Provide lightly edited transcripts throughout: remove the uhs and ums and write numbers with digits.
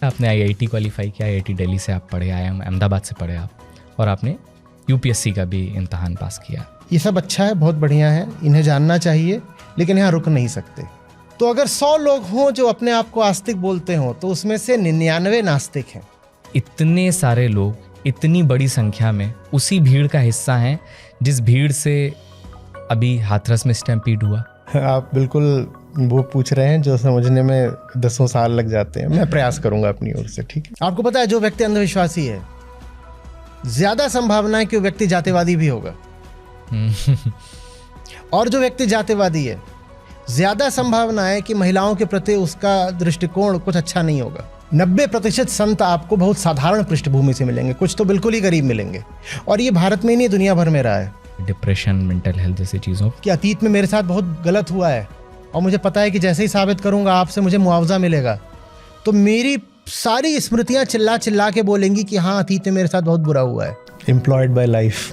आपने IIT qualify किया, IIT Delhi से आप पढ़े, आईआईएम अहमदाबाद से पढ़े आप, और आपने यूपीएससी का भी इम्तहान पास किया। ये सब अच्छा है, बहुत बढ़िया है, इन्हें जानना चाहिए, लेकिन यहाँ रुक नहीं सकते। तो अगर 100 लोग हों जो अपने आप को आस्तिक बोलते हों तो उसमें से 99 नास्तिक हैं। इतने सारे लोग इतनी बड़ी संख्या में उसी भीड़ का हिस्सा हैं जिस भीड़ से अभी हाथरस में स्टैम्पीड हुआ। आप बिल्कुल वो पूछ रहे हैं जो समझने में 10 साल लग जाते हैं। मैं प्रयास करूंगा अपनी ओर से, ठीक है। आपको पता है जो व्यक्ति अंधविश्वासी है, ज्यादा संभावना है कि वो व्यक्ति जातिवादी भी होगा। और जो व्यक्ति जातिवादी है, ज्यादा संभावना है कि महिलाओं के प्रति उसका दृष्टिकोण कुछ अच्छा नहीं होगा। 90% संत आपको बहुत साधारण पृष्ठभूमि से मिलेंगे, कुछ तो बिल्कुल ही गरीब मिलेंगे। और ये भारत में ही नहीं, दुनिया भर में रहा है। डिप्रेशन, मेंटल हेल्थ जैसी चीज़ों कि अतीत में मेरे साथ बहुत गलत हुआ है और मुझे पता है कि जैसे ही साबित करूंगा आपसे मुझे मुआवजा मिलेगा, तो मेरी सारी स्मृतियां चिल्ला चिल्ला के बोलेंगी कि हाँ, अतीत में मेरे साथ बहुत बुरा हुआ है। Employed by life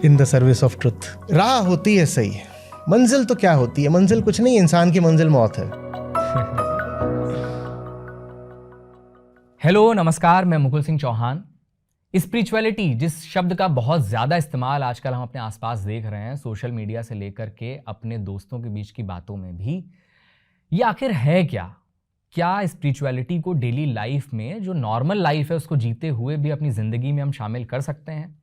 in the service of truth. राह होती है सही, मंजिल तो क्या होती है? मंजिल कुछ नहीं, इंसान की मंजिल मौत है। हेलो, नमस्कार, मैं मुकुल सिंह चौहान। स्पिरिचुअलिटी, जिस शब्द का बहुत ज़्यादा इस्तेमाल आजकल हम अपने आसपास देख रहे हैं, सोशल मीडिया से लेकर के अपने दोस्तों के बीच की बातों में भी, ये आखिर है क्या? क्या स्पिरिचुअलिटी को डेली लाइफ में, जो नॉर्मल लाइफ है उसको जीते हुए भी अपनी ज़िंदगी में हम शामिल कर सकते हैं?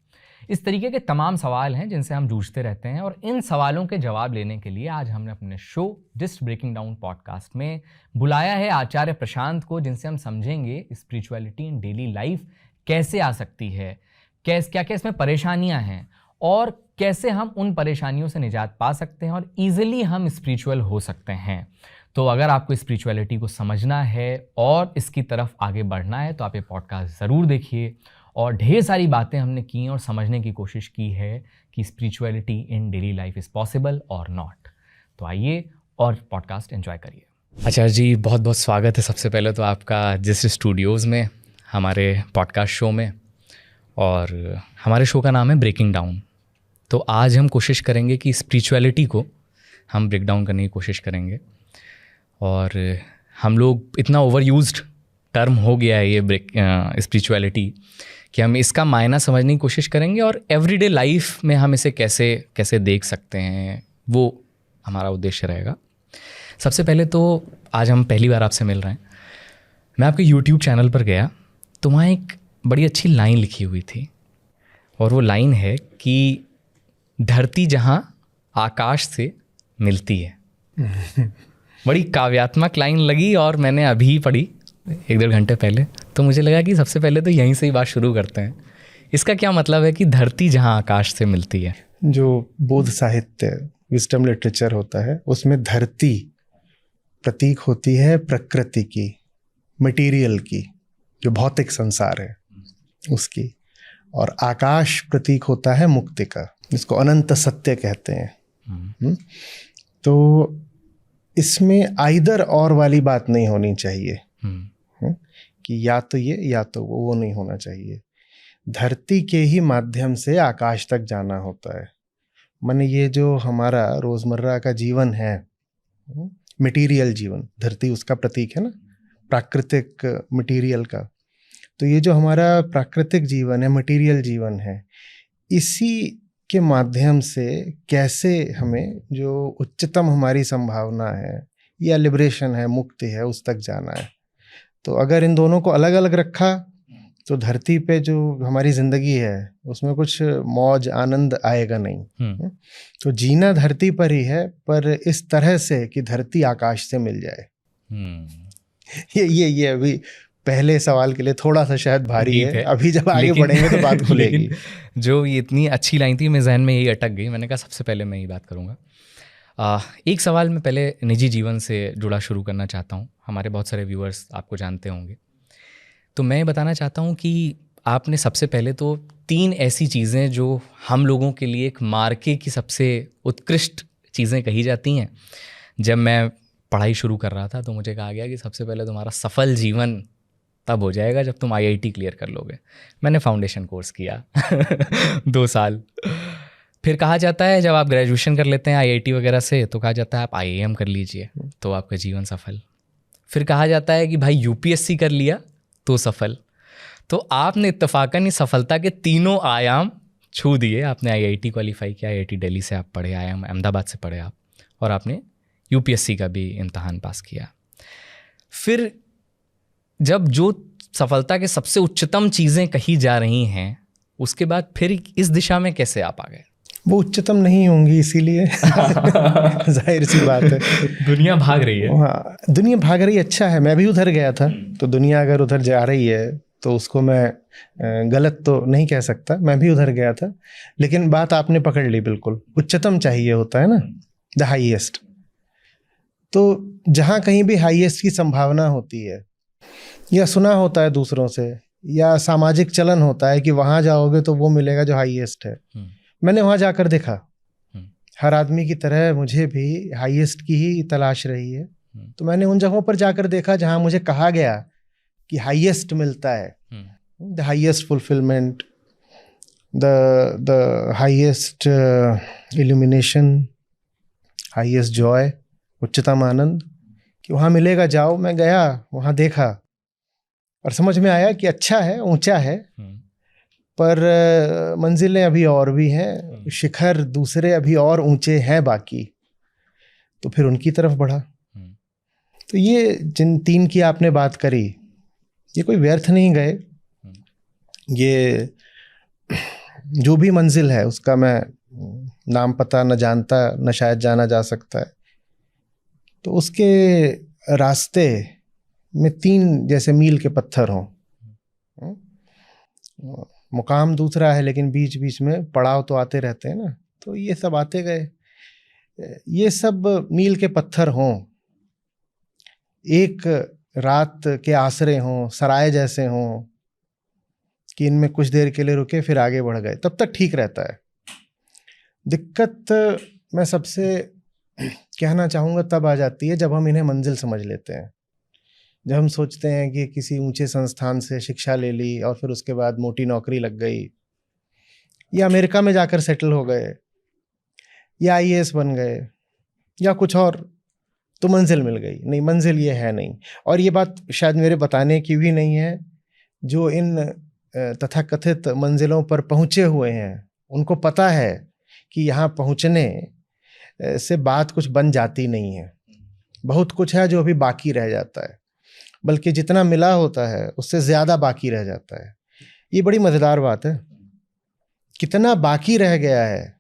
इस तरीके के तमाम सवाल हैं जिनसे हम जूझते रहते हैं, और इन सवालों के जवाब लेने के लिए आज हमने अपने show just breaking down podcast में बुलाया है आचार्य प्रशांत को, जिनसे हम समझेंगे स्पिरिचुअलिटी इन डेली लाइफ कैसे आ सकती है, क्या क्या इसमें परेशानियां हैं, और कैसे हम उन परेशानियों से निजात पा सकते हैं और ईजिली हम स्पिरिचुअल हो सकते हैं। तो अगर आपको स्पिरिचुअलिटी को समझना है और इसकी तरफ आगे बढ़ना है तो आप ये पॉडकास्ट ज़रूर देखिए। और ढेर सारी बातें हमने की और समझने की कोशिश की है कि spirituality in daily life is possible और नॉट। तो आइए और पॉडकास्ट एंजॉय करिए। आचार्य जी, बहुत बहुत स्वागत है सबसे पहले तो आपका जिस स्टूडियोज़ में, हमारे पॉडकास्ट शो में। और हमारे शो का नाम है ब्रेकिंग डाउन। तो आज हम कोशिश करेंगे कि स्पिरिचुअलिटी को हम ब्रेक डाउन करने की कोशिश करेंगे। और हम लोग, इतना ओवर यूज्ड टर्म हो गया है ये स्पिरिचुअलिटी, कि हम इसका मायना समझने की कोशिश करेंगे और एवरीडे लाइफ में हम इसे कैसे कैसे देख सकते हैं, वो हमारा उद्देश्य रहेगा। सबसे पहले तो आज हम पहली बार आपसे मिल रहे हैं। मैं आपके YouTube चैनल पर गया तो वहाँ एक बड़ी अच्छी लाइन लिखी हुई थी, और वो लाइन है कि धरती जहाँ आकाश से मिलती है। बड़ी काव्यात्मक लाइन लगी, और मैंने अभी पढ़ी 1-1.5 घंटे पहले, तो मुझे लगा कि सबसे पहले तो यहीं से ही बात शुरू करते हैं। इसका क्या मतलब है कि धरती जहाँ आकाश से मिलती है? जो बौद्ध साहित्य, विजडम लिटरेचर होता है, उसमें धरती प्रतीक होती है प्रकृति की, मटेरियल की, जो भौतिक संसार है उसकी, और आकाश प्रतीक होता है मुक्ति का, जिसको अनंत सत्य कहते हैं। तो इसमें आइदर और वाली बात नहीं होनी चाहिए कि या तो ये या तो वो नहीं होना चाहिए। धरती के ही माध्यम से आकाश तक जाना होता है। माने ये जो हमारा रोजमर्रा का जीवन है, मटेरियल जीवन, धरती उसका प्रतीक है ना, प्राकृतिक मटेरियल का। तो ये जो हमारा प्राकृतिक जीवन है, मटेरियल जीवन है, इसी के माध्यम से कैसे हमें जो उच्चतम हमारी संभावना है या लिबरेशन है, मुक्ति है, उस तक जाना है। तो अगर इन दोनों को अलग अलग रखा तो धरती पे जो हमारी जिंदगी है उसमें कुछ मौज आनंद आएगा नहीं। तो जीना धरती पर ही है, पर इस तरह से कि धरती आकाश से मिल जाए। ये अभी पहले सवाल के लिए थोड़ा सा शायद भारी है, अभी जब आगे बढ़ेंगे तो बात खुलेगी। जो ये इतनी अच्छी लाइन थी, मेरे जहन में यही अटक गई। मैंने कहा सबसे पहले मैं ही बात करूँगा। एक सवाल मैं पहले निजी जीवन से जुड़ा शुरू करना चाहता हूँ। हमारे बहुत सारे व्यूअर्स आपको जानते होंगे, तो मैं बताना चाहता हूँ कि आपने सबसे पहले तो 3 ऐसी चीज़ें जो हम लोगों के लिए एक मार्के की सबसे उत्कृष्ट चीज़ें कही जाती हैं, जब मैं पढ़ाई शुरू कर रहा था तो मुझे कहा गया कि सबसे पहले तुम्हारा सफल जीवन तब हो जाएगा जब तुम IIT क्लियर कर लोगे। मैंने फाउंडेशन कोर्स किया 2 साल। फिर कहा जाता है जब आप ग्रेजुएशन कर लेते हैं IIT वगैरह से, तो कहा जाता है आप IIM कर लीजिए तो आपका जीवन सफल। फिर कहा जाता है कि भाई यूपीएससी कर लिया तो सफल। तो आपने इत्तेफाकन इस सफलता के तीनों आयाम छू दिए। आपने आईआईटी क्वालिफाई किया, आईआईटी दिल्ली से आप पढ़े, आईआईएम अहमदाबाद से पढ़े आप, और आपने यूपीएससी का भी इम्तहान पास किया। फिर जब जो सफलता के सबसे उच्चतम चीज़ें कही जा रही हैं, उसके बाद फिर इस दिशा में कैसे आप आ गए? वो उच्चतम नहीं होंगी, इसीलिए जाहिर सी बात है। दुनिया भाग रही है। हाँ, दुनिया भाग रही है, अच्छा है। मैं भी उधर गया था, तो दुनिया अगर उधर जा रही है तो उसको मैं गलत तो नहीं कह सकता। मैं भी उधर गया था, लेकिन बात आपने पकड़ ली बिल्कुल। उच्चतम चाहिए होता है ना, द हाईएस्ट। तो जहाँ कहीं भी हाईएस्ट की संभावना होती है, या सुना होता है दूसरों से, या सामाजिक चलन होता है कि वहाँ जाओगे तो वो मिलेगा जो हाईएस्ट है। मैंने वहाँ जाकर देखा, हर आदमी की तरह मुझे भी हाईएस्ट की ही तलाश रही है। तो मैंने उन जगहों पर जाकर देखा जहाँ मुझे कहा गया कि हाईएस्ट मिलता है, the highest fulfilment, the highest illumination, highest Joy, उच्चतम आनंद, कि वहाँ मिलेगा। जाओ, मैं गया, वहाँ देखा और समझ में आया कि अच्छा है, ऊंचा है, पर मंजिलें अभी और भी हैं, शिखर दूसरे अभी और ऊंचे हैं बाकी। तो फिर उनकी तरफ बढ़ा। तो ये जिन 3 की आपने बात करी, ये कोई व्यर्थ नहीं गए। ये जो भी मंजिल है उसका मैं नाम पता न जानता, न शायद जाना जा सकता है। तो उसके रास्ते में 3 जैसे मील के पत्थर हों। मुकाम दूसरा है, लेकिन बीच बीच में पड़ाव तो आते रहते हैं ना। तो ये सब आते गए, ये सब मील के पत्थर हों, एक रात के आसरे हों, सराय जैसे हों, कि इनमें कुछ देर के लिए रुके फिर आगे बढ़ गए, तब तक ठीक रहता है। दिक्कत मैं सबसे कहना चाहूँगा तब आ जाती है जब हम इन्हें मंजिल समझ लेते हैं। जब हम सोचते हैं कि किसी ऊंचे संस्थान से शिक्षा ले ली और फिर उसके बाद मोटी नौकरी लग गई, या अमेरिका में जाकर सेटल हो गए, या आईएएस बन गए, या कुछ और, तो मंजिल मिल गई। नहीं, मंजिल ये है नहीं। और ये बात शायद मेरे बताने की भी नहीं है। जो इन तथाकथित मंजिलों पर पहुँचे हुए हैं उनको पता है कि यहाँ पहुँचने से बात कुछ बन जाती नहीं है। बहुत कुछ है जो अभी बाकी रह जाता है, बल्कि जितना मिला होता है उससे ज़्यादा बाकी रह जाता है। ये बड़ी मज़ेदार बात है। कितना बाकी रह गया है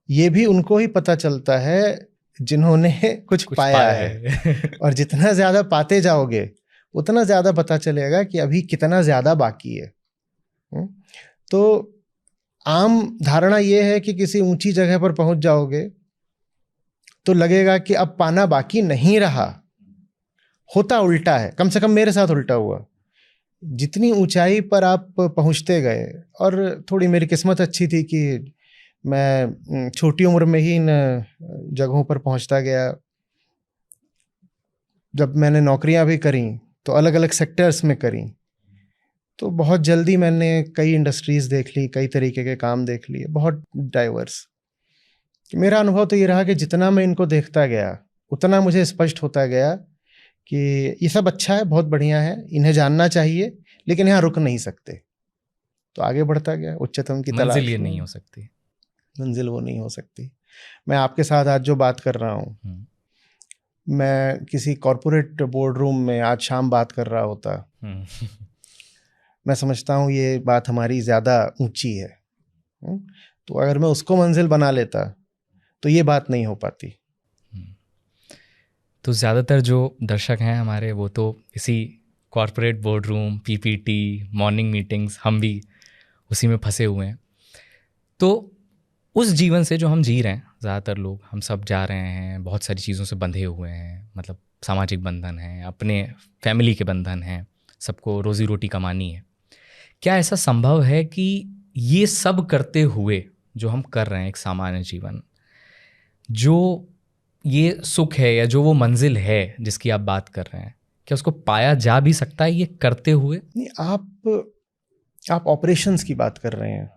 ये भी उनको ही पता चलता है जिन्होंने कुछ पाया है। और जितना ज़्यादा पाते जाओगे उतना ज़्यादा पता चलेगा कि अभी कितना ज़्यादा बाकी है। तो आम धारणा ये है कि किसी ऊंची जगह पर पहुंच जाओगे तो लगेगा कि अब पाना बाकी नहीं रहा। होता उल्टा है, कम से कम मेरे साथ उल्टा हुआ। जितनी ऊंचाई पर आप पहुंचते गए, और थोड़ी मेरी किस्मत अच्छी थी कि मैं छोटी उम्र में ही इन जगहों पर पहुंचता गया। जब मैंने नौकरियां भी करी तो अलग अलग सेक्टर्स में करी, तो बहुत जल्दी मैंने कई इंडस्ट्रीज़ देख ली, कई तरीके के काम देख लिए, बहुत डाइवर्स। मेरा अनुभव तो ये रहा कि जितना मैं इनको देखता गया उतना मुझे स्पष्ट होता गया कि ये सब अच्छा है, बहुत बढ़िया है, इन्हें जानना चाहिए, लेकिन यहाँ रुक नहीं सकते। तो आगे बढ़ता गया उच्चतम की तलाश। मंजिल ये नहीं हो सकती, मंजिल वो नहीं हो सकती। मैं आपके साथ आज जो बात कर रहा हूँ, मैं किसी कॉरपोरेट बोर्ड रूम में आज शाम बात कर रहा होता, मैं समझता हूँ ये बात हमारी ज़्यादा ऊंची है। तो अगर मैं उसको मंजिल बना लेता तो ये बात नहीं हो पाती। तो ज़्यादातर जो दर्शक हैं हमारे, वो तो इसी corporate board room, PPT, morning meetings, हम भी उसी में फंसे हुए हैं। तो उस जीवन से जो हम जी रहे हैं, ज़्यादातर लोग, हम सब जा रहे हैं, बहुत सारी चीज़ों से बंधे हुए हैं, मतलब सामाजिक बंधन हैं, अपने फैमिली के बंधन हैं, सबको रोज़ी रोटी कमानी है। क्या ऐसा संभव है कि ये सब करते हुए जो हम कर रहे हैं, एक सामान्य जीवन, जो ये सुख है या जो वो मंजिल है जिसकी आप बात कर रहे हैं, क्या उसको पाया जा भी सकता है ये करते हुए? नहीं, आप ऑपरेशंस की बात कर रहे हैं,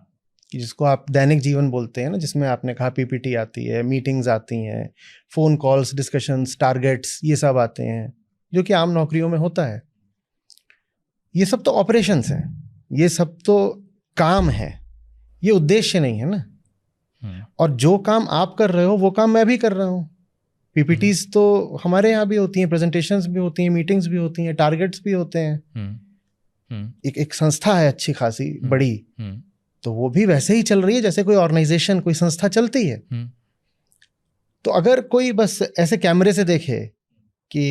कि जिसको आप दैनिक जीवन बोलते हैं ना, जिसमें आपने कहा पीपीटी आती है, मीटिंग्स आती हैं, फ़ोन कॉल्स, डिस्कशंस, टारगेट्स, ये सब आते हैं। जो कि आम नौकरियों में होता है। ये सब तो ऑपरेशंस हैं, ये सब तो काम है, ये उद्देश्य नहीं है ना। और जो काम आप कर रहे हो वो काम मैं भी कर रहा हूँ। पीपीटीज तो हमारे यहाँ भी होती हैं, प्रेजेंटेशंस भी होती हैं, मीटिंग्स भी होती हैं, टारगेट्स भी होते हैं। एक संस्था है अच्छी खासी बड़ी, तो वो भी वैसे ही चल रही है जैसे कोई ऑर्गेनाइजेशन, कोई संस्था चलती है। तो अगर कोई बस ऐसे कैमरे से देखे कि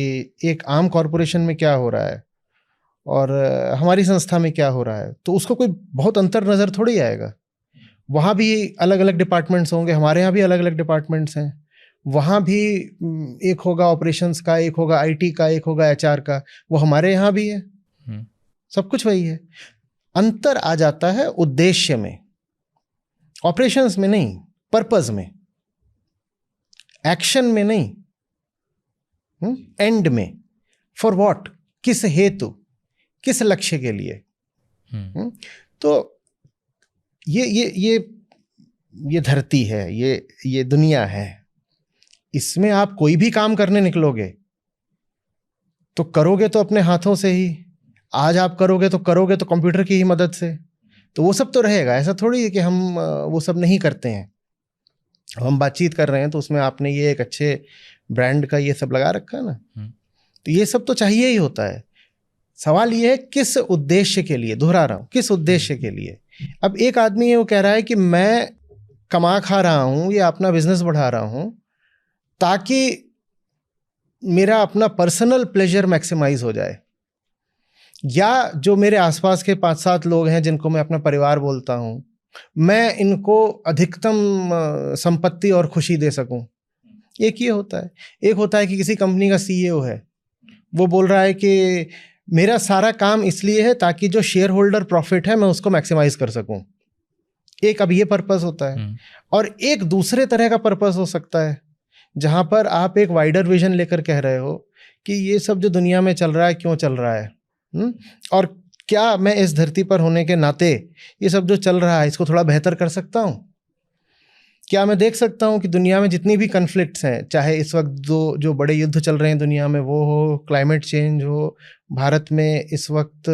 एक आम कॉरपोरेशन में क्या हो रहा है और हमारी संस्था में क्या हो रहा है, तो उसको कोई बहुत अंतर नज़र थोड़ी आएगा। वहाँ भी अलग अलग डिपार्टमेंट्स होंगे, हमारे यहाँ भी अलग अलग डिपार्टमेंट्स हैं। वहाँ भी एक होगा ऑपरेशंस का, एक होगा आईटी का, एक होगा एचआर का, वो हमारे यहाँ भी है। सब कुछ वही है। अंतर आ जाता है उद्देश्य में, ऑपरेशंस में नहीं, पर्पस में, एक्शन में नहीं, एंड में। फॉर व्हाट, किस हेतु, किस लक्ष्य के लिए। तो ये धरती है, ये दुनिया है, इसमें आप कोई भी काम करने निकलोगे तो करोगे तो अपने हाथों से ही। आज आप करोगे तो कंप्यूटर की ही मदद से, तो वो सब तो रहेगा। ऐसा थोड़ी है कि हम वो सब नहीं करते हैं। हम बातचीत कर रहे हैं तो उसमें आपने ये एक अच्छे ब्रांड का ये सब लगा रखा है ना, तो ये सब तो चाहिए ही होता है। सवाल ये है किस उद्देश्य के लिए, दोहरा रहा हूं, किस उद्देश्य के लिए। अब एक आदमी है वो कह रहा है कि मैं कमा खा रहा हूं या अपना बिजनेस बढ़ा रहा हूं ताकि मेरा अपना पर्सनल प्लेजर मैक्सिमाइज हो जाए, या जो मेरे आसपास के 5-7 लोग हैं जिनको मैं अपना परिवार बोलता हूं, मैं इनको अधिकतम संपत्ति और खुशी दे सकूं। एक ये होता है। एक होता है कि किसी कंपनी का सीईओ है, वो बोल रहा है कि मेरा सारा काम इसलिए है ताकि जो शेयर होल्डर प्रॉफिट है मैं उसको मैक्सिमाइज कर सकूं। एक अब ये पर्पस होता है। और एक दूसरे तरह का पर्पस हो सकता है जहां पर आप एक वाइडर विजन लेकर कह रहे हो कि ये सब जो दुनिया में चल रहा है क्यों चल रहा है, और क्या मैं इस धरती पर होने के नाते ये सब जो चल रहा है इसको थोड़ा बेहतर कर सकता हूँ। क्या मैं देख सकता हूँ कि दुनिया में जितनी भी कन्फ्लिक्ट्स हैं, चाहे इस वक्त जो बड़े युद्ध चल रहे हैं दुनिया में, वो हो, क्लाइमेट चेंज हो, भारत में इस वक्त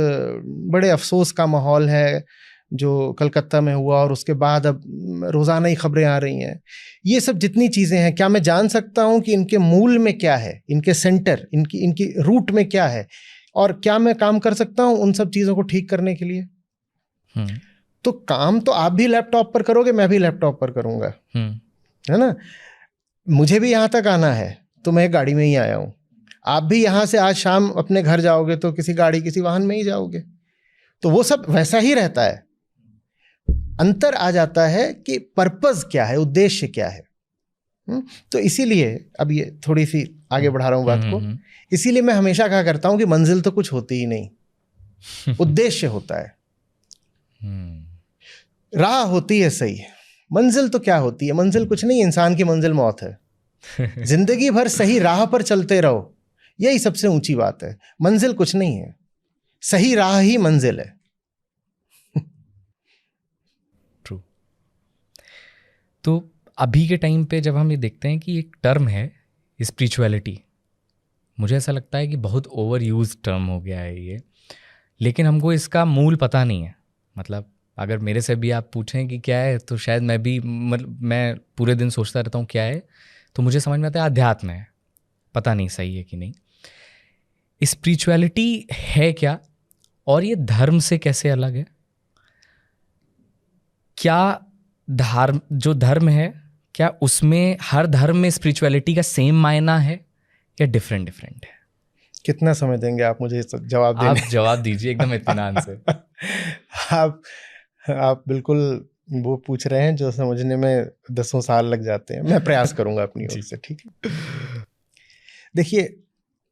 बड़े अफसोस का माहौल है जो कलकत्ता में हुआ, और उसके बाद अब रोज़ाना ही खबरें आ रही हैं। ये सब जितनी चीज़ें हैं, क्या मैं जान सकता हूँ कि इनके मूल में क्या है, इनके सेंटर, इनकी रूट में क्या है, और क्या मैं काम कर सकता हूँ उन सब चीज़ों को ठीक करने के लिए। तो काम तो आप भी लैपटॉप पर करोगे, मैं भी लैपटॉप पर करूँगा, है ना। मुझे भी यहाँ तक आना है तो मैं गाड़ी में ही आया हूँ। आप भी यहाँ से आज शाम अपने घर जाओगे तो किसी गाड़ी, किसी वाहन में ही जाओगे। तो वो सब वैसा ही रहता है। अंतर आ जाता है कि पर्पस क्या है, उद्देश्य क्या है। तो इसीलिए अब ये थोड़ी सी आगे बढ़ा रहा हूँ बात को। इसीलिए मैं हमेशा कहा करता हूँ कि मंजिल तो कुछ होती ही नहीं, उद्देश्य होता है। राह होती है सही, मंजिल तो क्या होती है? मंजिल कुछ नहीं, इंसान की मंजिल मौत है। जिंदगी भर सही राह पर चलते रहो, यही सबसे ऊंची बात है। मंजिल कुछ नहीं है, सही राह ही मंजिल है। ट्रू। तो अभी के टाइम पे जब हम ये देखते हैं कि एक टर्म है स्पिरिचुअलिटी, मुझे ऐसा लगता है कि बहुत ओवर यूज टर्म हो गया है ये, लेकिन हमको इसका मूल पता नहीं है। मतलब अगर मेरे से भी आप पूछें कि क्या है, तो शायद मैं भी मैं पूरे दिन सोचता रहता हूँ क्या है, तो मुझे समझ में आता है अध्यात्म है। पता नहीं सही है कि नहीं। स्पिरिचुअलिटी है क्या, और ये धर्म से कैसे अलग है? क्या जो धर्म है, क्या उसमें हर धर्म में स्पिरिचुअलिटी का सेम मायना है या डिफरेंट है? कितना समय देंगे आप मुझे जवाब देने? आप जवाब दीजिए एकदम इत्मीनान से। आप बिल्कुल वो पूछ रहे हैं जो समझने में 10 साल लग जाते हैं। मैं प्रयास करूंगा अपनी ओर से, ठीक है। देखिए,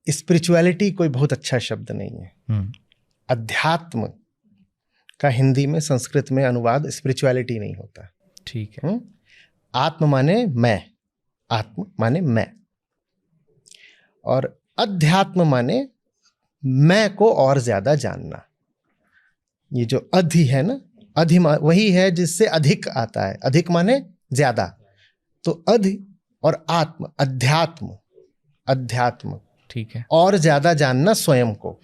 स्पिरिचुअलिटी कोई बहुत अच्छा शब्द नहीं है। अध्यात्म का हिंदी में, संस्कृत में अनुवाद स्पिरिचुअलिटी नहीं होता, ठीक है। आत्म माने मैं, आत्म माने मैं, और अध्यात्म माने मैं को और ज्यादा जानना। ये जो अधि है ना, अधि वही है जिससे अधिक आता है। अधिक माने ज्यादा, तो अधि और आत्म, अध्यात्म, अध्यात्म ठीक है। और ज्यादा जानना स्वयं को।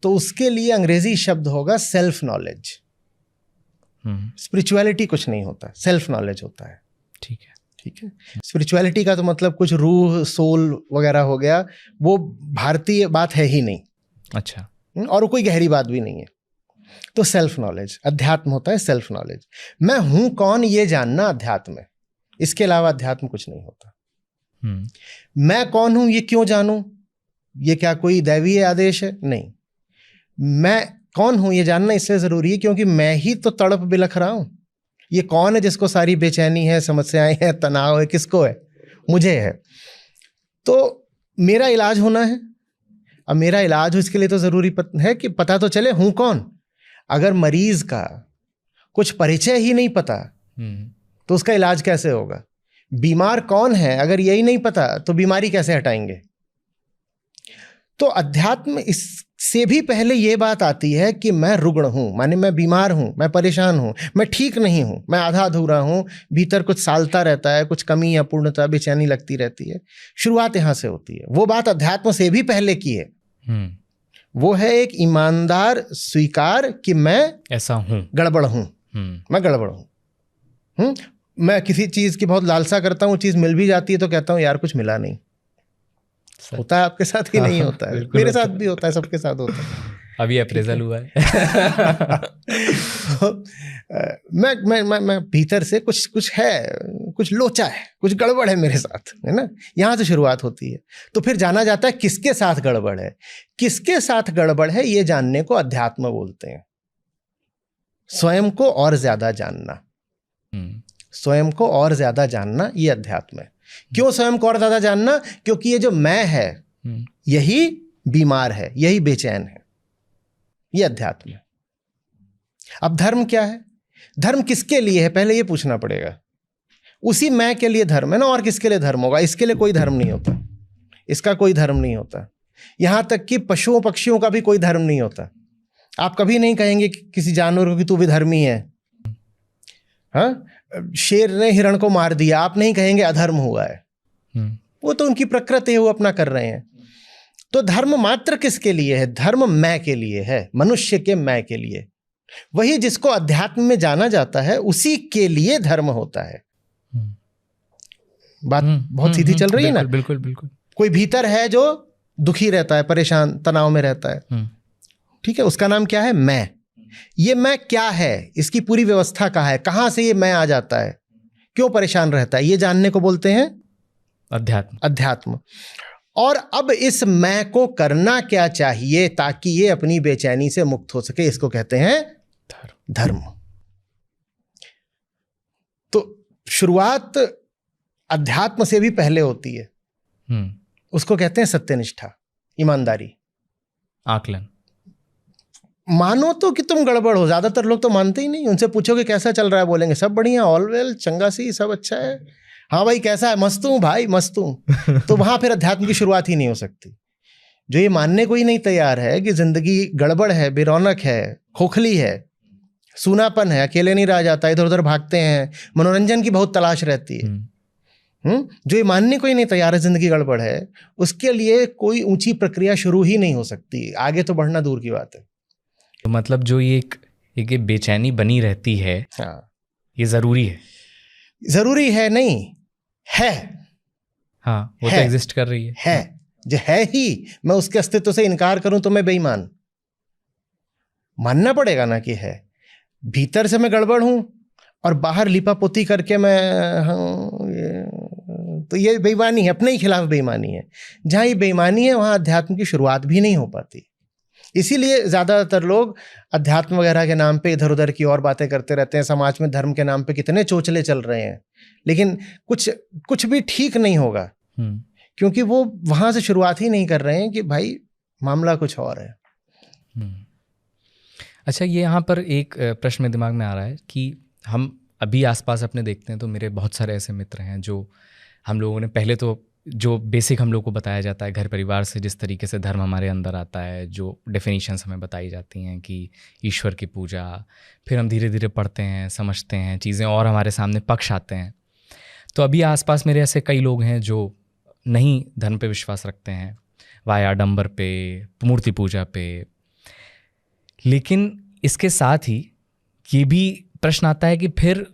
तो उसके लिए अंग्रेजी शब्द होगा सेल्फ नॉलेज। स्पिरिचुअलिटी कुछ नहीं होता, सेल्फ नॉलेज होता है। ठीक है। ठीक है। स्पिरिचुअलिटी का तो मतलब कुछ रूह, सोल वगैरह हो गया, वो भारतीय बात है ही नहीं। अच्छा। और वो कोई गहरी बात भी नहीं है। तो सेल्फ नॉलेज, अध्यात्म होता है सेल्फ नॉलेज। मैं हूं कौन ये जानना अध्यात्म है, इसके अलावा अध्यात्म कुछ नहीं होता। मैं कौन हूं ये क्यों जानूं, ये क्या कोई दैवीय आदेश है? नहीं। मैं कौन हूं ये जानना इसलिए जरूरी है क्योंकि मैं ही तो तड़प बिलख रहा हूं। ये कौन है जिसको सारी बेचैनी है, समस्याएं हैं, तनाव है? किसको है? मुझे है। तो मेरा इलाज होना है। अब मेरा इलाज हो, इसके लिए तो जरूरी है कि पता तो चले हूं कौन। अगर मरीज का कुछ परिचय ही नहीं पता तो उसका इलाज कैसे होगा? बीमार कौन है अगर यही नहीं पता तो बीमारी कैसे हटाएंगे? तो अध्यात्म इससे भी पहले यह बात आती है कि मैं रुग्ण हूं, माने मैं बीमार हूं, मैं परेशान हूं, मैं ठीक नहीं हूं, मैं आधा अधूरा हूं, भीतर कुछ सालता रहता है, कुछ कमी या पूर्णता, बेचैनी लगती रहती है। शुरुआत यहां से होती है। वो बात अध्यात्म से भी पहले की है। वो है एक ईमानदार स्वीकार कि मैं ऐसा हूं, गड़बड़ हूं, मैं गड़बड़ हूं। मैं किसी चीज की बहुत लालसा करता हूं, चीज मिल भी जाती है तो कहता हूं यार कुछ मिला नहीं। होता है आपके साथ कि नहीं होता है? मेरे साथ भी होता है, सबके साथ होता है। अभी अप्रेजल हुआ है। मैं भीतर से कुछ है, कुछ लोचा है, कुछ गड़बड़ है मेरे साथ, है ना? यहां से शुरुआत होती है। तो फिर जाना जाता है किसके साथ गड़बड़ है। किसके साथ गड़बड़ है ये जानने को अध्यात्म बोलते हैं। स्वयं को और ज्यादा जानना, स्वयं को और ज्यादा जानना, ये अध्यात्म है। क्यों स्वयं को और ज्यादा जानना? क्योंकि ये जो मैं है यही बीमार है, यही बेचैन है। ये अध्यात्म है। अब धर्म क्या है? धर्म किसके लिए है पहले ये पूछना पड़ेगा। उसी मैं के लिए धर्म है ना, और किसके लिए धर्म होगा? इसके लिए कोई धर्म नहीं होता, इसका कोई धर्म नहीं होता। यहां तक कि पशुओं पक्षियों का भी कोई धर्म नहीं होता। आप कभी नहीं कहेंगे किसी जानवर को कि तू विधर्मी है। हाँ, शेर ने हिरण को मार दिया, आप नहीं कहेंगे अधर्म हुआ है। वो तो उनकी प्रकृति है, वो अपना कर रहे हैं। तो धर्म मात्र किसके लिए है? धर्म मैं के लिए है, मनुष्य के मैं के लिए। वही जिसको अध्यात्म में जाना जाता है उसी के लिए धर्म होता है। बात बहुत सीधी चल रही है ना? बिल्कुल बिल्कुल। कोई भीतर है जो दुखी रहता है, परेशान, तनाव में रहता है, ठीक है, उसका नाम क्या है? मैं। ये मैं क्या है, इसकी पूरी व्यवस्था कहाँ है, कहां से ये मैं आ जाता है, क्यों परेशान रहता है, ये जानने को बोलते हैं अध्यात्म। अध्यात्म। और अब इस मैं को करना क्या चाहिए ताकि ये अपनी बेचैनी से मुक्त हो सके, इसको कहते हैं धर्म। तो शुरुआत अध्यात्म से भी पहले होती है। उसको कहते हैं सत्यनिष्ठा, ईमानदारी, आकलन। मानो तो कि तुम गड़बड़ हो। ज्यादातर लोग तो मानते ही नहीं। उनसे पूछोगे कैसा चल रहा है, बोलेंगे सब बढ़िया, ऑल वेल, चंगा सी, सब अच्छा है। हाँ भाई कैसा है? मस्त हूं भाई, मस्त हूं। तो वहां फिर अध्यात्म की शुरुआत ही नहीं हो सकती। जो ये मानने को ही नहीं तैयार है कि जिंदगी गड़बड़ है, बेरौनक है, खोखली है, सूनापन है, अकेले नहीं रह जाता, इधर उधर भागते हैं, मनोरंजन की बहुत तलाश रहती है। जो ये मानने को ही नहीं तैयार है जिंदगी गड़बड़ है, उसके लिए कोई ऊंची प्रक्रिया शुरू ही नहीं हो सकती। आगे तो बढ़ना दूर की बात है। तो मतलब जो ये एक बेचैनी बनी रहती है, हाँ, ये जरूरी है? जरूरी है नहीं है। हाँ, वो तो एग्जिस्ट कर रही है जो है ही। मैं उसके अस्तित्व से इनकार करूं तो मैं बेईमान। मानना पड़ेगा ना कि है। भीतर से मैं गड़बड़ हूं और बाहर लिपापोती करके मैं तो ये बेईमानी है, अपने ही खिलाफ बेईमानी है। जहां ये बेईमानी है वहां अध्यात्म की शुरुआत भी नहीं हो पाती। इसीलिए ज्यादातर लोग अध्यात्म वगैरह के नाम पे इधर उधर की और बातें करते रहते हैं। समाज में धर्म के नाम पे कितने चोचले चल रहे हैं, लेकिन कुछ भी ठीक नहीं होगा, क्योंकि वो वहां से शुरुआत ही नहीं कर रहे हैं कि भाई मामला कुछ और है। अच्छा, ये यहाँ पर एक प्रश्न दिमाग में आ रहा है कि हम अभी आसपास अपने देखते हैं तो मेरे बहुत सारे ऐसे मित्र हैं जो हम लोगों ने पहले तो जो बेसिक हम लोग को बताया जाता है घर परिवार से, जिस तरीके से धर्म हमारे अंदर आता है, जो डेफिनेशंस हमें बताई जाती हैं कि ईश्वर की पूजा, फिर हम धीरे धीरे पढ़ते हैं, समझते हैं चीज़ें और हमारे सामने पक्ष आते हैं। तो अभी आसपास मेरे ऐसे कई लोग हैं जो नहीं धर्म पे विश्वास रखते हैं, वाया आडंबर पे, मूर्ति पूजा पे। लेकिन इसके साथ ही ये भी प्रश्न आता है कि फिर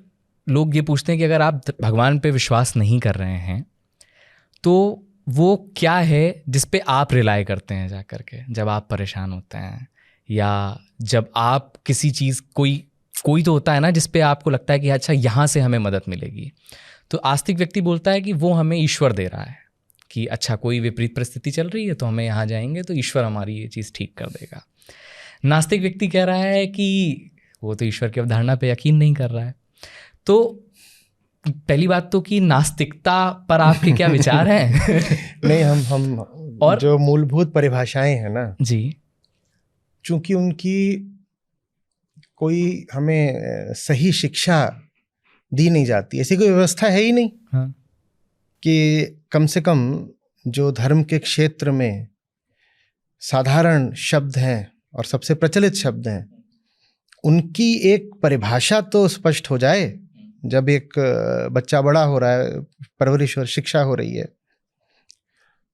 लोग ये पूछते हैं कि अगर आप भगवान पे विश्वास नहीं कर रहे हैं तो वो क्या है जिस पे आप रिलाय करते हैं जा कर के जब आप परेशान होते हैं, या जब आप किसी चीज़ कोई तो होता है ना जिस पे आपको लगता है कि अच्छा यहाँ से हमें मदद मिलेगी। तो आस्तिक व्यक्ति बोलता है कि वो हमें ईश्वर दे रहा है, कि अच्छा कोई विपरीत परिस्थिति चल रही है तो हमें यहाँ जाएंगे तो ईश्वर हमारी ये चीज़ ठीक कर देगा। नास्तिक व्यक्ति कह रहा है कि वो तो ईश्वर की अवधारणा पे यकीन नहीं कर रहा है। तो पहली बात तो कि नास्तिकता पर आपके क्या विचार हैं? नहीं, हम और जो मूलभूत परिभाषाएं हैं ना जी, चूंकि उनकी कोई हमें सही शिक्षा दी नहीं जाती, ऐसी कोई व्यवस्था है ही नहीं। हाँ। कि कम से कम जो धर्म के क्षेत्र में साधारण शब्द हैं और सबसे प्रचलित शब्द हैं उनकी एक परिभाषा तो स्पष्ट हो जाए। जब एक बच्चा बड़ा हो रहा है, परवरिश और शिक्षा हो रही है,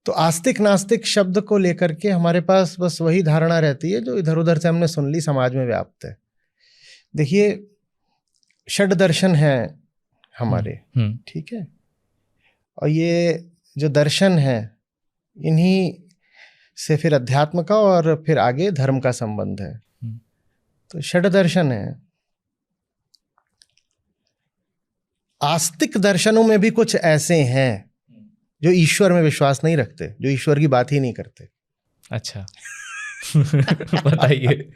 तो आस्तिक नास्तिक शब्द को लेकर के हमारे पास बस वही धारणा रहती है जो इधर उधर से हमने सुन ली, समाज में व्याप्त है। देखिए, षड दर्शन है हमारे, ठीक है, और ये जो दर्शन है इन्हीं से फिर अध्यात्म का और फिर आगे धर्म का संबंध है। तो षड दर्शन है। आस्तिक दर्शनों में भी कुछ ऐसे हैं जो ईश्वर में विश्वास नहीं रखते, जो ईश्वर की बात ही नहीं करते। अच्छा बताइए।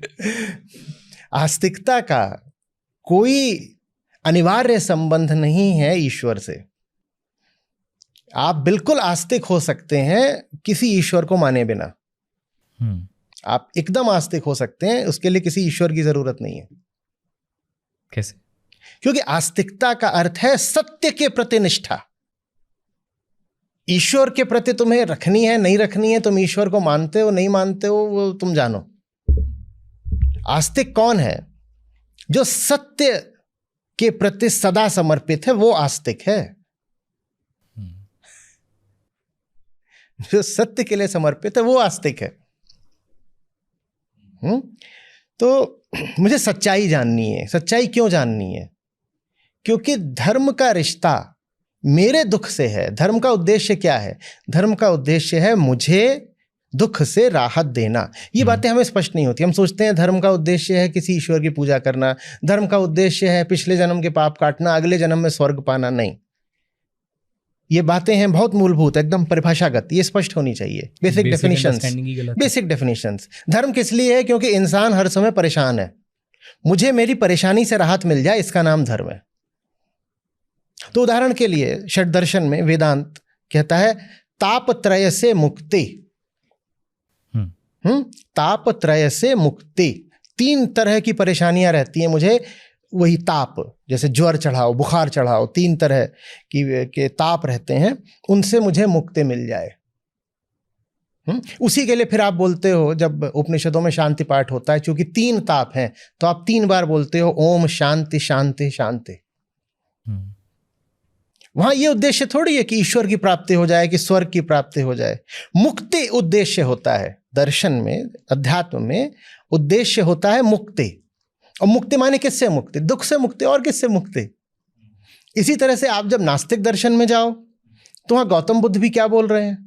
आस्तिकता का कोई अनिवार्य संबंध नहीं है ईश्वर से। आप बिल्कुल आस्तिक हो सकते हैं किसी ईश्वर को माने बिना। आप एकदम आस्तिक हो सकते हैं, उसके लिए किसी ईश्वर की जरूरत नहीं है। कैसे? क्योंकि आस्तिकता का अर्थ है सत्य के प्रति निष्ठा। ईश्वर के प्रति तुम्हें रखनी है नहीं रखनी है, तुम ईश्वर को मानते हो नहीं मानते हो, वो तुम जानो। आस्तिक कौन है? जो सत्य के प्रति सदा समर्पित है, वो आस्तिक है। जो सत्य के लिए समर्पित है वो आस्तिक है। तो मुझे सच्चाई जाननी है। सच्चाई क्यों जाननी है? क्योंकि धर्म का रिश्ता मेरे दुख से है। धर्म का उद्देश्य क्या है? धर्म का उद्देश्य है मुझे दुख से राहत देना। ये बातें हमें स्पष्ट नहीं होती। हम सोचते हैं धर्म का उद्देश्य है किसी ईश्वर की पूजा करना, धर्म का उद्देश्य है पिछले जन्म के पाप काटना, अगले जन्म में स्वर्ग पाना। नहीं, ये बातें हैं बहुत मूलभूत, एकदम परिभाषागत। ये स्पष्ट होनी चाहिए। Basic definitions. धर्म किस लिए है? क्योंकि इंसान हर समय परेशान है, मुझे मेरी परेशानी से राहत मिल जाए, इसका नाम धर्म है। तो उदाहरण के लिए षड दर्शन में वेदांत कहता है तापत्रय से मुक्ति। तापत्रय से मुक्ति। 3 तरह की परेशानियां रहती हैं मुझे, वही ताप, जैसे ज्वर चढ़ाओ, बुखार चढ़ाओ, 3 तरह के ताप रहते हैं, उनसे मुझे मुक्ति मिल जाए। उसी के लिए फिर आप बोलते हो, जब उपनिषदों में शांति पाठ होता है, क्योंकि 3 ताप हैं तो आप 3 बार बोलते हो ओम शांति शांति शांति। वहां ये उद्देश्य थोड़ी है कि ईश्वर की प्राप्ति हो जाए, कि स्वर्ग की प्राप्ति हो जाए। मुक्ति उद्देश्य होता है। दर्शन में, अध्यात्म में उद्देश्य होता है मुक्ति। और मुक्ति माने किससे मुक्ति? दुख से मुक्ति। और किससे मुक्ति? इसी तरह से आप जब नास्तिक दर्शन में जाओ तो वहां गौतम बुद्ध भी क्या बोल रहे हैं?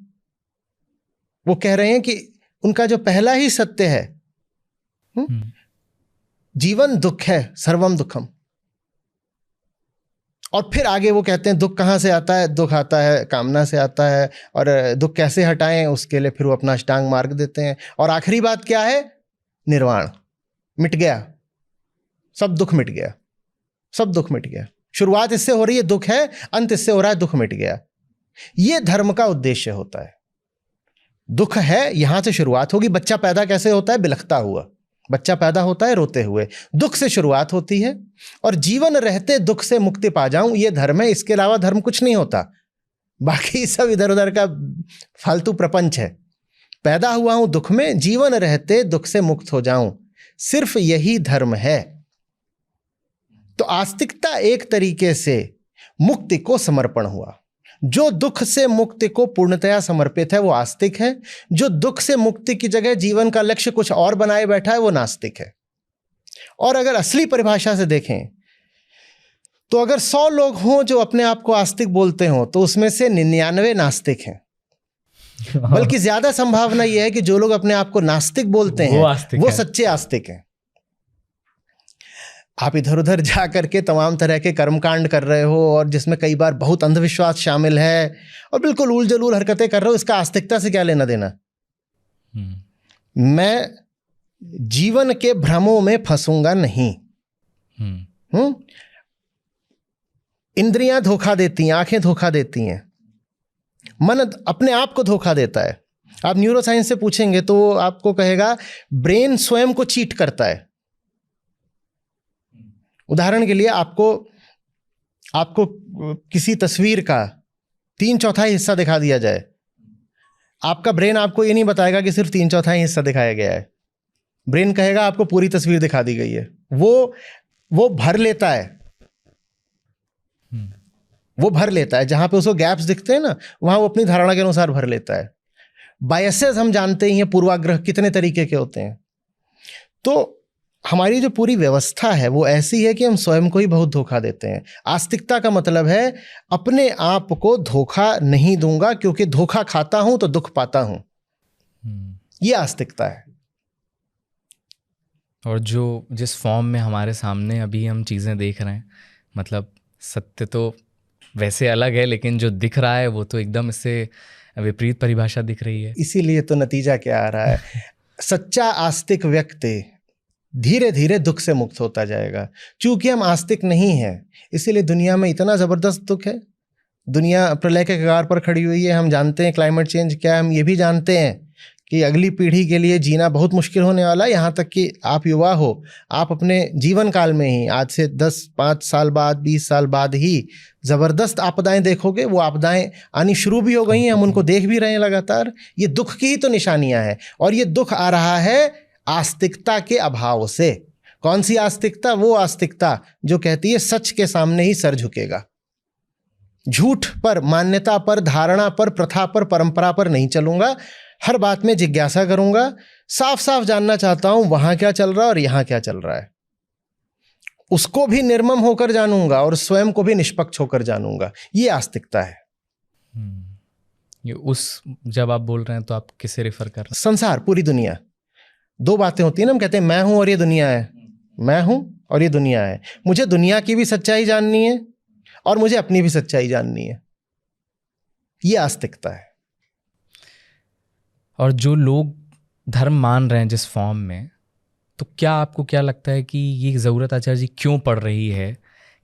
वो कह रहे हैं कि उनका जो पहला ही सत्य है, जीवन दुख है, सर्वम दुखम। और फिर आगे वो कहते हैं दुख कहाँ से आता है? दुख आता है कामना से आता है, और दुख कैसे हटाएं उसके लिए फिर वो अपना अष्टांग मार्ग देते हैं। और आखिरी बात क्या है? निर्वाण। मिट गया, सब दुख मिट गया, सब दुख मिट गया। शुरुआत इससे हो रही है दुख है, अंत इससे हो रहा है दुख मिट गया। ये धर्म का उद्देश्य होता है। दुख है, यहां से शुरुआत होगी। बच्चा पैदा कैसे होता है? बिलखता हुआ। बच्चा पैदा होता है रोते हुए। दुख से शुरुआत होती है, और जीवन रहते दुख से मुक्ति पा जाऊं, ये धर्म है। इसके अलावा धर्म कुछ नहीं होता। बाकी सब इधर उधर का फालतू प्रपंच है। पैदा हुआ हूं दुख में, जीवन रहते दुख से मुक्त हो जाऊं, सिर्फ यही धर्म है। तो आस्तिकता एक तरीके से मुक्ति को समर्पण हुआ। जो दुख से मुक्ति को पूर्णतया समर्पित है वो आस्तिक है। जो दुख से मुक्ति की जगह जीवन का लक्ष्य कुछ और बनाए बैठा है वो नास्तिक है। और अगर असली परिभाषा से देखें तो अगर 100 लोग हों जो अपने आप को आस्तिक बोलते हों तो उसमें से 99 नास्तिक हैं। बल्कि ज्यादा संभावना यह है कि जो लोग अपने आप को नास्तिक बोलते हैं वो सच्चे आस्तिक हैं। आप इधर उधर जा करके तमाम तरह के कर्मकांड कर रहे हो और जिसमें कई बार बहुत अंधविश्वास शामिल है और बिल्कुल उल जलूल हरकतें कर रहे हो, इसका आस्तिकता से क्या लेना देना। मैं जीवन के भ्रमों में फंसूंगा नहीं। इंद्रियां धोखा देती हैं, आंखें धोखा देती हैं, मन अपने आप को धोखा देता है। आप न्यूरो साइंस से पूछेंगे तो वो आपको कहेगा ब्रेन स्वयं को चीट करता है। उदाहरण के लिए आपको किसी तस्वीर का 3/4 हिस्सा दिखा दिया जाए, आपका ब्रेन आपको ये नहीं बताएगा कि सिर्फ 3/4 हिस्सा दिखाया गया है। ब्रेन कहेगा आपको पूरी तस्वीर दिखा दी गई है। वो भर लेता है, वो भर लेता है। जहां पे उसको गैप्स दिखते हैं ना, वहां वो अपनी धारणा के अनुसार भर लेता है। बायसेस हम जानते ही हैं, पूर्वाग्रह कितने तरीके के होते हैं। तो हमारी जो पूरी व्यवस्था है वो ऐसी है कि हम स्वयं को ही बहुत धोखा देते हैं। आस्तिकता का मतलब है अपने आप को धोखा नहीं दूंगा, क्योंकि धोखा खाता हूं तो दुख पाता हूं। ये आस्तिकता है। और जिस फॉर्म में हमारे सामने अभी हम चीज़ें देख रहे हैं, मतलब सत्य तो वैसे अलग है, लेकिन जो दिख रहा है वो तो एकदम इससे विपरीत परिभाषा दिख रही है। इसीलिए तो नतीजा क्या आ रहा है, सच्चा आस्तिक व्यक्ति धीरे धीरे दुख से मुक्त होता जाएगा। चूंकि हम आस्तिक नहीं हैं, इसीलिए दुनिया में इतना जबरदस्त दुख है। दुनिया प्रलय के कगार पर खड़ी हुई है। हम जानते हैं क्लाइमेट चेंज क्या है, हम ये भी जानते हैं कि अगली पीढ़ी के लिए जीना बहुत मुश्किल होने वाला है। यहाँ तक कि आप युवा हो, आप अपने जीवन काल में ही आज से 10-5 साल बाद, 20 साल बाद ही ज़बरदस्त आपदाएं देखोगे। वो आपदाएं आनी शुरू भी हो गई हैं, हम उनको देख भी रहे हैं लगातार। ये दुख की ही तो निशानियां हैं। और ये दुख आ रहा है आस्तिकता के अभाव से। कौन सी आस्तिकता? वो आस्तिकता जो कहती है सच के सामने ही सर झुकेगा, झूठ पर, मान्यता पर, धारणा पर, प्रथा पर, परंपरा पर नहीं चलूंगा। हर बात में जिज्ञासा करूंगा, साफ साफ जानना चाहता हूं वहां क्या चल रहा है और यहां क्या चल रहा है। उसको भी निर्मम होकर जानूंगा और स्वयं को भी निष्पक्ष होकर जानूंगा। ये आस्तिकता है। ये जब आप बोल रहे हैं तो आप किसे रेफर कर रहे हैं? संसार, पूरी दुनिया। 2 बातें होती है ना, हम कहते हैं मैं हूं और ये दुनिया है, मैं हूं और ये दुनिया है। मुझे दुनिया की भी सच्चाई जाननी है और मुझे अपनी भी सच्चाई जाननी है। ये आस्तिकता है। और जो लोग धर्म मान रहे हैं जिस फॉर्म में, तो आपको क्या लगता है कि ये ज़रूरत आचार्य जी क्यों पड़ रही है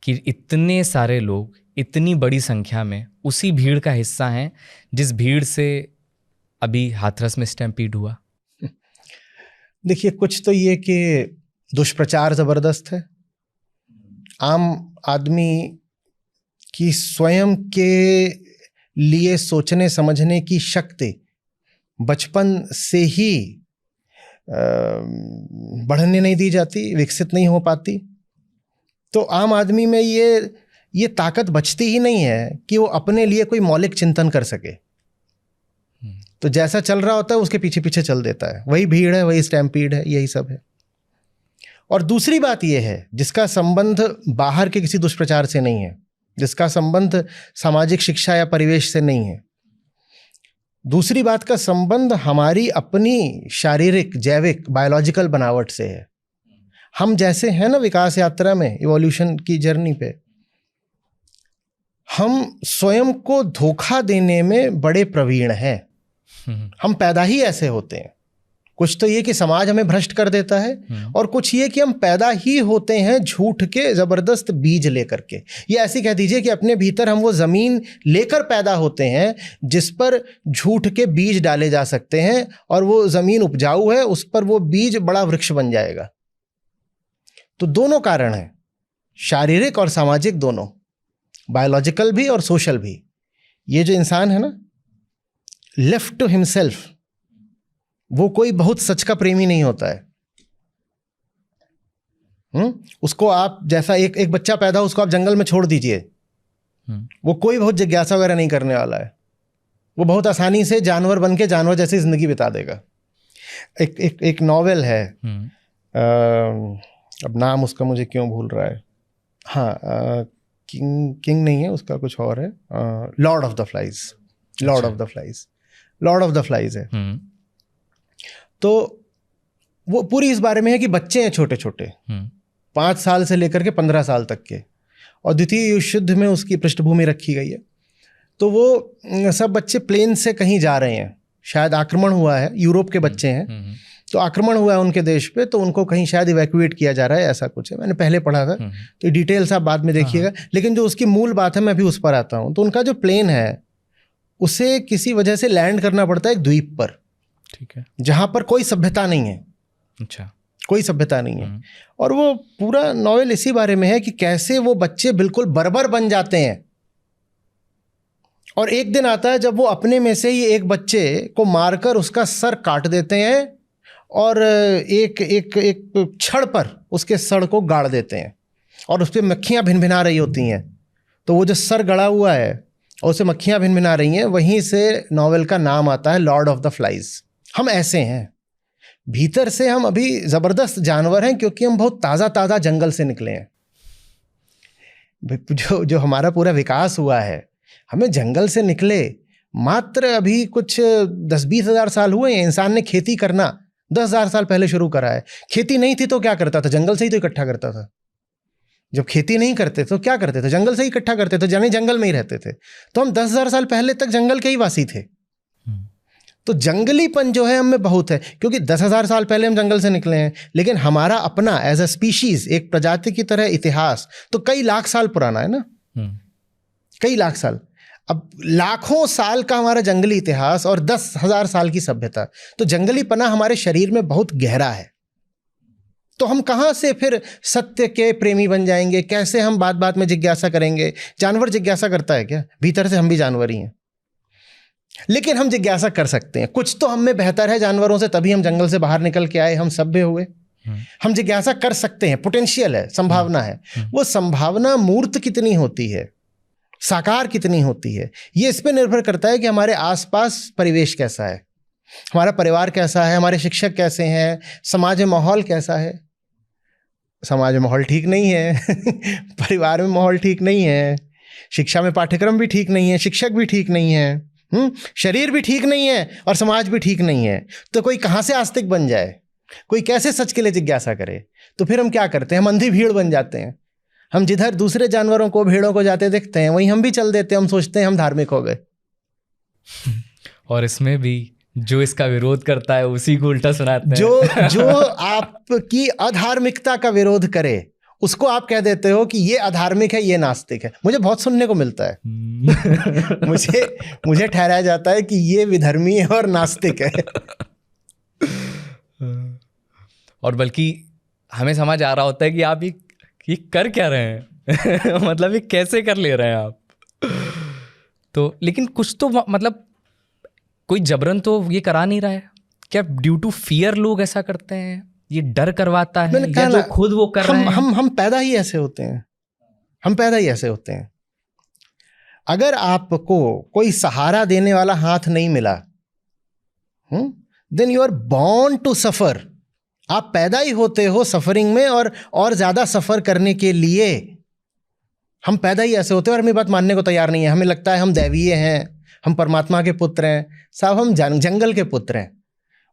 कि इतने सारे लोग इतनी बड़ी संख्या में उसी भीड़ का हिस्सा हैं जिस भीड़ से अभी हाथरस में स्टैम्पीड हुआ? देखिए, कुछ तो ये कि दुष्प्रचार ज़बरदस्त है। आम आदमी की स्वयं के लिए सोचने समझने की शक्ति बचपन से ही बढ़ने नहीं दी जाती, विकसित नहीं हो पाती। तो आम आदमी में ये ताकत बचती ही नहीं है कि वो अपने लिए कोई मौलिक चिंतन कर सके। तो जैसा चल रहा होता है उसके पीछे पीछे चल देता है। वही भीड़ है, वही स्टैम्पीड है, यही सब है। और दूसरी बात यह है जिसका संबंध बाहर के किसी दुष्प्रचार से नहीं है, जिसका संबंध सामाजिक शिक्षा या परिवेश से नहीं है। दूसरी बात का संबंध हमारी अपनी शारीरिक, जैविक, बायोलॉजिकल बनावट से है। हम जैसे हैं ना विकास यात्रा में, इवोल्यूशन की जर्नी पे, हम स्वयं को धोखा देने में बड़े प्रवीण हैं। हम पैदा ही ऐसे होते हैं। कुछ तो ये कि समाज हमें भ्रष्ट कर देता है, और कुछ ये कि हम पैदा ही होते हैं झूठ के जबरदस्त बीज लेकर के। ये ऐसी कह दीजिए कि अपने भीतर हम वो जमीन लेकर पैदा होते हैं जिस पर झूठ के बीज डाले जा सकते हैं, और वो जमीन उपजाऊ है, उस पर वो बीज बड़ा वृक्ष बन जाएगा। तो दोनों कारण हैं, शारीरिक और सामाजिक दोनों, बायोलॉजिकल भी और सोशल भी। ये जो इंसान है ना, लेफ्ट टू हिमसेल्फ, वो कोई बहुत सच का प्रेमी नहीं होता है। उसको आप जैसा एक बच्चा पैदा हो, उसको आप जंगल में छोड़ दीजिए, वो कोई बहुत जिज्ञासा वगैरह नहीं करने वाला है। वो बहुत आसानी से जानवर बन के जानवर जैसी जिंदगी बिता देगा। एक नॉवेल है, अब नाम उसका मुझे क्यों भूल रहा है, हाँ, किंग नहीं है उसका, कुछ और है, Lord of the flies, Lord of the flies है। तो वो पूरी इस बारे में है कि बच्चे हैं छोटे छोटे, 5 साल से लेकर के 15 साल तक के, और द्वितीय विश्व युद्ध में उसकी पृष्ठभूमि रखी गई है। तो वो सब बच्चे प्लेन से कहीं जा रहे हैं, शायद आक्रमण हुआ है, यूरोप के बच्चे हैं, तो आक्रमण हुआ है उनके देश पे, तो उनको कहीं शायद इवैक्यूएट किया जा रहा है, ऐसा कुछ है, मैंने पहले पढ़ा था, तो डिटेल्स आप बाद में देखिएगा। लेकिन जो उसकी मूल बात है मैं भी उस पर आता हूँ। तो उनका जो प्लेन है उसे किसी वजह से लैंड करना पड़ता है एक द्वीप पर, ठीक है, जहाँ पर कोई सभ्यता नहीं है। अच्छा, कोई सभ्यता नहीं है। और वो पूरा नॉवेल इसी बारे में है कि कैसे वो बच्चे बिल्कुल बर्बर बन जाते हैं। और एक दिन आता है जब वो अपने में से ही एक बच्चे को मारकर उसका सर काट देते हैं और एक एक एक छड़ पर उसके सर को गाड़ देते हैं, और उस पर मक्खियाँ भिनभिना रही होती हैं। तो वो जो सर गड़ा हुआ है और उसे मक्खियाँ भिनभिना रही हैं, वहीं से नॉवेल का नाम आता है लॉर्ड ऑफ द फ्लाइज। हम ऐसे हैं, भीतर से हम अभी ज़बरदस्त जानवर हैं, क्योंकि हम बहुत ताज़ा ताज़ा जंगल से निकले हैं। जो हमारा पूरा विकास हुआ है, हमें जंगल से निकले मात्र अभी कुछ 10-20 हज़ार साल हुए हैं। इंसान ने खेती करना 10,000 साल पहले शुरू करा है। खेती नहीं थी तो क्या करता था? जंगल से ही तो इकट्ठा करता था। जब खेती नहीं करते तो क्या करते थे? जंगल से ही इकट्ठा करते थे, यानी जंगल में ही रहते थे। तो हम 10,000 साल पहले तक जंगल के ही वासी थे। तो जंगलीपन जो है हमें बहुत है, क्योंकि 10,000 साल पहले हम जंगल से निकले हैं। लेकिन हमारा अपना एज अ स्पीशीज, एक प्रजाति की तरह इतिहास तो कई लाख साल पुराना है ना, कई लाख साल। अब लाखों साल का हमारा जंगली इतिहास और 10,000 साल की सभ्यता, तो जंगलीपना हमारे शरीर में बहुत गहरा है। तो हम कहाँ से फिर सत्य के प्रेमी बन जाएंगे? कैसे हम बात बात में जिज्ञासा करेंगे? जानवर जिज्ञासा करता है क्या? भीतर से हम भी जानवर ही हैं, लेकिन हम जिज्ञासा कर सकते हैं। कुछ तो हम में बेहतर है जानवरों से, तभी हम जंगल से बाहर निकल के आए, हम सभ्य हुए। हम जिज्ञासा कर सकते हैं, पोटेंशियल है, संभावना है। वो संभावना मूर्त कितनी होती है, साकार कितनी होती है, ये इस पर निर्भर करता है कि हमारे आसपास परिवेश कैसा है, हमारा परिवार कैसा है, हमारे शिक्षक कैसे हैं, समाज में माहौल कैसा है। समाज में माहौल ठीक नहीं है परिवार में माहौल ठीक नहीं है, शिक्षा में पाठ्यक्रम भी ठीक नहीं है, शिक्षक भी ठीक नहीं है, शरीर भी ठीक नहीं है और समाज भी ठीक नहीं है। तो कोई कहाँ से आस्तिक बन जाए? कोई कैसे सच के लिए जिज्ञासा करे? तो फिर हम क्या करते हैं? हम अंधी भीड़ बन जाते हैं। हम जिधर दूसरे जानवरों को, भेड़ों को जाते देखते हैं, वहीं हम भी चल देते हैं। हम सोचते हैं हम धार्मिक हो गए। और इसमें भी जो इसका विरोध करता है उसी को उल्टा सुनाते हैं। जो आपकी अधार्मिकता का विरोध करे उसको आप कह देते हो कि ये अधार्मिक है, ये नास्तिक है। मुझे बहुत सुनने को मिलता है मुझे ठहराया जाता है कि ये विधर्मी है और नास्तिक है और बल्कि हमें समझ आ रहा होता है कि आप ये कर क्या रहे हैं मतलब ये कैसे कर ले रहे हैं आप। तो लेकिन कुछ तो मतलब कोई जबरन तो ये करा नहीं रहा है क्या? ड्यू टू फियर लोग ऐसा करते हैं? ये डर करवाता है या जो खुद वो कर रहे हैं? हम पैदा ही ऐसे होते हैं, हम पैदा ही ऐसे होते हैं। अगर आपको कोई सहारा देने वाला हाथ नहीं मिला, then you are born to suffer. आप पैदा ही होते हो सफरिंग में और ज्यादा सफर करने के लिए। हम पैदा ही ऐसे होते हैं और हमें बात मानने को तैयार नहीं है। हमें लगता है हम दैवीय हैं, हम परमात्मा के पुत्र हैं। साहब, हम जंगल के पुत्र हैं,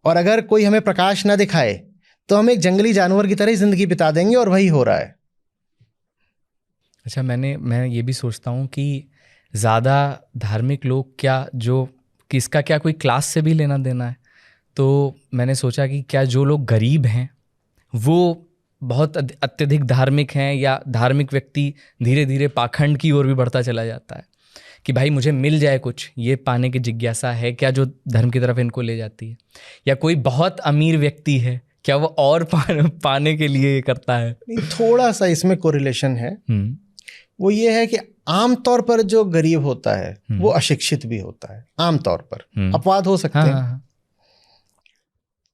और अगर कोई हमें प्रकाश ना दिखाए तो हम एक जंगली जानवर की तरह ही जिंदगी बिता देंगे, और वही हो रहा है। अच्छा, मैं ये भी सोचता हूँ कि ज़्यादा धार्मिक लोग क्या, जो किसका क्या कोई क्लास से भी लेना देना है। तो मैंने सोचा कि क्या जो लोग गरीब हैं वो बहुत अत्यधिक धार्मिक हैं, या धार्मिक व्यक्ति धीरे धीरे पाखंड की ओर भी बढ़ता चला जाता है कि भाई मुझे मिल जाए कुछ, ये पाने की जिज्ञासा है क्या जो धर्म की तरफ इनको ले जाती है। या कोई बहुत अमीर व्यक्ति है, क्या वो और पाने के लिए करता है? थोड़ा सा इसमें कोरिलेशन है। वो ये है कि आमतौर पर जो गरीब होता है वो अशिक्षित भी होता है। आमतौर पर अपवाद हो सकते हैं।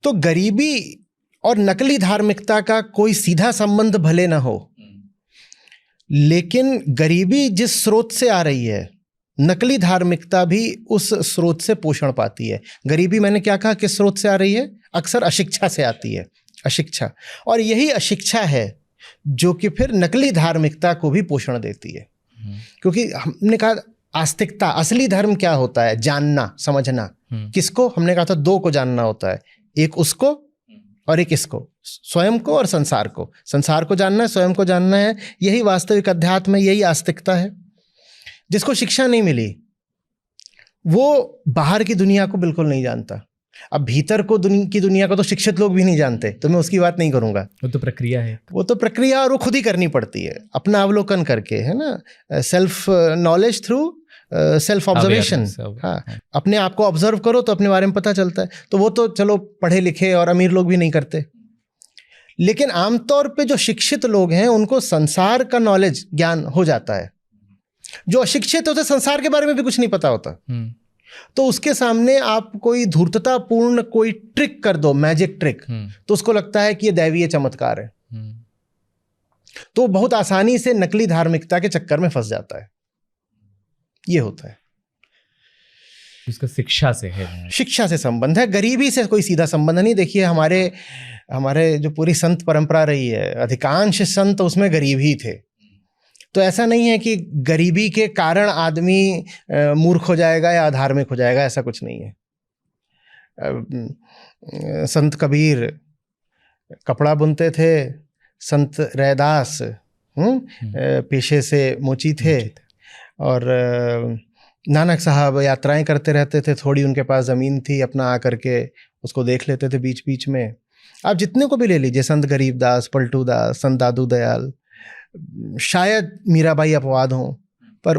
तो गरीबी और नकली धार्मिकता का कोई सीधा संबंध भले ना हो, लेकिन गरीबी जिस स्रोत से आ रही है, नकली धार्मिकता भी उस स्रोत से पोषण पाती है। गरीबी मैंने क्या कहा, किस स्रोत से आ रही है? अक्सर अशिक्षा से आती है, अशिक्षा। और यही अशिक्षा है जो कि फिर नकली धार्मिकता को भी पोषण देती है। क्योंकि हमने कहा आस्तिकता, असली धर्म क्या होता है? जानना, समझना। किसको? हमने कहा था दो को जानना होता है, एक उसको और एक इसको, स्वयं को और संसार को। संसार को जानना है, स्वयं को जानना है। यही वास्तविक अध्यात्म है, यही आस्तिकता है। जिसको शिक्षा नहीं मिली वो बाहर की दुनिया को बिल्कुल नहीं जानता। अब भीतर को की दुनिया को तो शिक्षित लोग भी नहीं जानते, तो मैं उसकी बात नहीं करूंगा। वो तो प्रक्रिया है, वो तो प्रक्रिया, और वो खुद ही करनी पड़ती है, अपना अवलोकन करके, है ना। Self knowledge through self observation. हाँ, अपने आप को ऑब्जर्व करो तो अपने बारे में पता चलता है। तो वो तो चलो पढ़े लिखे और अमीर लोग भी नहीं करते, लेकिन आमतौर पे जो शिक्षित लोग हैं उनको संसार का नॉलेज, ज्ञान हो जाता है। जो अशिक्षित होते संसार के बारे में भी कुछ नहीं पता होता। तो उसके सामने आप कोई धूर्ततापूर्ण कोई ट्रिक कर दो, मैजिक ट्रिक, तो उसको लगता है कि ये दैवीय चमत्कार है। तो बहुत आसानी से नकली धार्मिकता के चक्कर में फंस जाता है। ये होता है। इसका शिक्षा से है, शिक्षा से संबंध है, गरीबी से कोई सीधा संबंध नहीं। देखिए हमारे जो पूरी संत परंपरा रही है, अधिकांश संत उसमें गरीब ही थे। तो ऐसा नहीं है कि गरीबी के कारण आदमी मूर्ख हो जाएगा या अधार्मिक हो जाएगा, ऐसा कुछ नहीं है। संत कबीर कपड़ा बुनते थे, संत रैदास पेशे से मोची थे, और नानक साहब यात्राएं करते रहते थे। थोड़ी उनके पास ज़मीन थी, अपना आकर के उसको देख लेते थे बीच बीच में। आप जितने को भी ले लीजिए, संत गरीबदास, पलटू दास, संत दादू दयाल, शायद मीराबाई अपवाद हों, पर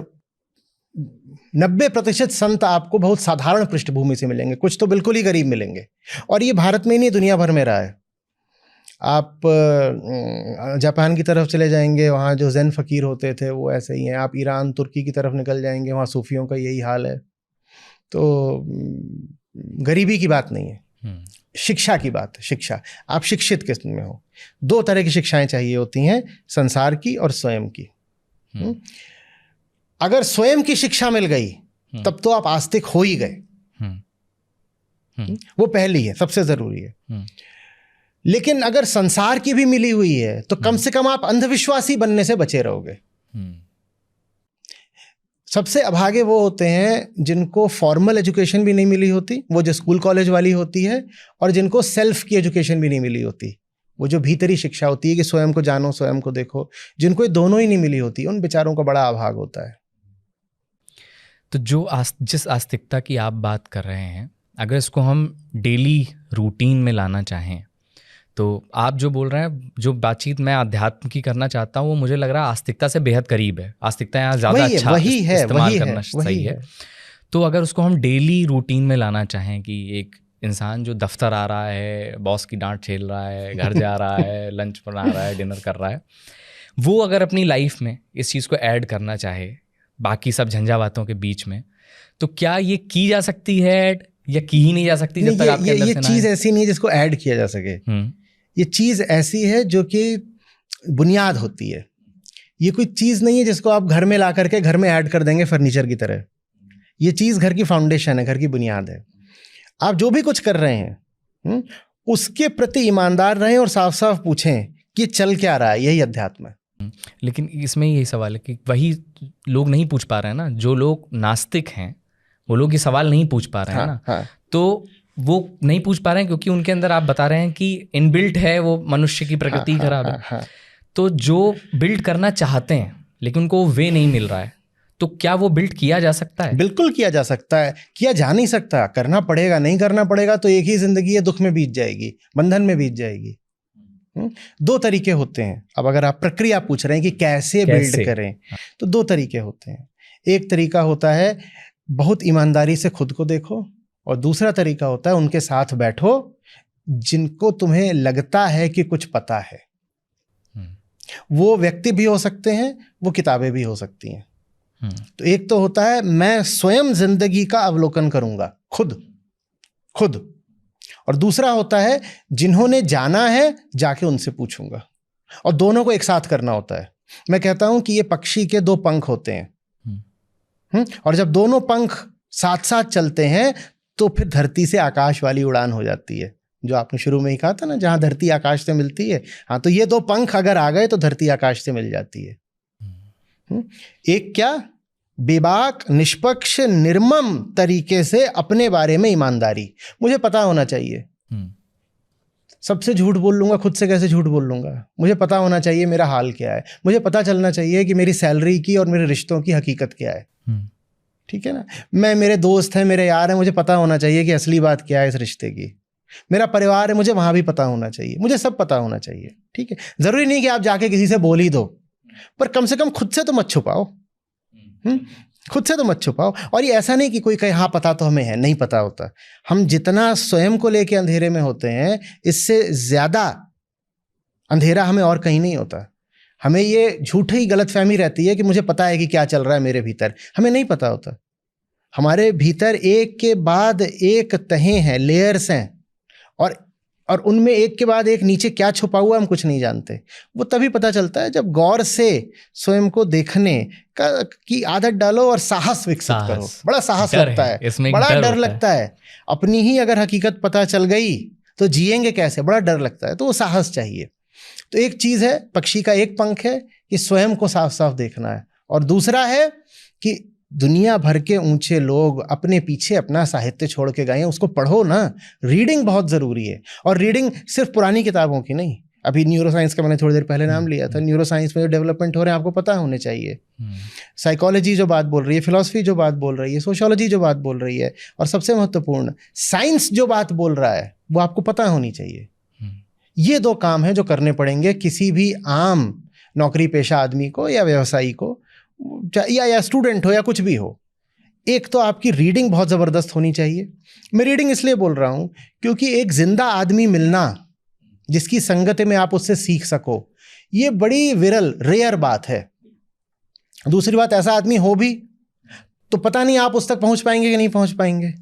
90% संत आपको बहुत साधारण पृष्ठभूमि से मिलेंगे, कुछ तो बिल्कुल ही गरीब मिलेंगे। और ये भारत में नहीं, दुनिया भर में रहा है। आप जापान की तरफ चले जाएंगे, वहाँ जो ज़ेन फ़कीर होते थे वो ऐसे ही हैं। आप ईरान, तुर्की की तरफ निकल जाएंगे, वहाँ सूफियों का यही हाल है। तो गरीबी की बात नहीं है, शिक्षा की बात है। शिक्षा, आप शिक्षित किस में हो। दो तरह की शिक्षाएं चाहिए होती हैं, संसार की और स्वयं की। अगर स्वयं की शिक्षा मिल गई तब तो आप आस्तिक हो ही गए, वो पहली है, सबसे जरूरी है। लेकिन अगर संसार की भी मिली हुई है तो कम से कम आप अंधविश्वासी बनने से बचे रहोगे। सबसे अभागे वो होते हैं जिनको फॉर्मल एजुकेशन भी नहीं मिली होती, वो जो स्कूल कॉलेज वाली होती है, और जिनको सेल्फ की एजुकेशन भी नहीं मिली होती, वो जो भीतरी शिक्षा होती है कि स्वयं को जानो, स्वयं को देखो। जिनको ये दोनों ही नहीं मिली होती, उन बेचारों का बड़ा अभाग होता है। तो जिस आस्तिकता की आप बात कर रहे हैं, अगर इसको हम डेली रूटीन में लाना चाहें, तो आप जो बोल रहे हैं, जो बातचीत मैं अध्यात्म की करना चाहता हूँ, वो मुझे लग रहा है आस्तिकता से बेहद करीब है। आस्तिकता यहाँ ज़्यादा अच्छा इस्तेमाल करना सही है। तो अगर उसको हम डेली रूटीन में लाना चाहें कि एक इंसान जो दफ्तर आ रहा है, बॉस की डांट झेल रहा है, घर जा रहा है, लंच बना रहा है, डिनर कर रहा है, वो अगर अपनी लाइफ में इस चीज़ को ऐड करना चाहे बाकी सब झंझावातों के बीच में, तो क्या ये की जा सकती है या की ही नहीं जा सकती जब तक आपके अंदर से ना ये चीज़ ऐसी नहीं है जिसको ऐड किया जा सके। ये चीज़ ऐसी है जो कि बुनियाद होती है। ये कोई चीज़ नहीं है जिसको आप घर में ला करके घर में ऐड कर देंगे फर्नीचर की तरह। ये चीज़ घर की फाउंडेशन है, घर की बुनियाद है। आप जो भी कुछ कर रहे हैं उसके प्रति ईमानदार रहें और साफ साफ पूछें कि चल क्या रहा है। यही अध्यात्म है। लेकिन इसमें यही सवाल है कि वही लोग नहीं पूछ पा रहे हैं ना, जो लोग नास्तिक हैं वो लोग ये सवाल नहीं पूछ पा रहे हैं ना। हाँ। तो वो नहीं पूछ पा रहे हैं क्योंकि उनके अंदर आप बता रहे हैं कि इनबिल्ट है, वो मनुष्य की प्रकृति खराब है। तो जो बिल्ड करना चाहते हैं लेकिन उनको वे नहीं मिल रहा है, तो क्या वो बिल्ड किया जा सकता है? बिल्कुल किया जा सकता है। किया जा नहीं सकता, करना पड़ेगा। नहीं करना पड़ेगा तो एक ही जिंदगी है, दुख में बीत जाएगी, बंधन में बीत जाएगी। दो तरीके होते हैं। अब अगर आप प्रक्रिया पूछ रहे हैं कि कैसे बिल्ड करें, तो दो तरीके होते हैं। एक तरीका होता है बहुत ईमानदारी से खुद को देखो, और दूसरा तरीका होता है उनके साथ बैठो जिनको तुम्हें लगता है कि कुछ पता है। वो व्यक्ति भी हो सकते हैं, वो किताबें भी हो सकती हैं। तो एक तो होता है मैं स्वयं जिंदगी का अवलोकन करूंगा खुद, और दूसरा होता है जिन्होंने जाना है जाके उनसे पूछूंगा। और दोनों को एक साथ करना होता है। मैं कहता हूं कि ये पक्षी के दो पंख होते हैं, और जब दोनों पंख साथ साथ चलते हैं तो फिर धरती से आकाश वाली उड़ान हो जाती है, जो आपने शुरू में ही कहा था ना, जहां धरती आकाश से मिलती है। हाँ, तो ये दो पंख अगर आ गए तो धरती आकाश से मिल जाती है। एक क्या, बेबाक, निष्पक्ष, निर्मम तरीके से अपने बारे में ईमानदारी। मुझे पता होना चाहिए, सबसे झूठ बोल लूंगा, खुद से कैसे झूठ बोल लूंगा। मुझे पता होना चाहिए मेरा हाल क्या है, मुझे पता चलना चाहिए कि मेरी सैलरी की और मेरे रिश्तों की हकीकत क्या है। ठीक है ना, मैं, मेरे दोस्त हैं, मेरे यार हैं, मुझे पता होना चाहिए कि असली बात क्या है इस रिश्ते की। मेरा परिवार है, मुझे वहां भी पता होना चाहिए, मुझे सब पता होना चाहिए। ठीक है, जरूरी नहीं कि आप जाके किसी से बोल ही दो, पर कम से कम खुद से तो मत छुपाओ। खुद से तो मत छुपाओ। और ये ऐसा नहीं कि कोई कहे हाँ पता तो हमें है, नहीं पता होता। हम जितना स्वयं को लेके अंधेरे में होते हैं, इससे ज्यादा अंधेरा हमें और कहीं नहीं होता। हमें ये झूठी गलतफहमी रहती है कि मुझे पता है कि क्या चल रहा है मेरे भीतर, हमें नहीं पता होता। हमारे भीतर एक के बाद एक तहें हैं, लेयर्स हैं, और उनमें एक के बाद एक नीचे क्या छुपा हुआ हम कुछ नहीं जानते। वो तभी पता चलता है जब गौर से स्वयं को देखने की आदत डालो और साहस विकसित करो। बड़ा साहस लगता है, बड़ा डर लगता है। अपनी ही अगर हकीकत पता चल गई तो जिएंगे कैसे, बड़ा डर लगता है। तो वो साहस चाहिए। तो एक चीज है, पक्षी का एक पंख है कि स्वयं को साफ साफ देखना है, और दूसरा है कि दुनिया भर के ऊंचे लोग अपने पीछे अपना साहित्य छोड़ के गए हैं, उसको पढ़ो ना। रीडिंग बहुत जरूरी है, और रीडिंग सिर्फ पुरानी किताबों की नहीं। अभी न्यूरो साइंस का मैंने थोड़ी देर पहले नाम लिया था। न्यूरो साइंस में जो डेवलपमेंट हो रहे हैं आपको पता होने चाहिए। साइकोलॉजी जो बात बोल रही है, फिलॉसफी जो बात बोल रही है, सोशियोलॉजी जो बात बोल रही है, और सबसे महत्वपूर्ण साइंस जो बात बोल रहा है, वो आपको पता होनी चाहिए। ये दो काम हैं जो करने पड़ेंगे किसी भी आम नौकरी पेशा आदमी को, या व्यवसायी को, या स्टूडेंट हो, या कुछ भी हो। एक तो आपकी रीडिंग बहुत ज़बरदस्त होनी चाहिए। मैं रीडिंग इसलिए बोल रहा हूँ क्योंकि एक जिंदा आदमी मिलना जिसकी संगत में आप उससे सीख सको, ये बड़ी विरल, रेयर बात है। दूसरी बात, ऐसा आदमी हो भी तो पता नहीं आप उस तक पहुंच पाएंगे कि नहीं पहुंच पाएंगे,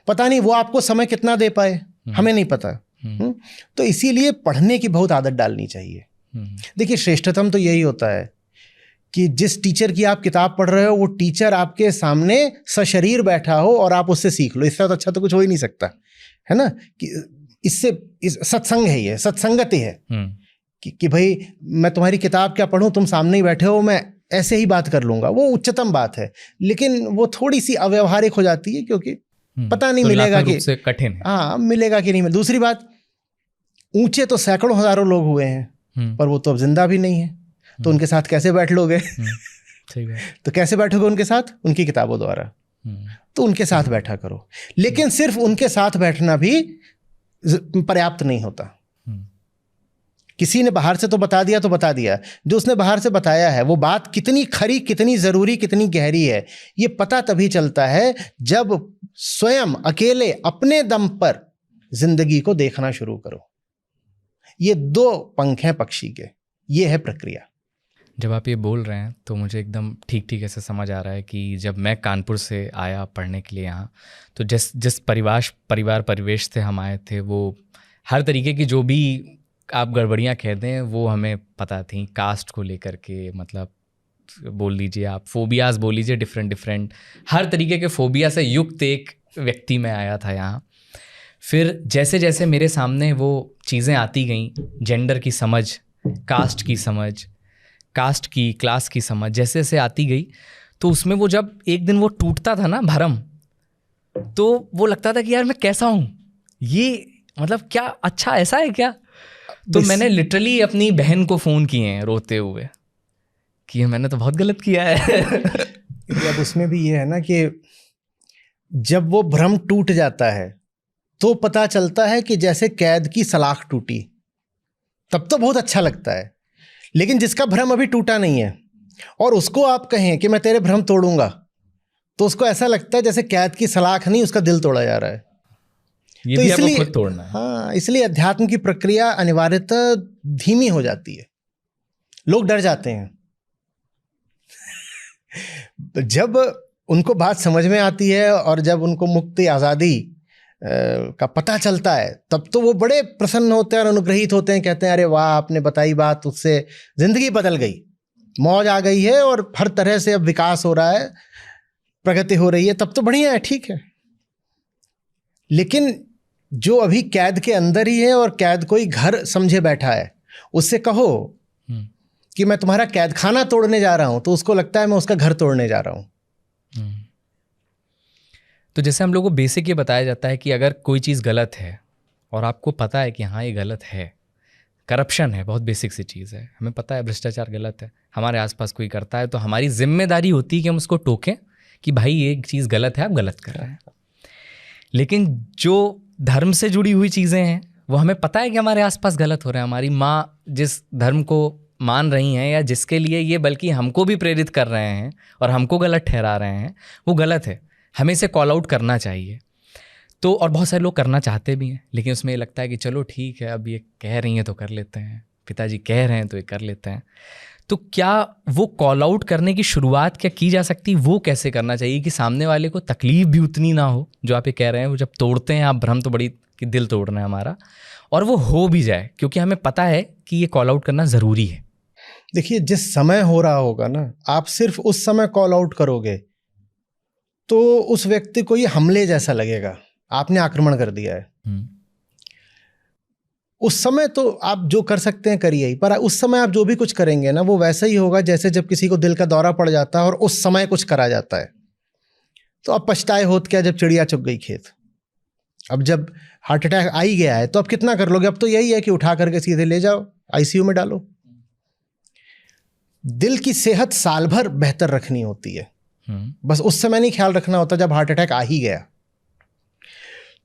पता नहीं वो आपको समय कितना दे पाए, हमें नहीं पता। तो इसीलिए पढ़ने की बहुत आदत डालनी चाहिए। देखिए, श्रेष्ठतम तो यही होता है कि जिस टीचर की आप किताब पढ़ रहे हो, वो टीचर आपके सामने सशरीर बैठा हो और आप उससे सीख लो। इससे तो अच्छा तो कुछ हो ही नहीं सकता, है ना। कि इससे सत्संग है, ये सत्संगति है कि भाई मैं तुम्हारी किताब क्या पढ़ूं, तुम सामने ही बैठे हो, मैं ऐसे ही बात कर लूंगा। वो उच्चतम बात है, लेकिन वो थोड़ी सी अव्यवहारिक हो जाती है क्योंकि पता नहीं मिलेगा कि कठिन है। हाँ, मिलेगा कि नहीं। दूसरी बात, ऊंचे तो सैकड़ों हजारों लोग हुए हैं, पर वो तो अब जिंदा भी नहीं है, तो उनके साथ कैसे बैठ लोगे? तो कैसे बैठोगे उनके साथ? उनकी किताबों द्वारा। तो उनके साथ बैठा करो, लेकिन सिर्फ उनके साथ बैठना भी पर्याप्त नहीं होता। किसी ने बाहर से तो बता दिया तो बता दिया, जो उसने बाहर से बताया है वो बात कितनी खरी, कितनी जरूरी, कितनी गहरी है, ये पता तभी चलता है जब स्वयं अकेले अपने दम पर जिंदगी को देखना शुरू करो। ये दो पंख हैं पक्षी के, ये है प्रक्रिया। जब आप ये बोल रहे हैं तो मुझे एकदम ठीक ठीक ऐसे समझ आ रहा है कि जब मैं कानपुर से आया पढ़ने के लिए यहाँ, तो जिस परिवार परिवेश से हम आए थे, वो हर तरीके की जो भी आप गड़बड़ियाँ कह दें वो हमें पता थी। कास्ट को लेकर के, मतलब बोल लीजिए आप, फोबियाज बोल लीजिए, डिफरेंट हर तरीके के फोबिया से युक्त एक व्यक्ति में आया था यहाँ। फिर जैसे जैसे मेरे सामने वो चीज़ें आती गईं, जेंडर की समझ, कास्ट की समझ, कास्ट की, क्लास की समझ जैसे जैसे आती गई, तो उसमें वो जब एक दिन वो टूटता था ना भरम, तो वो लगता था कि यार मैं कैसा हूँ, ये मतलब क्या अच्छा ऐसा है क्या। तो मैंने लिटरली अपनी बहन को फ़ोन किए हैं रोते हुए कि मैंने तो बहुत गलत किया है। अब उसमें भी ये है ना कि जब वो भ्रम टूट जाता है तो पता चलता है कि जैसे कैद की सलाख टूटी, तब तो बहुत अच्छा लगता है। लेकिन जिसका भ्रम अभी टूटा नहीं है और उसको आप कहें कि मैं तेरे भ्रम तोड़ूंगा, तो उसको ऐसा लगता है जैसे कैद की सलाख नहीं, उसका दिल तोड़ा जा रहा है। ये तो भी इसलिए आपको खुद तोड़ना है। हाँ, इसलिए अध्यात्म की प्रक्रिया अनिवार्यतः धीमी हो जाती है। लोग डर जाते हैं जब उनको बात समझ में आती है और जब उनको मुक्ति, आज़ादी का पता चलता है, तब तो वो बड़े प्रसन्न होते हैं और अनुग्रहित होते हैं, कहते हैं अरे वाह, आपने बताई बात, उससे जिंदगी बदल गई। मौज आ गई है और हर तरह से अब विकास हो रहा है, प्रगति हो रही है, तब तो बढ़िया है, ठीक है। लेकिन जो अभी कैद के अंदर ही है और कैद कोई घर समझे बैठा है, उससे कहो कि मैं तुम्हारा कैद खाना तोड़ने जा रहा हूं, तो उसको लगता है मैं उसका घर तोड़ने जा रहा हूं। तो जैसे हम लोगों को बेसिक ये बताया जाता है कि अगर कोई चीज़ गलत है और आपको पता है कि हाँ ये गलत है, करप्शन है, बहुत बेसिक सी चीज़ है, हमें पता है भ्रष्टाचार गलत है, हमारे आसपास कोई करता है तो हमारी जिम्मेदारी होती है कि हम उसको टोकें कि भाई ये चीज़ गलत है, आप गलत कर रहे हैं। लेकिन जो धर्म से जुड़ी हुई चीज़ें हैं वो हमें पता है कि हमारे आसपास गलत हो रहा है, हमारी माँ जिस धर्म को मान रही हैं या जिसके लिए ये बल्कि हमको भी प्रेरित कर रहे हैं और हमको गलत ठहरा रहे हैं, वो गलत है, हमें इसे कॉल आउट करना चाहिए। तो और बहुत सारे लोग करना चाहते भी हैं, लेकिन उसमें ये लगता है कि चलो ठीक है, अब ये कह रही हैं तो कर लेते हैं, पिताजी कह रहे हैं तो ये कर लेते हैं। तो क्या वो कॉल आउट करने की शुरुआत क्या की जा सकती, वो कैसे करना चाहिए कि सामने वाले को तकलीफ भी उतनी ना हो जो आप ये कह रहे हैं, वो जब तोड़ते हैं आप भ्रम तो बड़ी कि दिल तोड़ना है हमारा, और वो हो भी जाए, क्योंकि हमें पता है कि ये कॉल आउट करना ज़रूरी है। देखिए, जिस समय हो रहा होगा ना, आप सिर्फ उस समय कॉल आउट करोगे तो उस व्यक्ति को ये हमले जैसा लगेगा, आपने आक्रमण कर दिया है। उस समय तो आप जो कर सकते हैं करिए ही, पर उस समय आप जो भी कुछ करेंगे ना, वो वैसा ही होगा जैसे जब किसी को दिल का दौरा पड़ जाता है और उस समय कुछ करा जाता है। तो अब पछताए होत क्या जब चिड़िया चुग गई खेत। अब जब हार्ट अटैक आ ही गया है तो अब कितना कर लोगे? अब तो यही है कि उठा करके सीधे ले जाओ, आईसीयू में डालो। दिल की सेहत साल भर बेहतर रखनी होती है, बस उस समय नहीं ख्याल रखना होता जब हार्ट अटैक आ ही गया।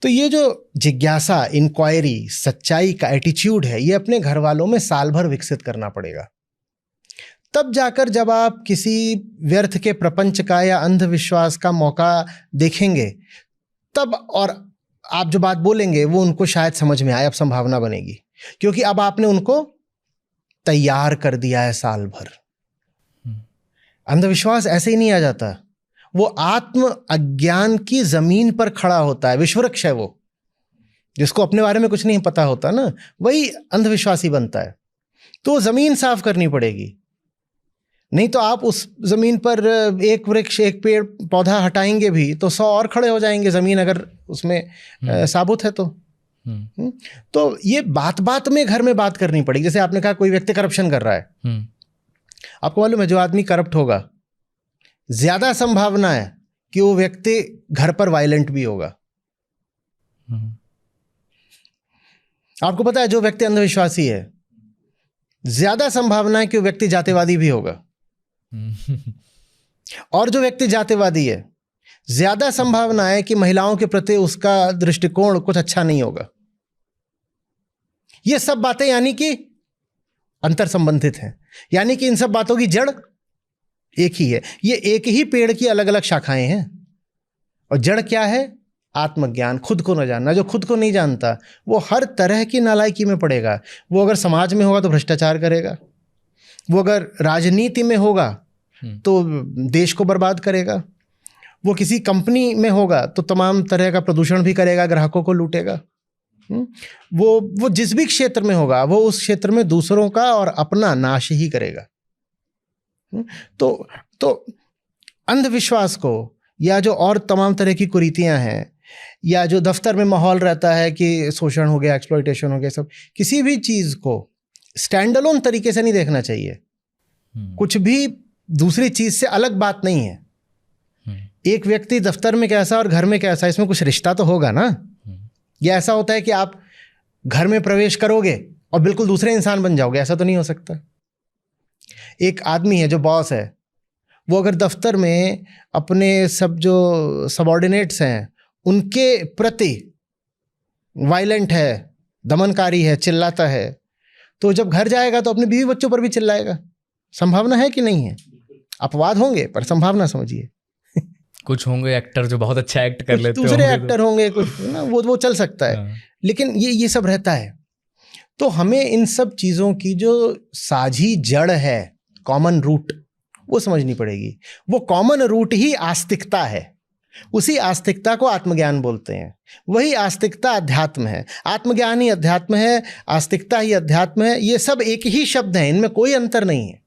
तो ये जो जिज्ञासा, इंक्वायरी, सच्चाई का एटीट्यूड है, ये अपने घर वालों में साल भर विकसित करना पड़ेगा। तब जाकर जब आप किसी व्यर्थ के प्रपंच का या अंधविश्वास का मौका देखेंगे, तब और आप जो बात बोलेंगे वो उनको शायद समझ में आए, अब संभावना बनेगी, क्योंकि अब आपने उनको तैयार कर दिया है साल भर। अंधविश्वास ऐसे ही नहीं आ जाता, वो आत्म अज्ञान की जमीन पर खड़ा होता है। विश्ववृक्ष है वो, जिसको अपने बारे में कुछ नहीं पता होता ना, वही अंधविश्वासी बनता है। तो जमीन साफ करनी पड़ेगी, नहीं तो आप उस जमीन पर एक वृक्ष, एक पेड़ पौधा हटाएंगे भी तो 100 और खड़े हो जाएंगे, जमीन अगर उसमें साबुत है तो। तो ये बात बात में घर में बात करनी पड़ेगी। जैसे आपने कहा कोई व्यक्ति करप्शन कर रहा है, आपको मालूम है जो आदमी करप्ट होगा, ज्यादा संभावना है कि वो व्यक्ति घर पर वायलेंट भी होगा। आपको पता है जो व्यक्ति अंधविश्वासी है, ज्यादा संभावना है कि वो व्यक्ति जातिवादी भी होगा। और जो व्यक्ति जातिवादी है, ज्यादा संभावना है कि महिलाओं के प्रति उसका दृष्टिकोण कुछ अच्छा नहीं होगा। ये सब बातें यानी कि अंतर संबंधित हैं, यानी कि इन सब बातों की जड़ एक ही है। ये एक ही पेड़ की अलग अलग शाखाएं हैं, और जड़ क्या है? आत्मज्ञान, खुद को न जानना। जो खुद को नहीं जानता वो हर तरह की नालायकी में पड़ेगा। वो अगर समाज में होगा तो भ्रष्टाचार करेगा, वो अगर राजनीति में होगा तो देश को बर्बाद करेगा, वो किसी कंपनी में होगा तो तमाम तरह का प्रदूषण भी करेगा, ग्राहकों को लूटेगा। वो जिस भी क्षेत्र में होगा वो उस क्षेत्र में दूसरों का और अपना नाश ही करेगा। तो अंधविश्वास को, या जो और तमाम तरह की कुरीतियां हैं, या जो दफ्तर में माहौल रहता है कि शोषण हो गया, एक्सप्लॉइटेशन हो गया, सब किसी भी चीज को स्टैंड अलोन तरीके से नहीं देखना चाहिए। कुछ भी दूसरी चीज से अलग बात नहीं है। एक व्यक्ति दफ्तर में कैसा और घर में कैसा, इसमें कुछ रिश्ता तो होगा ना। या ऐसा होता है कि आप घर में प्रवेश करोगे और बिल्कुल दूसरे इंसान बन जाओगे, ऐसा तो नहीं हो सकता। एक आदमी है जो बॉस है, वो अगर दफ्तर में अपने सब जो सबॉर्डिनेट्स हैं उनके प्रति वायलेंट है, दमनकारी है, चिल्लाता है, तो जब घर जाएगा तो अपने बीवी बच्चों पर भी चिल्लाएगा। संभावना है कि नहीं है? अपवाद होंगे पर संभावना समझिए। कुछ होंगे एक्टर जो बहुत अच्छा एक्ट कर लेते हैं, दूसरे एक्टर होंगे कुछ ना, वो चल सकता है। लेकिन ये सब रहता है। तो हमें इन सब चीज़ों की जो साझी जड़ है, कॉमन रूट, वो समझनी पड़ेगी। वो कॉमन रूट ही आस्तिकता है। उसी आस्तिकता को आत्मज्ञान बोलते हैं। वही आस्तिकता अध्यात्म है। आत्मज्ञान ही अध्यात्म है, आस्तिकता ही अध्यात्म है। ये सब एक ही शब्द हैं, इनमें कोई अंतर नहीं है।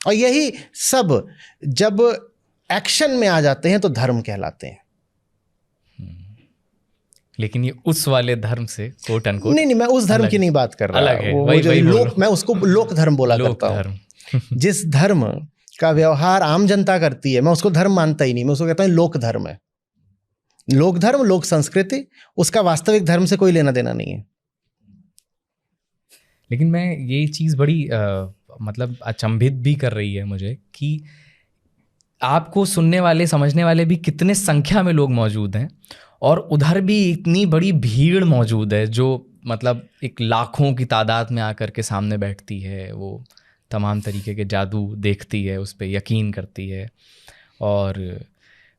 और यही सब जब एक्शन में आ जाते हैं तो धर्म कहलाते हैं। लेकिन ये उस वाले धर्म से कोट अनकोट नहीं, मैं उस धर्म की नहीं बात कर रहा। अलग है, वो वही जो वही लोक, मैं उसको लोक धर्म बोला करता हूँ। जिस धर्म का व्यवहार आम जनता करती है, मैं उसको धर्म मानता ही नहीं, मैं उसको कहता हूँ लोक धर्म है। लोक धर्म, लोक संस्कृति, उसका वास्तविक धर्म से कोई लेना देना नहीं है। लेकिन मैं ये चीज़ बड़ी मतलब अचंभित भी कर रही है मुझे कि आपको सुनने वाले समझने वाले भी कितने संख्या में लोग मौजूद हैं, और उधर भी इतनी बड़ी भीड़ मौजूद है जो मतलब एक लाखों की तादाद में आकर के सामने बैठती है, वो तमाम तरीके के जादू देखती है, उस पर यकीन करती है, और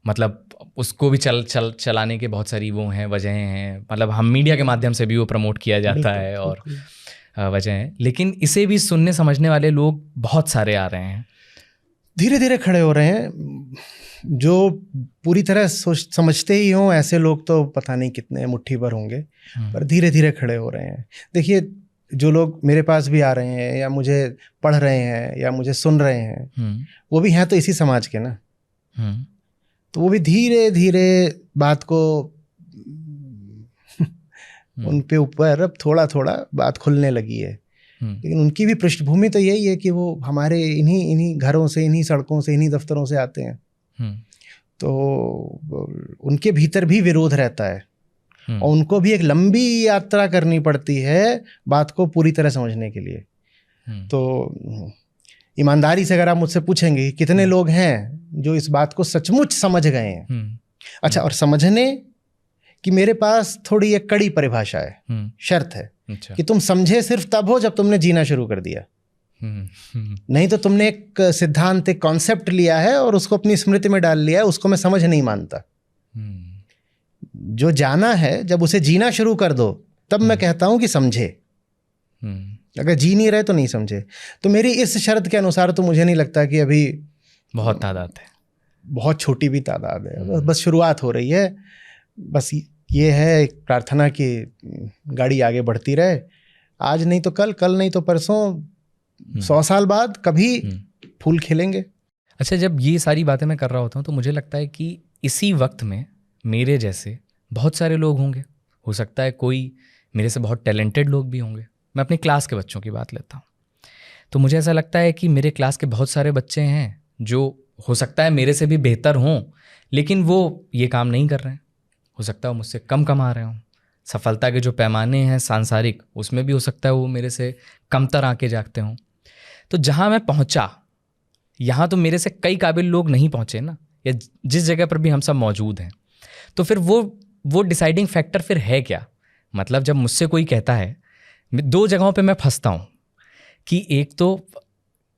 मतलब उसको भी चलाने के बहुत सारी वो हैं, वजहें हैं। मतलब हम मीडिया के माध्यम से भी वो प्रमोट किया जाता है और वजह है। लेकिन इसे भी सुनने समझने वाले लोग बहुत सारे आ रहे हैं, धीरे धीरे खड़े हो रहे हैं। जो पूरी तरह समझते ही हों ऐसे लोग तो पता नहीं कितने, मुट्ठी भर होंगे, पर धीरे धीरे खड़े हो रहे हैं। देखिए, जो लोग मेरे पास भी आ रहे हैं या मुझे पढ़ रहे हैं या मुझे सुन रहे हैं, वो भी हैं तो इसी समाज के ना, तो वो भी धीरे धीरे बात को उन पे ऊपर अब थोड़ा थोड़ा बात खुलने लगी है। लेकिन उनकी भी पृष्ठभूमि तो यही है कि वो हमारे इन्हीं घरों से, इन्हीं सड़कों से, इन्हीं दफ्तरों से आते हैं, तो उनके भीतर भी विरोध रहता है, और उनको भी एक लंबी यात्रा करनी पड़ती है बात को पूरी तरह समझने के लिए। तो ईमानदारी से अगर आप मुझसे पूछेंगे कितने लोग हैं जो इस बात को सचमुच समझ गए हैं, अच्छा, और समझने कि मेरे पास थोड़ी एक कड़ी परिभाषा है, शर्त है, अच्छा, कि तुम समझे सिर्फ तब हो जब तुमने जीना शुरू कर दिया। नहीं तो तुमने एक सिद्धांत, एक कॉन्सेप्ट लिया है और उसको अपनी स्मृति में डाल लिया है, उसको मैं समझ नहीं मानता। जो जाना है जब उसे जीना शुरू कर दो तब मैं कहता हूं कि समझे। अगर जी नहीं रहे तो नहीं समझे। तो मेरी इस शर्त के अनुसार तो मुझे नहीं लगता कि अभी बहुत तादाद है, बहुत छोटी भी तादाद है, बस शुरुआत हो रही है। बस ये है एक प्रार्थना कि गाड़ी आगे बढ़ती रहे, आज नहीं तो कल, कल नहीं तो परसों, 100 साल बाद कभी फूल खिलेंगे। अच्छा, जब ये सारी बातें मैं कर रहा होता हूँ तो मुझे लगता है कि इसी वक्त में मेरे जैसे बहुत सारे लोग होंगे, हो सकता है कोई मेरे से बहुत टैलेंटेड लोग भी होंगे। मैं अपनी क्लास के बच्चों की बात लेता हूँ, तो मुझे ऐसा लगता है कि मेरे क्लास के बहुत सारे बच्चे हैं जो हो सकता है मेरे से भी बेहतर हों, लेकिन वो ये काम नहीं कर रहे हैं। हो सकता है वो मुझसे कम कमा रहे हों, सफलता के जो पैमाने हैं सांसारिक, उसमें भी हो सकता है वो मेरे से कमतर आके जागते हों। तो जहाँ मैं पहुँचा, यहाँ तो मेरे से कई काबिल लोग नहीं पहुँचे ना, या जिस जगह पर भी हम सब मौजूद हैं। तो फिर वो डिसाइडिंग फैक्टर फिर है क्या? मतलब जब मुझसे कोई कहता है, 2 जगहों पे मैं फंसता हूँ कि एक तो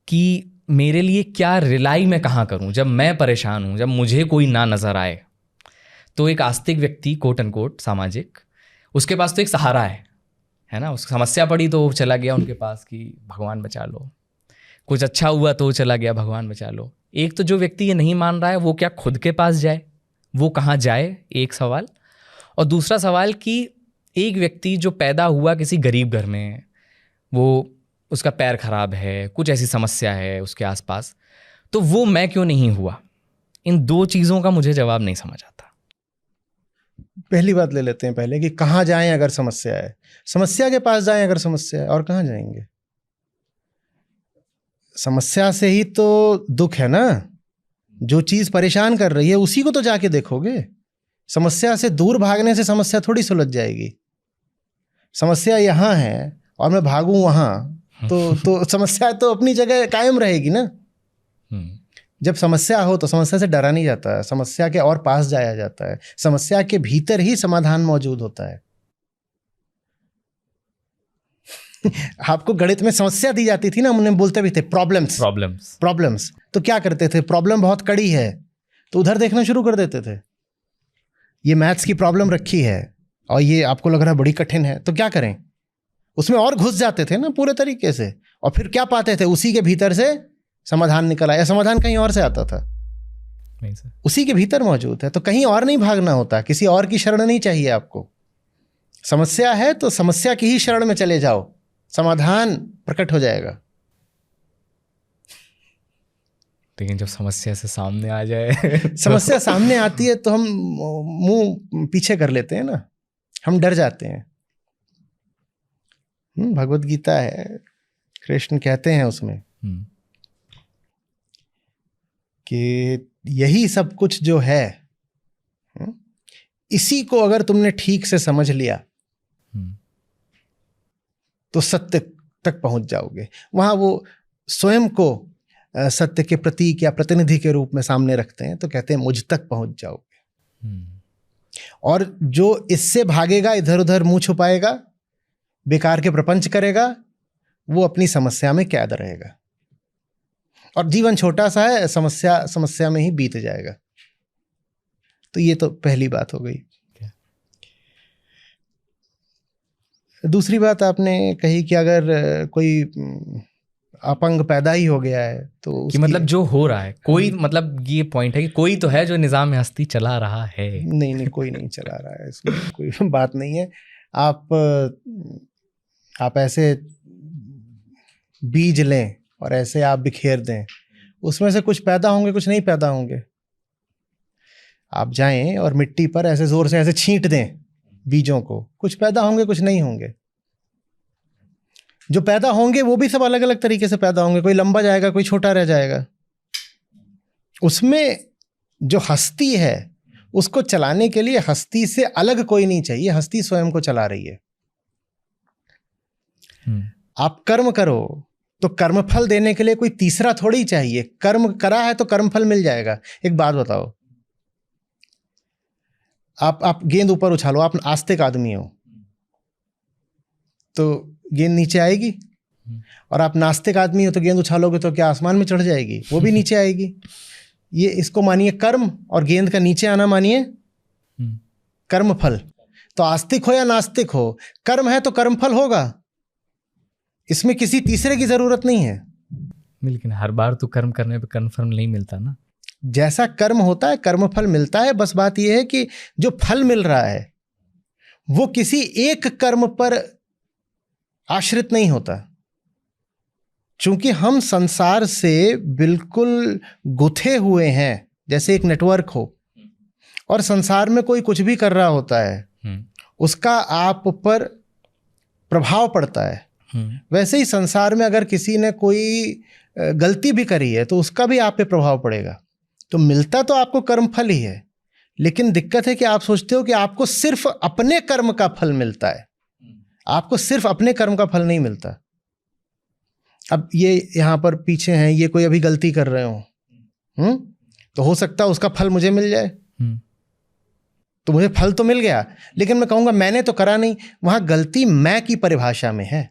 कि मेरे लिए क्या रिलाई मैं कहाँ करूँ जब मैं परेशान हूँ, जब मुझे कोई ना नज़र आए। तो एक आस्तिक व्यक्ति, कोट अनकोट सामाजिक, उसके पास तो एक सहारा है ना। उसकी समस्या पड़ी तो वो चला गया उनके पास कि भगवान बचा लो, कुछ अच्छा हुआ तो चला गया भगवान बचा लो। एक तो जो व्यक्ति ये नहीं मान रहा है वो क्या खुद के पास जाए, वो कहाँ जाए, एक सवाल। और दूसरा सवाल कि एक व्यक्ति जो पैदा हुआ किसी गरीब घर में, वो उसका पैर खराब है, कुछ ऐसी समस्या है उसके आसपास, तो वो मैं क्यों नहीं हुआ? इन 2 चीज़ों का मुझे जवाब नहीं समझ आता। पहली बात ले लेते हैं पहले कि कहाँ जाएं अगर समस्या है। समस्या के पास जाएं अगर समस्या है, और कहाँ जाएंगे? समस्या से ही तो दुख है ना। जो चीज़ परेशान कर रही है उसी को तो जाके देखोगे। समस्या से दूर भागने से समस्या थोड़ी सुलझ जाएगी। समस्या यहाँ है और मैं भागूं वहाँ, तो समस्या तो अपनी जगह कायम रहेगी ना। जब समस्या हो तो समस्या से डरा नहीं जाता है, समस्या के और पास जाया जाता है। समस्या के भीतर ही समाधान मौजूद होता है। आपको गणित में समस्या दी जाती थी ना, हमने बोलते भी थे प्रॉब्लम्स। तो क्या करते थे? प्रॉब्लम बहुत कड़ी है तो उधर देखना शुरू कर देते थे। ये मैथ्स की प्रॉब्लम रखी है और ये आपको लग रहा है बड़ी कठिन है, तो क्या करें? उसमें और घुस जाते थे ना पूरे तरीके से, और फिर क्या पाते थे? उसी के भीतर से समाधान निकल आया। समाधान कहीं और से आता था, उसी के भीतर मौजूद है। तो कहीं और नहीं भागना होता, किसी और की शरण नहीं चाहिए आपको। समस्या है तो समस्या की ही शरण में चले जाओ, समाधान प्रकट हो जाएगा। लेकिन जब समस्या से सामने आ जाए समस्या सामने आती है तो हम मुंह पीछे कर लेते हैं ना, हम डर जाते हैं। भगवत गीता है, कृष्ण कहते हैं उसमें कि यही सब कुछ जो है, इसी को अगर तुमने ठीक से समझ लिया तो सत्य तक पहुंच जाओगे। वहां वो स्वयं को सत्य के प्रतीक या प्रतिनिधि के रूप में सामने रखते हैं, तो कहते हैं मुझ तक पहुंच जाओगे। और जो इससे भागेगा, इधर उधर मुंह छुपाएगा, बेकार के प्रपंच करेगा, वो अपनी समस्या में कैद रहेगा और जीवन छोटा सा है, समस्या में ही बीत जाएगा। तो ये तो पहली बात हो गई। दूसरी बात आपने कही कि अगर कोई अपंग पैदा ही हो गया है तो कि मतलब जो हो रहा है कोई, मतलब ये पॉइंट है कि कोई तो है जो निज़ाम हस्ती चला रहा है। नहीं, कोई नहीं चला रहा है, इसमें कोई बात नहीं है। आप ऐसे बीज लें और ऐसे आप बिखेर दें, उसमें से कुछ पैदा होंगे, कुछ नहीं पैदा होंगे। आप जाएं और मिट्टी पर ऐसे जोर से ऐसे छींट दें बीजों को, कुछ पैदा होंगे, कुछ नहीं होंगे। जो पैदा होंगे वो भी सब अलग अलग तरीके से पैदा होंगे, कोई लंबा जाएगा, कोई छोटा रह जाएगा। उसमें जो हस्ती है उसको चलाने के लिए हस्ती से अलग कोई नहीं चाहिए, हस्ती स्वयं को चला रही है। आप कर्म करो तो कर्मफल देने के लिए कोई तीसरा थोड़ी चाहिए। कर्म करा है तो कर्मफल मिल जाएगा। एक बात बताओ, आप गेंद ऊपर उछालो, आप आस्तिक आदमी हो तो गेंद नीचे आएगी, और आप नास्तिक आदमी हो तो गेंद उछालोगे तो क्या आसमान में चढ़ जाएगी? वो भी नीचे आएगी। ये इसको मानिए कर्म, और गेंद का नीचे आना मानिए कर्मफल। तो आस्तिक हो या नास्तिक हो, कर्म है तो कर्मफल होगा, इसमें किसी तीसरे की जरूरत नहीं है। लेकिन हर बार तो कर्म करने पे कर्मफल नहीं मिलता ना। जैसा कर्म होता है कर्मफल मिलता है। बस बात यह है कि जो फल मिल रहा है वो किसी एक कर्म पर आश्रित नहीं होता। चूंकि हम संसार से बिल्कुल गुथे हुए हैं, जैसे एक नेटवर्क हो, और संसार में कोई कुछ भी कर रहा होता है उसका आप पर प्रभाव पड़ता है। वैसे ही संसार में अगर किसी ने कोई गलती भी करी है तो उसका भी आप पे प्रभाव पड़ेगा। तो मिलता तो आपको कर्मफल ही है, लेकिन दिक्कत है कि आप सोचते हो कि आपको सिर्फ अपने कर्म का फल मिलता है, आपको सिर्फ अपने कर्म का फल नहीं मिलता। अब ये यहाँ पर पीछे हैं, ये कोई अभी गलती कर रहे हो, तो हो सकता है उसका फल मुझे मिल जाए, तो मुझे फल तो मिल गया, लेकिन मैं कहूँगा मैंने तो करा नहीं। वहाँ गलती मैं की परिभाषा में है।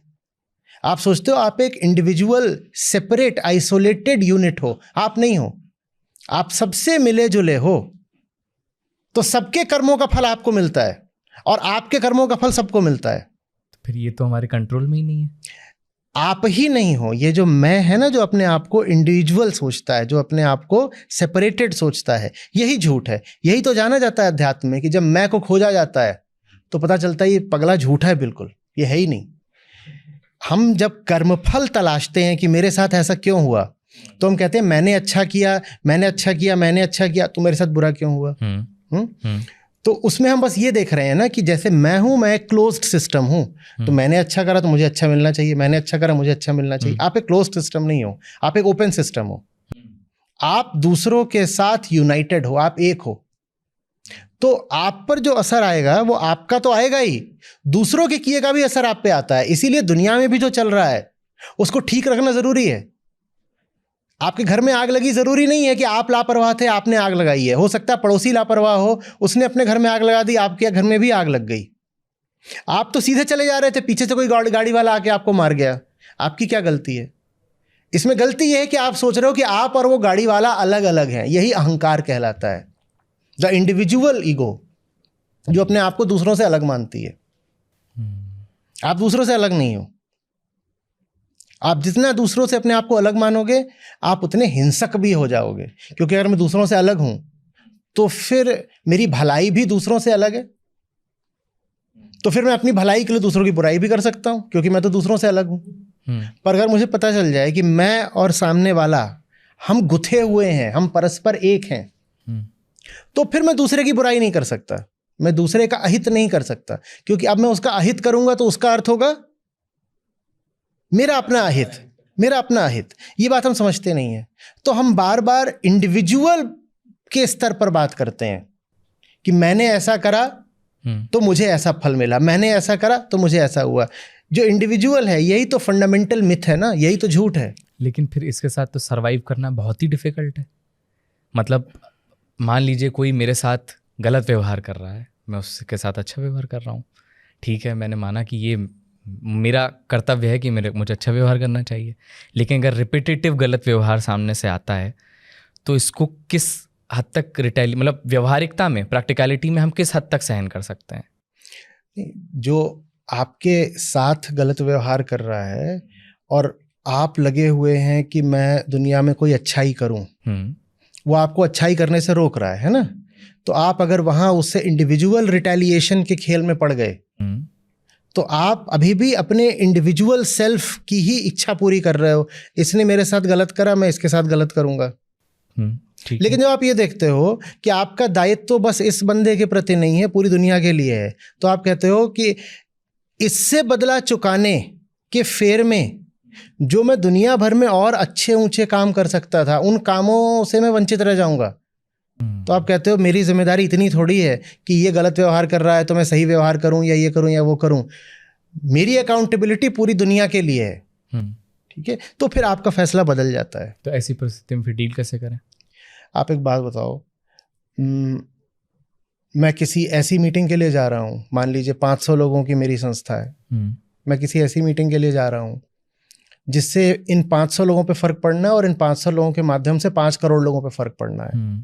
आप सोचते हो आप एक इंडिविजुअल, सेपरेट, आइसोलेटेड यूनिट हो, आप नहीं हो। आप सबसे मिले जुले हो, तो सबके कर्मों का फल आपको मिलता है और आपके कर्मों का फल सबको मिलता है। तो फिर ये तो हमारे कंट्रोल में ही नहीं है। आप ही नहीं हो। ये जो मैं है ना, जो अपने आप को इंडिविजुअल सोचता है, जो अपने आप को सेपरेटेड सोचता है, यही झूठ है। यही तो जाना जाता है अध्यात्म में कि जब मैं को खोजा जाता है तो पता चलता है ये पगला झूठा है, बिल्कुल ये है ही नहीं। हम जब कर्मफल तलाशते हैं कि मेरे साथ ऐसा क्यों हुआ, तो हम कहते हैं मैंने अच्छा किया, मैंने अच्छा किया, मैंने अच्छा किया, तो मेरे साथ बुरा क्यों हुआ? तो उसमें हम बस ये देख रहे हैं ना कि जैसे मैं हूं, मैं एक क्लोज्ड सिस्टम हूं, तो मैंने अच्छा करा तो मुझे अच्छा मिलना चाहिए, मैंने अच्छा करा मुझे अच्छा मिलना चाहिए। आप एक क्लोज्ड सिस्टम नहीं हो, आप एक ओपन सिस्टम हो। आप दूसरों के साथ यूनाइटेड हो, आप एक हो। तो आप पर जो असर आएगा वो आपका तो आएगा ही, दूसरों के किए का भी असर आप पे आता है। इसीलिए दुनिया में भी जो चल रहा है उसको ठीक रखना जरूरी है। आपके घर में आग लगी, जरूरी नहीं है कि आप लापरवाह थे, आपने आग लगाई है। हो सकता है पड़ोसी लापरवाह हो, उसने अपने घर में आग लगा दी, आपके घर में भी आग लग गई। आप तो सीधे चले जा रहे थे, पीछे से कोई गाड़ी वाला आके आपको मार गया, आपकी क्या गलती है? इसमें गलती यह है कि आप सोच रहे हो कि आप और वो गाड़ी वाला अलग अलग हैं। यही अहंकार कहलाता है, द इंडिविजुअल ईगो, जो अपने आप को दूसरों से अलग मानती है। आप दूसरों से अलग नहीं हो। आप जितना दूसरों से अपने आप को अलग मानोगे, आप उतने हिंसक भी हो जाओगे। क्योंकि अगर मैं दूसरों से अलग हूं तो फिर मेरी भलाई भी दूसरों से अलग है, तो फिर मैं अपनी भलाई के लिए दूसरों की बुराई भी कर सकता हूं, क्योंकि मैं तो दूसरों से अलग हूं। पर अगर मुझे पता चल जाए कि मैं और सामने वाला हम गुथे हुए हैं, हम परस्पर एक हैं, तो फिर मैं दूसरे की बुराई नहीं कर सकता, मैं दूसरे का अहित नहीं कर सकता, क्योंकि अब मैं उसका अहित करूंगा तो उसका अर्थ होगा मेरा अपना अहित, मेरा अपना अहित। ये बात हम समझते नहीं है। तो हम बार बार इंडिविजुअल के स्तर पर बात करते हैं कि मैंने ऐसा करा तो मुझे ऐसा फल मिला, मैंने ऐसा करा तो मुझे ऐसा हुआ। जो इंडिविजुअल है, यही तो फंडामेंटल मिथ है ना, यही तो झूठ है। लेकिन फिर इसके साथ तो सरवाइव करना बहुत ही डिफिकल्ट है। मतलब मान लीजिए कोई मेरे साथ गलत व्यवहार कर रहा है, मैं उसके साथ अच्छा व्यवहार कर रहा हूँ, ठीक है, मैंने माना कि ये मेरा कर्तव्य है कि मुझे अच्छा व्यवहार करना चाहिए। लेकिन अगर रिपीटेटिव गलत व्यवहार सामने से आता है तो इसको किस हद तक मतलब व्यवहारिकता में, प्रैक्टिकलिटी में हम किस हद तक सहन कर सकते हैं? जो आपके साथ गलत व्यवहार कर रहा है और आप लगे हुए हैं कि मैं दुनिया में कोई अच्छाई करूं, वो आपको अच्छाई करने से रोक रहा है ना, तो आप अगर वहां उससे इंडिविजुअल रिटेलिएशन के खेल में पड़ गए तो आप अभी भी अपने इंडिविजुअल सेल्फ की ही इच्छा पूरी कर रहे हो। इसने मेरे साथ गलत करा, मैं इसके साथ गलत करूंगा। लेकिन जब आप ये देखते हो कि आपका दायित्व तो बस इस बंदे के प्रति नहीं है, पूरी दुनिया के लिए है, तो आप कहते हो कि इससे बदला चुकाने के फेर में जो मैं दुनिया भर में और अच्छे ऊंचे काम कर सकता था, उन कामों से मैं वंचित रह जाऊंगा। तो आप कहते हो मेरी जिम्मेदारी इतनी थोड़ी है कि ये गलत व्यवहार कर रहा है तो मैं सही व्यवहार करूं या ये करूं या वो करूं। मेरी अकाउंटेबिलिटी पूरी दुनिया के लिए है। ठीक है, तो फिर आपका फैसला बदल जाता है। तो ऐसी परिस्थिति में फिर डील कैसे करें? आप एक बात बताओ, मैं किसी ऐसी मीटिंग के लिए जा रहा हूँ, मान लीजिए 500 लोगों की मेरी संस्था है, मैं किसी ऐसी मीटिंग के लिए जा रहा हूँ जिससे इन 500 लोगों पे फर्क पड़ना है और इन 500 लोगों के माध्यम से 5 करोड़ लोगों पे फर्क पड़ना है।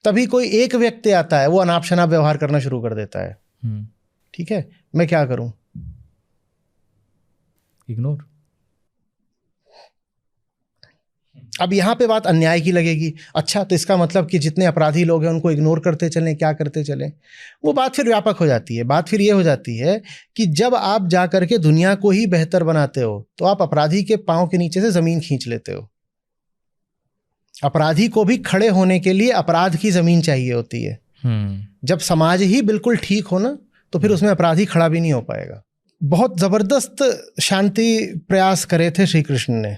तभी कोई एक व्यक्ति आता है, वो अनाप शनाप व्यवहार करना शुरू कर देता है। ठीक है, मैं क्या करूं? इग्नोर। अब यहां पे बात अन्याय की लगेगी। अच्छा, तो इसका मतलब कि जितने अपराधी लोग हैं उनको इग्नोर करते चलें, क्या करते चलें? वो बात फिर व्यापक हो जाती है। बात फिर ये हो जाती है कि जब आप जा करके दुनिया को ही बेहतर बनाते हो तो आप अपराधी के पांव के नीचे से जमीन खींच लेते हो। अपराधी को भी खड़े होने के लिए अपराध की जमीन चाहिए होती है। जब समाज ही बिल्कुल ठीक हो ना, तो फिर उसमें अपराधी खड़ा भी नहीं हो पाएगा। बहुत जबरदस्त शांति प्रयास करे थे श्री कृष्ण ने।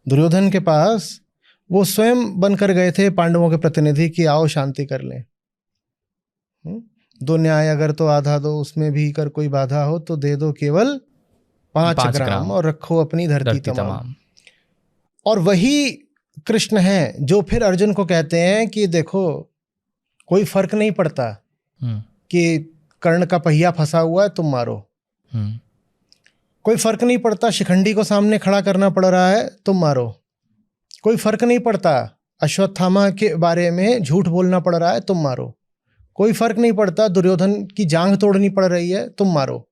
दुर्योधन के पास वो स्वयं बनकर गए थे पांडवों के प्रतिनिधि कि आओ शांति कर लें। दो न्याय अगर तो आधा दो, उसमें भी कर कोई बाधा हो तो दे दो केवल 5 ग्राम और रखो अपनी धरती तमाम। और वही कृष्ण हैं जो फिर अर्जुन को कहते हैं कि देखो, कोई फर्क नहीं पड़ता कि कर्ण का पहिया फंसा हुआ है, तुम मारो। कोई फर्क नहीं पड़ता शिखंडी को सामने खड़ा करना पड़ रहा है, तुम मारो। कोई फर्क नहीं पड़ता अश्वत्थामा के बारे में झूठ बोलना पड़ रहा है, तुम मारो। कोई फर्क नहीं पड़ता दुर्योधन की जांघ तोड़नी पड़ रही है, तुम मारो।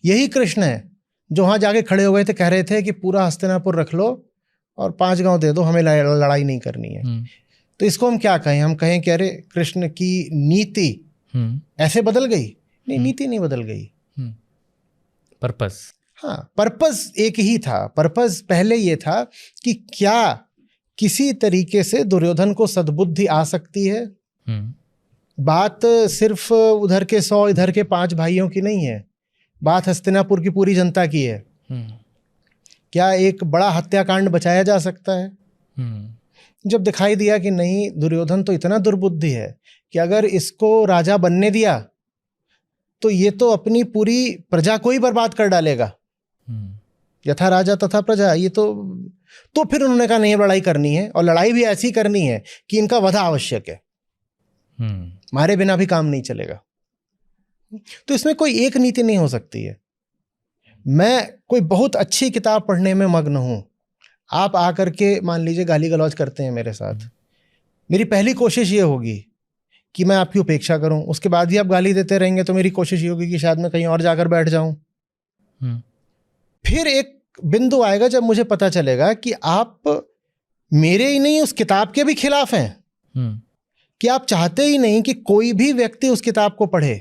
यही कृष्ण है जो वहां जाके खड़े हो गए थे, कह रहे थे कि पूरा हस्तिनापुर रख लो और 5 गांव दे दो, हमें लड़ाई नहीं करनी है। तो इसको हम क्या कहें? हम कहें कि अरे कृष्ण की नीति ऐसे बदल गई? नहीं, नीति नहीं बदल गई, पर्पस। हाँ, पर्पस एक ही था। पर्पस पहले ये था कि क्या किसी तरीके से दुर्योधन को सद्बुद्धि आ सकती है। बात सिर्फ उधर के 100 इधर के 5 भाइयों की नहीं है, बात हस्तिनापुर की पूरी जनता की है। क्या एक बड़ा हत्याकांड बचाया जा सकता है? जब दिखाई दिया कि नहीं, दुर्योधन तो इतना दुर्बुद्धि है कि अगर इसको राजा बनने दिया तो ये तो अपनी पूरी प्रजा को ही बर्बाद कर डालेगा। यथा राजा तथा प्रजा, ये तो फिर उन्होंने कहा नहीं, लड़ाई करनी है, और लड़ाई भी ऐसी करनी है कि इनका वध आवश्यक है, मारे बिना भी काम नहीं चलेगा। तो इसमें कोई एक नीति नहीं हो सकती है। मैं कोई बहुत अच्छी किताब पढ़ने में मग्न हूं, आप आकर के मान लीजिए गाली गलौज करते हैं मेरे साथ, मेरी पहली कोशिश ये होगी कि मैं आपकी उपेक्षा करूं। उसके बाद भी आप गाली देते रहेंगे तो मेरी कोशिश ये होगी कि शायद मैं कहीं और जाकर बैठ जाऊं। फिर एक बिंदु आएगा जब मुझे पता चलेगा कि आप मेरे ही नहीं, उस किताब के भी खिलाफ हैं, कि आप चाहते ही नहीं कि कोई भी व्यक्ति उस किताब को पढ़े।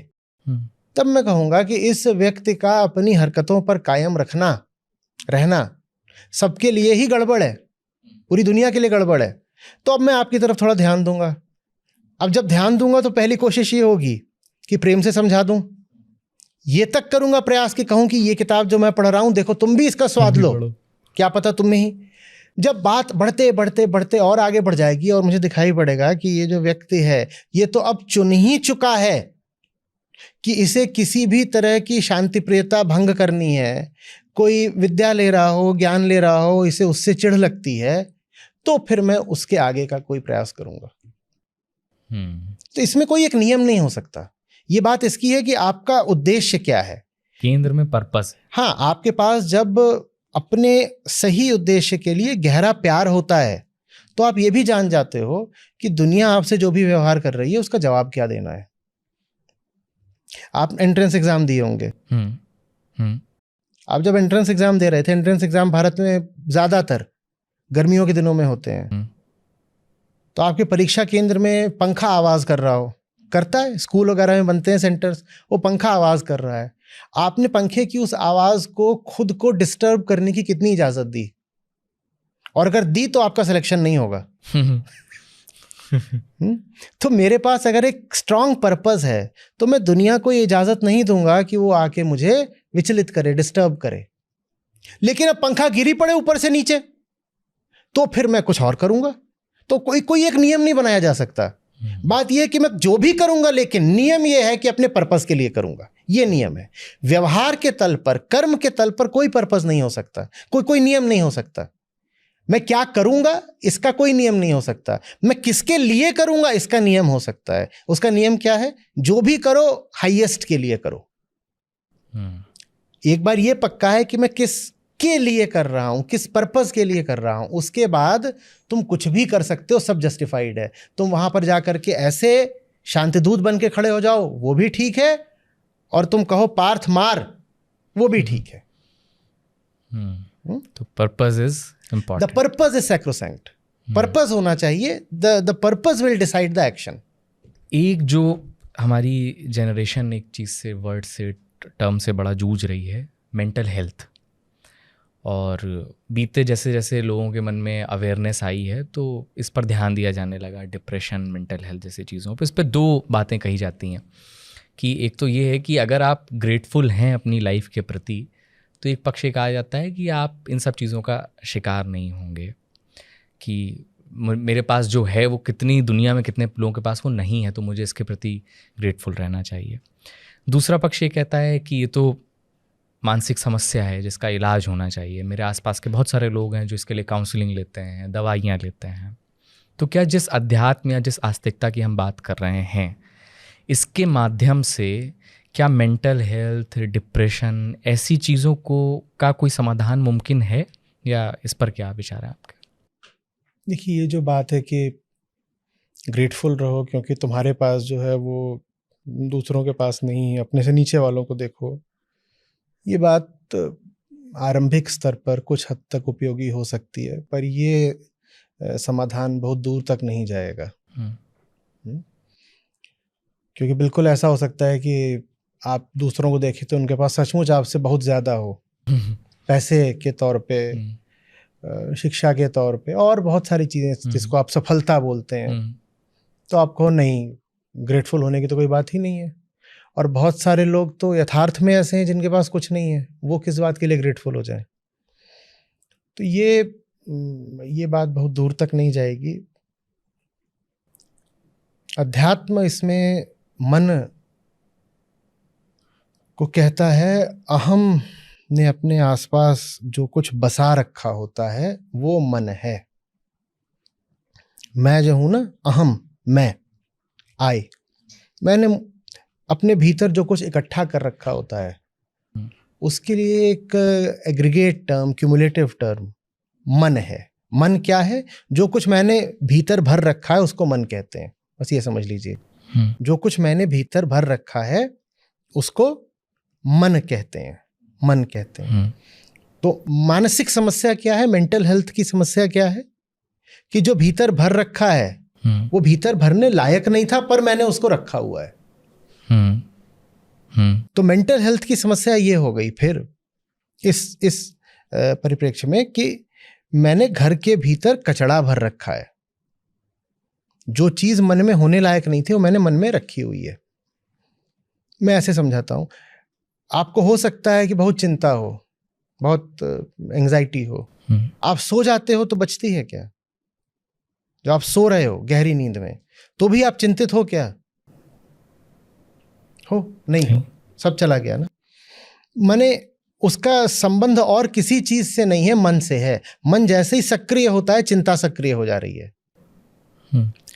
तब मैं कहूंगा कि इस व्यक्ति का अपनी हरकतों पर कायम रहना सबके लिए ही गड़बड़ है। पूरी दुनिया के लिए गड़बड़ है, तो अब मैं आपकी तरफ थोड़ा ध्यान दूंगा। अब जब ध्यान दूंगा तो पहली कोशिश ये होगी कि प्रेम से समझा दूं, ये तक करूंगा प्रयास कि कहूं कि ये किताब जो मैं पढ़ रहा हूं देखो तुम भी इसका स्वाद लो, क्या पता तुम में ही। जब बात बढ़ते बढ़ते बढ़ते और आगे बढ़ जाएगी और मुझे दिखाई पड़ेगा कि ये जो व्यक्ति है ये तो अब चुन ही चुका है कि इसे किसी भी तरह की शांति प्रियता भंग करनी है, कोई विद्या ले रहा हो, ज्ञान ले रहा हो, इसे उससे चिढ़ लगती है, तो फिर मैं उसके आगे का कोई प्रयास करूंगा। तो इसमें कोई एक नियम नहीं हो सकता। ये बात इसकी है कि आपका उद्देश्य क्या है, केंद्र में पर्पस। हाँ, आपके पास जब अपने सही उद्देश्य के लिए गहरा प्यार होता है तो आप ये भी जान जाते हो कि दुनिया आपसे जो भी व्यवहार कर रही है उसका जवाब क्या देना है। आप एंट्रेंस एग्जाम दिए होंगे। आप जब एंट्रेंस एग्जाम दे रहे थे, एंट्रेंस एग्जाम भारत में ज्यादातर गर्मियों के दिनों में होते हैं, तो आपके परीक्षा केंद्र में पंखा आवाज कर रहा हो, करता है, स्कूल वगैरह में बनते हैं सेंटर्स, वो पंखा आवाज कर रहा है, आपने पंखे की उस आवाज को खुद को डिस्टर्ब करने की कितनी इजाजत दी? और अगर दी तो आपका सिलेक्शन नहीं होगा। तो मेरे पास अगर एक स्ट्रांग पर्पस है तो मैं दुनिया को ये इजाजत नहीं दूंगा कि वो आके मुझे विचलित करे, डिस्टर्ब करे। लेकिन अब पंखा गिरी पड़े ऊपर से नीचे तो फिर मैं कुछ और करूंगा। तो कोई एक नियम नहीं बनाया जा सकता। बात यह है कि मैं जो भी करूंगा, लेकिन नियम यह है कि अपने पर्पस के लिए करूंगा, ये नियम है। व्यवहार के तल पर, कर्म के तल पर कोई पर्पस नहीं हो सकता, कोई नियम नहीं हो सकता। मैं क्या करूंगा इसका कोई नियम नहीं हो सकता, मैं किसके लिए करूंगा इसका नियम हो सकता है। उसका नियम क्या है? जो भी करो हाईएस्ट के लिए करो। एक बार ये पक्का है कि मैं किस के लिए कर रहा हूं, किस पर्पस के लिए कर रहा हूं, उसके बाद तुम कुछ भी कर सकते हो, सब जस्टिफाइड है। तुम वहां पर जाकर के ऐसे शांतिदूत बन के खड़े हो जाओ, वो भी ठीक है, और तुम कहो पार्थ मार, वो भी ठीक है। तो purpose is important, the purpose is sacrosanct. Purpose होना चाहिए, the purpose will decide the action. एक जो हमारी जनरेशन एक चीज से, वर्ड से, टर्म से बड़ा जूझ रही है, मेंटल हेल्थ। और बीते जैसे जैसे लोगों के मन में अवेयरनेस आई है तो इस पर ध्यान दिया जाने लगा, डिप्रेशन, मेंटल हेल्थ जैसी चीज़ों पर। इस पर दो बातें कही जाती हैं कि एक तो ये है कि अगर आप ग्रेटफुल हैं अपनी लाइफ के प्रति तो एक पक्ष कहा जाता है कि आप इन सब चीज़ों का शिकार नहीं होंगे, कि मेरे पास जो है वो कितनी दुनिया में कितने लोगों के पास वो नहीं है, तो मुझे इसके प्रति ग्रेटफुल रहना चाहिए। दूसरा पक्ष ये कहता है कि ये तो मानसिक समस्या है जिसका इलाज होना चाहिए। मेरे आसपास के बहुत सारे लोग हैं जो इसके लिए काउंसलिंग लेते हैं, दवाइयाँ लेते हैं। तो क्या जिस अध्यात्म या जिस आस्तिकता की हम बात कर रहे हैं, इसके माध्यम से क्या मेंटल हेल्थ, डिप्रेशन, ऐसी चीज़ों को का कोई समाधान मुमकिन है, या इस पर क्या विचार है आपके? देखिए, ये जो बात है कि ग्रेटफुल रहो क्योंकि तुम्हारे पास जो है वो दूसरों के पास नहीं है, अपने से नीचे वालों को देखो, ये बात आरंभिक स्तर पर कुछ हद तक उपयोगी हो सकती है, पर ये समाधान बहुत दूर तक नहीं जाएगा। क्योंकि बिल्कुल ऐसा हो सकता है कि आप दूसरों को देखें तो उनके पास सचमुच आपसे बहुत ज़्यादा हो, पैसे के तौर पे, शिक्षा के तौर पे, और बहुत सारी चीज़ें जिसको आप सफलता बोलते हैं, तो आप कहो नहीं, ग्रेटफुल होने की तो कोई बात ही नहीं है। और बहुत सारे लोग तो यथार्थ में ऐसे हैं जिनके पास कुछ नहीं है, वो किस बात के लिए ग्रेटफुल हो जाए? तो ये बात बहुत दूर तक नहीं जाएगी। अध्यात्म इसमें मन को कहता है, अहम ने अपने आसपास जो कुछ बसा रखा होता है वो मन है। मैं जो हूं ना, अहम, मैं, आई, मैंने अपने भीतर जो कुछ इकट्ठा कर रखा होता है उसके लिए एक एग्रीगेट टर्म, क्यूमुलेटिव टर्म मन है। मन क्या है? जो कुछ मैंने भीतर भर रखा है उसको मन कहते हैं, बस ये समझ लीजिए। जो कुछ मैंने भीतर भर रखा है उसको मन कहते हैं, मन कहते हैं। तो मानसिक समस्या क्या है, मेंटल हेल्थ की समस्या क्या है? कि जो भीतर भर रखा है वो भीतर भरने लायक नहीं था, पर मैंने उसको रखा हुआ है। तो मेंटल हेल्थ की समस्या ये हो गई फिर इस परिप्रेक्ष्य में कि मैंने घर के भीतर कचड़ा भर रखा है। जो चीज मन में होने लायक नहीं थी वो मैंने मन में रखी हुई है। मैं ऐसे समझाता हूं, आपको हो सकता है कि बहुत चिंता हो, बहुत एंजाइटी हो, आप सो जाते हो तो बचती है क्या? जो आप सो रहे हो गहरी नींद में तो भी आप चिंतित हो क्या? हो नहीं हो, सब चला गया ना। माने उसका संबंध और किसी चीज से नहीं है, मन से है। मन जैसे ही सक्रिय होता है चिंता सक्रिय हो जा रही है।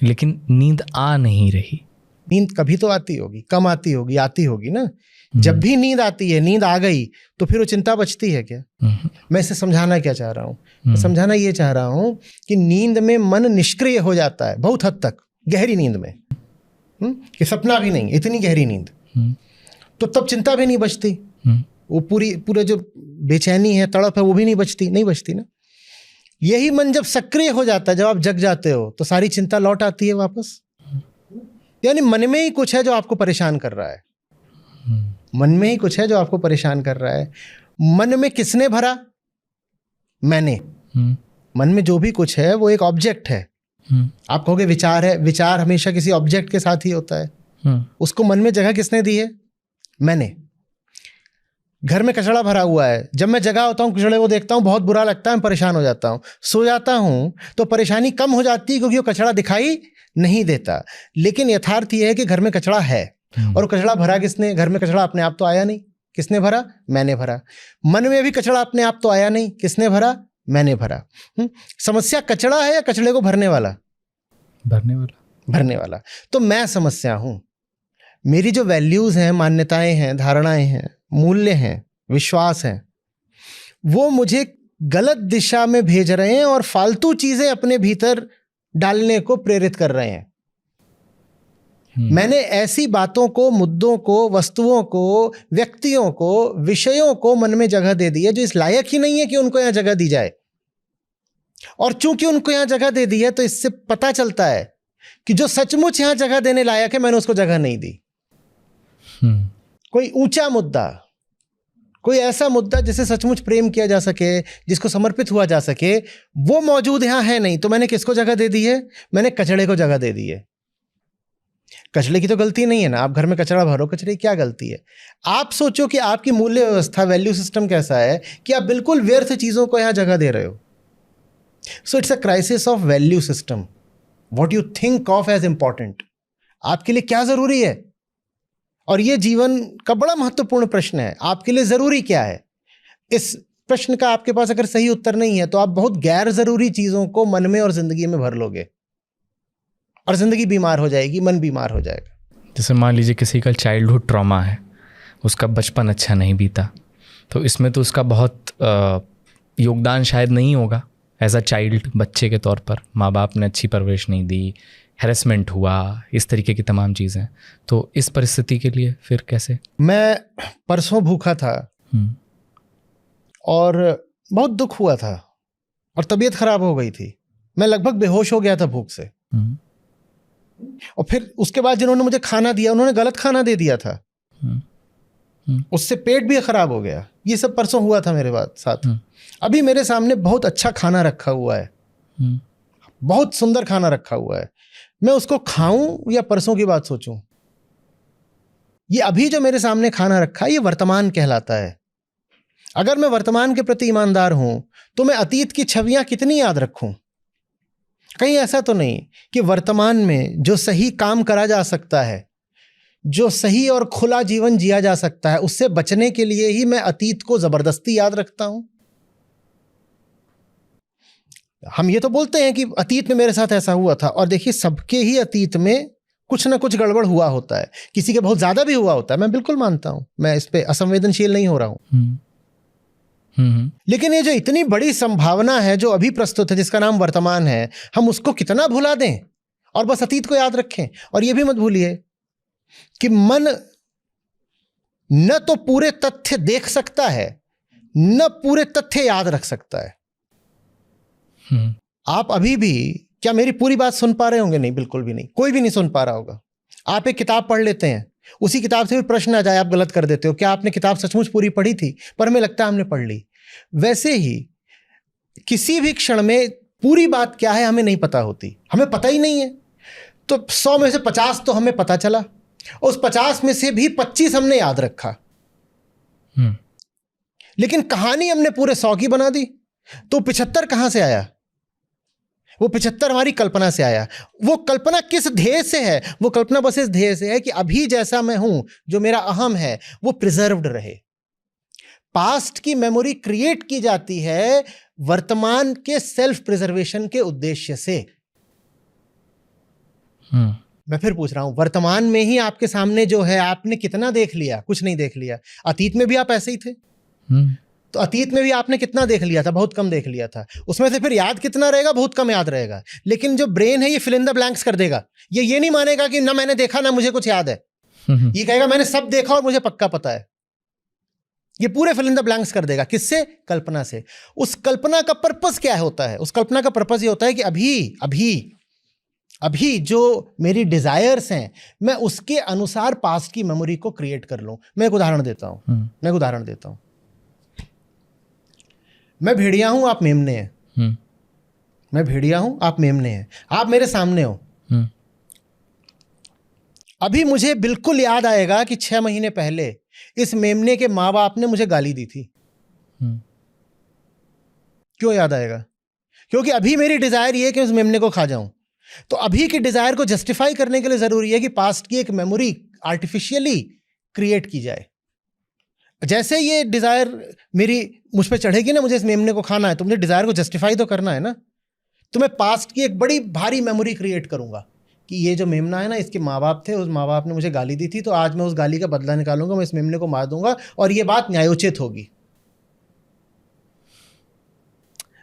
लेकिन नींद आ नहीं रही। नींद कभी तो आती होगी, कम आती होगी, आती होगी ना। जब भी नींद आती है, नींद आ गई तो फिर वो चिंता बचती है क्या? मैं इसे समझाना क्या चाह रहा हूँ? मैं समझाना ये चाह रहा हूँ कि नींद में मन निष्क्रिय हो जाता है बहुत हद तक, गहरी नींद में, कि सपना भी नहीं, इतनी गहरी नींद, तो तब चिंता भी नहीं बचती। वो पूरे जो बेचैनी है, तड़प है, वो भी नहीं बचती ना। यही मन जब सक्रिय हो जाता है, जब आप जग जाते हो तो सारी चिंता लौट आती है वापस। यानी मन में ही कुछ है जो आपको परेशान कर रहा है। मन में ही कुछ है जो आपको परेशान कर रहा है। मन में किसने भरा? मैंने। मन में जो भी कुछ है वो एक ऑब्जेक्ट है। आप कहोगे विचार है, विचार हमेशा किसी ऑब्जेक्ट के साथ ही होता है। उसको मन में जगह किसने दी है? मैंने। घर में कचड़ा भरा हुआ है, जब मैं जगा होता हूँ कचड़े को देखता हूँ, बहुत बुरा लगता है, मैं परेशान हो जाता हूँ। सो जाता हूँ तो परेशानी कम हो जाती है क्योंकि वो कचड़ा दिखाई नहीं देता। लेकिन यथार्थ ये है कि घर में कचड़ा है। और कचड़ा भरा किसने? घर में कचड़ा अपने आप तो आया नहीं। किसने भरा? मैंने भरा। मन में भी कचड़ा अपने आप तो आया नहीं। किसने भरा? मैंने भरा। समस्या कचड़ा है या कचड़े को भरने वाला? भरने वाला। तो मैं समस्या हूं। मेरी जो वैल्यूज हैं, मान्यताएं हैं, धारणाएं हैं, मूल्य हैं, विश्वास हैं, वो मुझे गलत दिशा में भेज रहे हैं और फालतू चीजें अपने भीतर डालने को प्रेरित कर रहे हैं। मैंने ऐसी बातों को, मुद्दों को, वस्तुओं को, व्यक्तियों को, विषयों को मन में जगह दे दी है जो इस लायक ही नहीं है कि उनको यहां जगह दी जाए। और चूंकि उनको यहां जगह दे दी है तो इससे पता चलता है कि जो सचमुच यहां जगह देने लायक है, मैंने उसको जगह नहीं दी। कोई ऊंचा मुद्दा, कोई ऐसा मुद्दा जिसे सचमुच प्रेम किया जा सके, जिसको समर्पित हुआ जा सके, वो मौजूद यहां है नहीं। तो मैंने किसको जगह दे दी है? मैंने कचड़े को जगह दे दी है। कचड़े की तो गलती नहीं है ना। आप घर में कचड़ा भरो, कचड़े की क्या गलती है? आप सोचो कि आपकी मूल्य व्यवस्था, वैल्यू सिस्टम कैसा है कि आप बिल्कुल व्यर्थ चीजों को यहां जगह दे रहे हो। So it's a crisis of value system. What you think of as important, आपके लिए क्या जरूरी है? और यह जीवन का बड़ा महत्वपूर्ण प्रश्न है, आपके लिए जरूरी क्या है? इस प्रश्न का आपके पास अगर सही उत्तर नहीं है तो आप बहुत गैर जरूरी चीजों को मन में और जिंदगी में भर लोगे और जिंदगी बीमार हो जाएगी, मन बीमार हो जाएगा। जैसे मान लीजिए किसी का चाइल्डहुड ट्रॉमा है, उसका बचपन अच्छा नहीं बीता, तो इसमें तो उसका बहुत योगदान शायद नहीं होगा एज अ चाइल्ड। बच्चे के तौर पर माँ बाप ने अच्छी परवरिश नहीं दी, हैरेसमेंट हुआ, इस तरीके की तमाम चीज़ें। तो इस परिस्थिति के लिए फिर कैसे? मैं परसों भूखा था और बहुत दुख हुआ था और तबीयत खराब हो गई थी। मैं लगभग बेहोश हो गया था भूख से। और फिर उसके बाद जिन्होंने मुझे खाना दिया उन्होंने गलत खाना दे दिया था, उससे पेट भी खराब हो गया। ये सब परसों हुआ था मेरे साथ। अभी मेरे सामने बहुत अच्छा खाना रखा हुआ है, बहुत सुंदर खाना रखा हुआ है। मैं उसको खाऊं या परसों की बात सोचूं? ये अभी जो मेरे सामने खाना रखा है ये वर्तमान कहलाता है। अगर मैं वर्तमान के प्रति ईमानदार हूं तो मैं अतीत की छवियां कितनी याद रखूं? कहीं ऐसा तो नहीं कि वर्तमान में जो सही काम करा जा सकता है, जो सही और खुला जीवन जिया जा सकता है, उससे बचने के लिए ही मैं अतीत को जबरदस्ती याद रखता हूं। हम ये तो बोलते हैं कि अतीत में मेरे साथ ऐसा हुआ था, और देखिए सबके ही अतीत में कुछ ना कुछ गड़बड़ हुआ होता है, किसी के बहुत ज्यादा भी हुआ होता है, मैं बिल्कुल मानता हूं, मैं इस पे असंवेदनशील नहीं हो रहा हूं। लेकिन ये जो इतनी बड़ी संभावना है जो अभी प्रस्तुत है, जिसका नाम वर्तमान है, हम उसको कितना भुला दें और बस अतीत को याद रखें। और ये भी मत भूलिए कि मन न तो पूरे तथ्य देख सकता है, न पूरे तथ्य याद रख सकता है। आप अभी भी, क्या मेरी पूरी बात सुन पा रहे होंगे? नहीं, बिल्कुल भी नहीं, कोई भी नहीं सुन पा रहा होगा। आप एक किताब पढ़ लेते हैं, उसी किताब से भी प्रश्न आ जाए, आप गलत कर देते हो। क्या आपने किताब सचमुच पूरी पढ़ी थी? पर हमें लगता है हमने पढ़ ली। वैसे ही किसी भी क्षण में पूरी बात क्या है हमें नहीं पता होती, हमें पता ही नहीं है। तो 100 में से 50 तो हमें पता चला, और उस 50 में से भी 25 हमने याद रखा। लेकिन कहानी हमने पूरे 100 की बना दी। तो 75 कहां से आया? वो 75 हमारी कल्पना से आया। वो कल्पना किस ध्येय से है? वो कल्पना बस इस ध्येय से है कि अभी जैसा मैं हूं, जो मेरा अहम है, वो प्रिजर्व्ड रहे। पास्ट की मेमोरी क्रिएट की जाती है वर्तमान के सेल्फ प्रिजर्वेशन के उद्देश्य से। मैं फिर पूछ रहा हूं, वर्तमान में ही आपके सामने जो है, आपने कितना देख लिया? कुछ नहीं देख लिया। अतीत में भी आप ऐसे ही थे। तो अतीत में भी आपने कितना देख लिया था? बहुत कम देख लिया था। उसमें से फिर याद कितना रहेगा? बहुत कम याद रहेगा। लेकिन जो ब्रेन है ये फिल इन द ब्लैंक्स कर देगा। ये नहीं मानेगा कि ना मैंने देखा ना मुझे कुछ याद है। ये कहेगा मैंने सब देखा और मुझे पक्का पता है। ये पूरे फिल इन द ब्लैंक्स कर देगा। किससे? कल्पना से। उस कल्पना का पर्पस क्या होता है? उस कल्पना का पर्पस ये होता है कि अभी जो मेरी डिजायर्स हैं, मैं उसके अनुसार पास्ट की मेमोरी को क्रिएट कर लूं। मैं एक उदाहरण देता हूं। मैं भेड़िया हूं, आप मेमने हैं। मैं भेड़िया हूं, आप मेमने हैं। आप मेरे सामने हो। अभी मुझे बिल्कुल याद आएगा कि 6 महीने पहले इस मेमने के माँ बाप ने मुझे गाली दी थी। क्यों याद आएगा? क्योंकि अभी मेरी डिजायर ये है कि उस मेमने को खा जाऊं। तो अभी की डिजायर को जस्टिफाई करने के लिए जरूरी है कि पास्ट की एक मेमोरी आर्टिफिशियली क्रिएट की जाए। जैसे ये डिजायर मुझ पे चढ़ेगी ना, मुझे इस मेमने को खाना है, तो मुझे डिजायर को जस्टिफाई तो करना है ना। तो मैं पास्ट की एक बड़ी भारी मेमोरी क्रिएट करूंगा कि ये जो मेमना है ना, इसके माँ बाप थे, उस माँ बाप ने मुझे गाली दी थी, तो आज मैं उस गाली का बदला निकालूंगा, मैं इस मेमने को मार दूंगा और ये बात न्यायोचित होगी।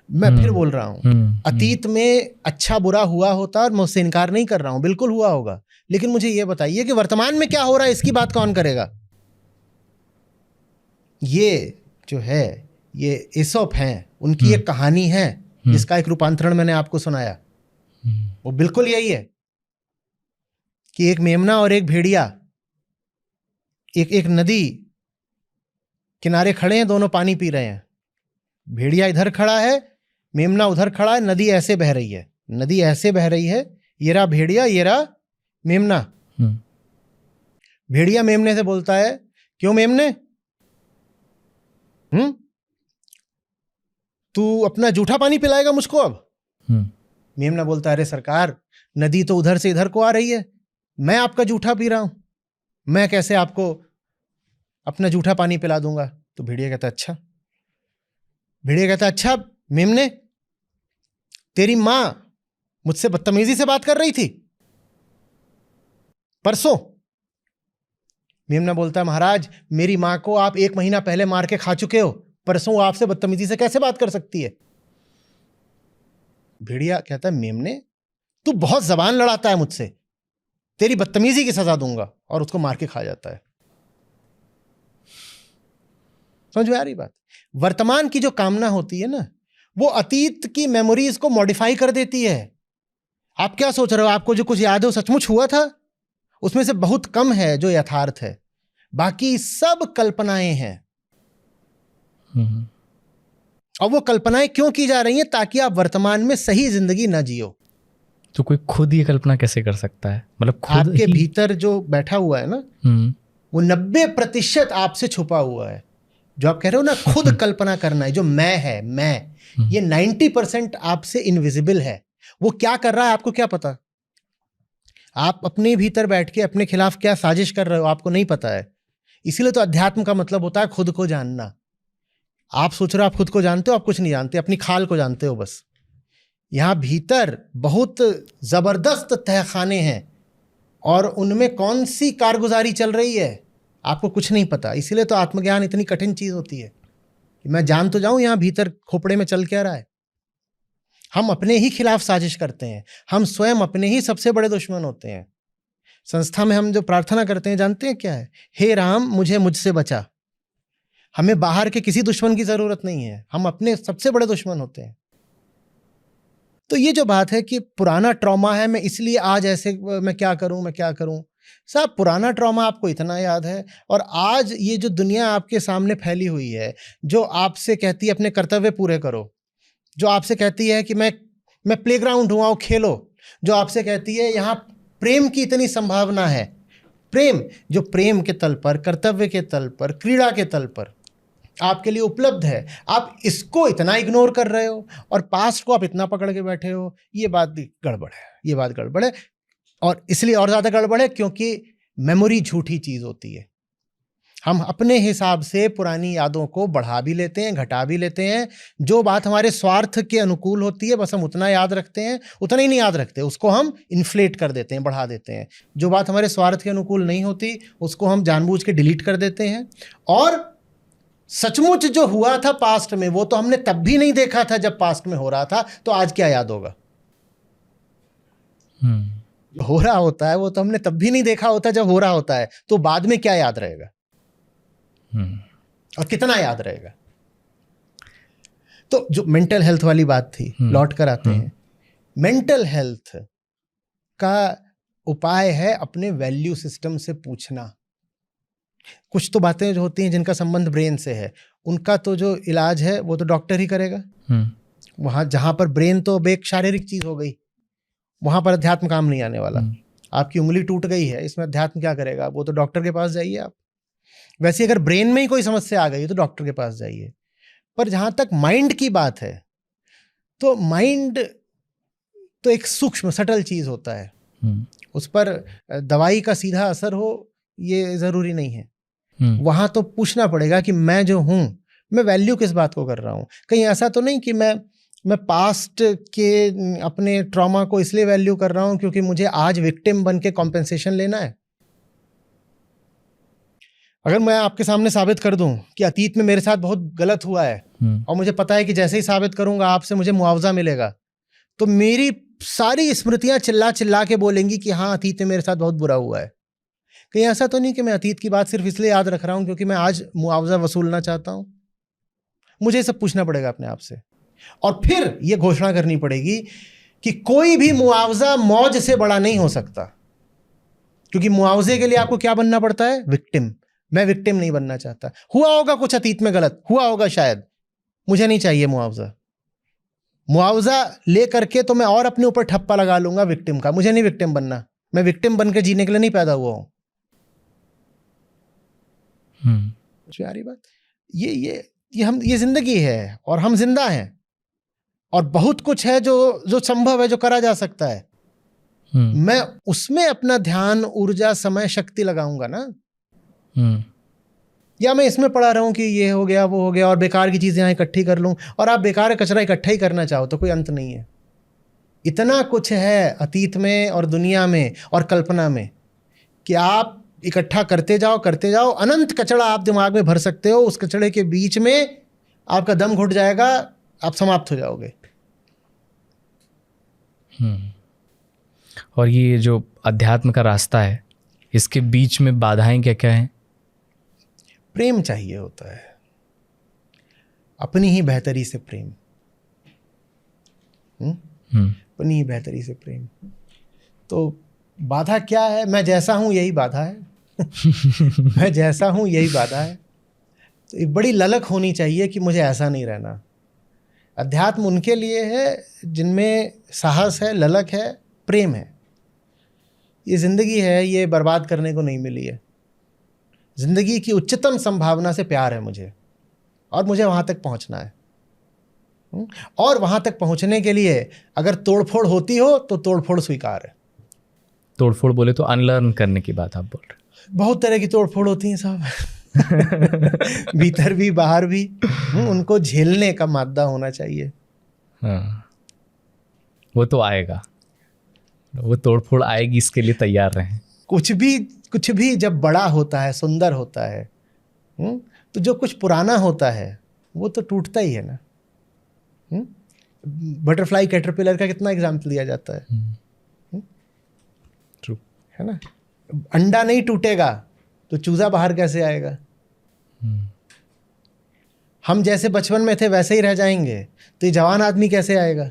मैं फिर बोल रहा हूं, अतीत में अच्छा बुरा हुआ होता, और मैं उससे इनकार नहीं कर रहा हूं, बिल्कुल हुआ होगा। लेकिन मुझे ये बताइए कि वर्तमान में क्या हो रहा है, इसकी बात कौन करेगा? ये जो है, ये ईसोप हैं, उनकी एक कहानी है जिसका एक रूपांतरण मैंने आपको सुनाया। वो बिल्कुल यही है कि एक मेमना और एक भेड़िया एक नदी किनारे खड़े हैं, दोनों पानी पी रहे हैं। भेड़िया इधर खड़ा है, मेमना उधर खड़ा है। नदी ऐसे बह रही है, ये रहा भेड़िया, ये रहा मेमना। भेड़िया मेमने से बोलता है, क्यों मेमने, तू अपना जूठा पानी पिलाएगा मुझको अब? मेमना बोलता है, अरे सरकार, नदी तो उधर से इधर को आ रही है, मैं आपका जूठा पी रहा हूं, मैं कैसे आपको अपना जूठा पानी पिला दूंगा? तो भेड़िया कहता है, अच्छा मेमने, तेरी मां मुझसे बदतमीजी से बात कर रही थी परसों। मेमना बोलता है, महाराज, मेरी मां को आप 1 महीना पहले मार के खा चुके हो, परसों आपसे बदतमीजी से कैसे बात कर सकती है? भेड़िया कहता है, मेमने, तू बहुत जबान लड़ाता है मुझसे, तेरी बदतमीजी की सजा दूंगा, और उसको मार के खा जाता है। समझ में आ रही बात? वर्तमान की जो कामना होती है ना, वो अतीत की मेमोरीज को मॉडिफाई कर देती है। आप क्या सोच रहे हो, आपको जो कुछ याद है वो सचमुच हुआ था? उसमें से बहुत कम है जो यथार्थ है, बाकी सब कल्पनाएं हैं। और वो कल्पनाएं क्यों की जा रही हैं? ताकि आप वर्तमान में सही जिंदगी ना जियो। तो कोई खुद ये कल्पना कैसे कर सकता है? मतलब खुद आपके भीतर जो बैठा हुआ है ना, वो 90% आपसे छुपा हुआ है। जो आप कह रहे हो ना, खुद कल्पना करना है, जो मैं है, ये 90% आपसे इनविजिबल है। वो क्या कर रहा है आपको क्या पता? आप अपने भीतर बैठ के अपने खिलाफ क्या साजिश कर रहे हो आपको नहीं पता है। इसीलिए तो अध्यात्म का मतलब होता है खुद को जानना। आप सोच रहे हो आप खुद को जानते हो, आप कुछ नहीं जानते, अपनी खाल को जानते हो बस। यहाँ भीतर बहुत जबरदस्त तहखाने हैं, और उनमें कौन सी कारगुजारी चल रही है आपको कुछ नहीं पता। इसीलिए तो आत्मज्ञान इतनी कठिन चीज होती है कि मैं जान तो जाऊं यहाँ भीतर खोपड़े में चल क्या रहा है। हम अपने ही खिलाफ साजिश करते हैं, हम स्वयं अपने ही सबसे बड़े दुश्मन होते हैं। संस्था में हम जो प्रार्थना करते हैं जानते हैं क्या है? हे राम, मुझे मुझसे बचा। हमें बाहर के किसी दुश्मन की जरूरत नहीं है, हम अपने सबसे बड़े दुश्मन होते हैं। तो ये जो बात है कि पुराना ट्रॉमा है, मैं इसलिए आज ऐसे, मैं क्या करूं। साहब, पुराना ट्रॉमा आपको इतना याद है, और आज ये जो दुनिया आपके सामने फैली हुई है, जो आपसे कहती है अपने कर्तव्य पूरे करो, जो आपसे कहती है कि मैं प्लेग्राउंड हूँ, आओ खेलो, जो आपसे कहती है यहाँ प्रेम की इतनी संभावना है, प्रेम जो प्रेम के तल पर, कर्तव्य के तल पर, क्रीड़ा के तल पर आपके लिए उपलब्ध है, आप इसको इतना इग्नोर कर रहे हो और पास्ट को आप इतना पकड़ के बैठे हो, ये बात गड़बड़ है, ये बात गड़बड़ है। और इसलिए और ज़्यादा गड़बड़ है क्योंकि मेमोरी झूठी चीज़ होती है। हम अपने हिसाब से पुरानी यादों को बढ़ा भी लेते हैं, घटा भी लेते हैं। जो बात हमारे स्वार्थ के अनुकूल होती है बस हम उतना याद रखते हैं, उतना ही नहीं याद रखते, उसको हम इन्फ्लेट कर देते हैं, बढ़ा देते हैं। जो बात हमारे स्वार्थ के अनुकूल नहीं होती उसको हम जानबूझ के डिलीट कर देते हैं। और सचमुच जो हुआ था पास्ट में वो तो हमने तब भी नहीं देखा था जब पास्ट में हो रहा था, तो आज क्या याद होगा? हो रहा होता है वो तो हमने तब भी नहीं देखा होता जब हो रहा होता है, तो बाद में क्या याद रहेगा और कितना याद रहेगा? तो जो मेंटल हेल्थ वाली बात थी, लौट कर आते हैं। मेंटल हेल्थ का उपाय है अपने वैल्यू सिस्टम से पूछना। कुछ तो बातें जो होती हैं जिनका संबंध ब्रेन से है, उनका तो जो इलाज है वो तो डॉक्टर ही करेगा। वहां जहां पर ब्रेन तो अब एक शारीरिक चीज हो गई, वहां पर अध्यात्म काम नहीं आने वाला। आपकी उंगली टूट गई है, इसमें अध्यात्म क्या करेगा? वो तो डॉक्टर के पास जाइए आप। वैसे अगर ब्रेन में ही कोई समस्या आ गई तो डॉक्टर के पास जाइए। पर जहां तक माइंड की बात है, तो माइंड तो एक सूक्ष्म सटल चीज होता है, उस पर दवाई का सीधा असर हो ये जरूरी नहीं है। वहां तो पूछना पड़ेगा कि मैं जो हूं, मैं वैल्यू किस बात को कर रहा हूं। कहीं ऐसा तो नहीं कि मैं पास्ट के अपने ट्रॉमा को इसलिए वैल्यू कर रहा हूं क्योंकि मुझे आज विक्टिम बन के कॉम्पेंसेशन लेना है। अगर मैं आपके सामने साबित कर दूं कि अतीत में मेरे साथ बहुत गलत हुआ है और मुझे पता है कि जैसे ही साबित करूंगा आपसे मुझे मुआवजा मिलेगा, तो मेरी सारी स्मृतियां चिल्ला चिल्ला के बोलेंगी कि हाँ अतीत में मेरे साथ बहुत बुरा हुआ है। कहीं ऐसा तो नहीं कि मैं अतीत की बात सिर्फ इसलिए याद रख रहा हूं क्योंकि मैं आज मुआवजा वसूलना चाहता हूं। मुझे सब पूछना पड़ेगा अपने आप से, और फिर यह घोषणा करनी पड़ेगी कि कोई भी मुआवजा मौज से बड़ा नहीं हो सकता। क्योंकि मुआवजे के लिए आपको क्या बनना पड़ता है? विक्टिम। मैं विक्टिम नहीं बनना चाहता। हुआ होगा कुछ अतीत में गलत, हुआ होगा शायद, मुझे नहीं चाहिए मुआवजा। मुआवजा ले करके तो मैं और अपने ऊपर ठप्पा लगा लूंगा विक्टिम का। मुझे नहीं विक्टिम बनना, मैं विक्टिम बन के जीने के लिए नहीं पैदा हुआ हूं। यारी बात, ये जिंदगी है और हम जिंदा हैं, और बहुत कुछ है जो संभव है, जो करा जा सकता है। मैं उसमें अपना ध्यान, ऊर्जा, समय, शक्ति लगाऊंगा ना। या मैं इसमें पड़ा रहूं कि ये हो गया वो हो गया और बेकार की चीजें यहां इकट्ठी कर लूं, और आप बेकार कचरा इकट्ठा ही करना चाहो तो कोई अंत नहीं है। इतना कुछ है अतीत में और दुनिया में और कल्पना में कि आप इकट्ठा करते जाओ। अनंत कचरा आप दिमाग में भर सकते हो। उस कचड़े के बीच में आपका दम घुट जाएगा, आप समाप्त हो जाओगे। और ये जो अध्यात्म का रास्ता है, इसके बीच में बाधाएं क्या क्या हैं? प्रेम चाहिए होता है, अपनी ही बेहतरी से प्रेम। अपनी ही बेहतरी से प्रेम। तो बाधा क्या है? मैं जैसा हूं यही बाधा है। मैं जैसा हूं यही बाधा है। तो एक बड़ी ललक होनी चाहिए कि मुझे ऐसा नहीं रहना। अध्यात्म उनके लिए है जिनमें साहस है, ललक है, प्रेम है। ये जिंदगी है, ये बर्बाद करने को नहीं मिली है। जिंदगी की उच्चतम संभावना से प्यार है मुझे, और मुझे वहां तक पहुंचना है। और वहां तक पहुंचने के लिए अगर तोड़फोड़ होती हो तो तोड़फोड़ स्वीकार है। तोड़फोड़ बोले तो अनलर्न करने की बात आप बोल रहे? बहुत तरह की तोड़फोड़ होती है साहब। भीतर भी बाहर भी। उनको झेलने का मादा होना चाहिए। हाँ, वो तो आएगा, वो तोड़फोड़ आएगी, इसके लिए तैयार रहें। कुछ भी जब बड़ा होता है, सुंदर होता है, तो जो कुछ पुराना होता है वो तो टूटता ही है ना। बटरफ्लाई कैटरपिलर का कितना एग्जाम्पल दिया जाता है। ट्रू है ना। अंडा नहीं टूटेगा तो चूजा बाहर कैसे आएगा? हम जैसे बचपन में थे वैसे ही रह जाएंगे तो ये जवान आदमी कैसे आएगा?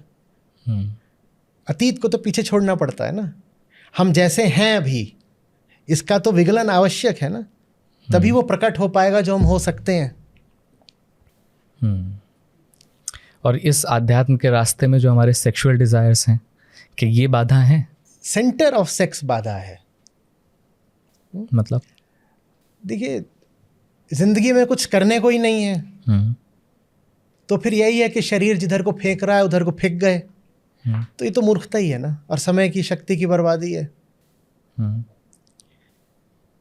अतीत को तो पीछे छोड़ना पड़ता है ना। हम जैसे हैं अभी, इसका तो विगलन आवश्यक है ना, तभी वो प्रकट हो पाएगा जो हम हो सकते हैं। और इस आध्यात्म के रास्ते में जो हमारे सेक्सुअल डिजायर्स हैं, कि ये बाधा है? सेंटर ऑफ सेक्स बाधा है। मतलब देखिए, जिंदगी में कुछ करने को ही नहीं है, तो फिर यही है कि शरीर जिधर को फेंक रहा है उधर को फेंक गए, तो ये तो मूर्खता ही है ना, और समय की शक्ति की बर्बादी है।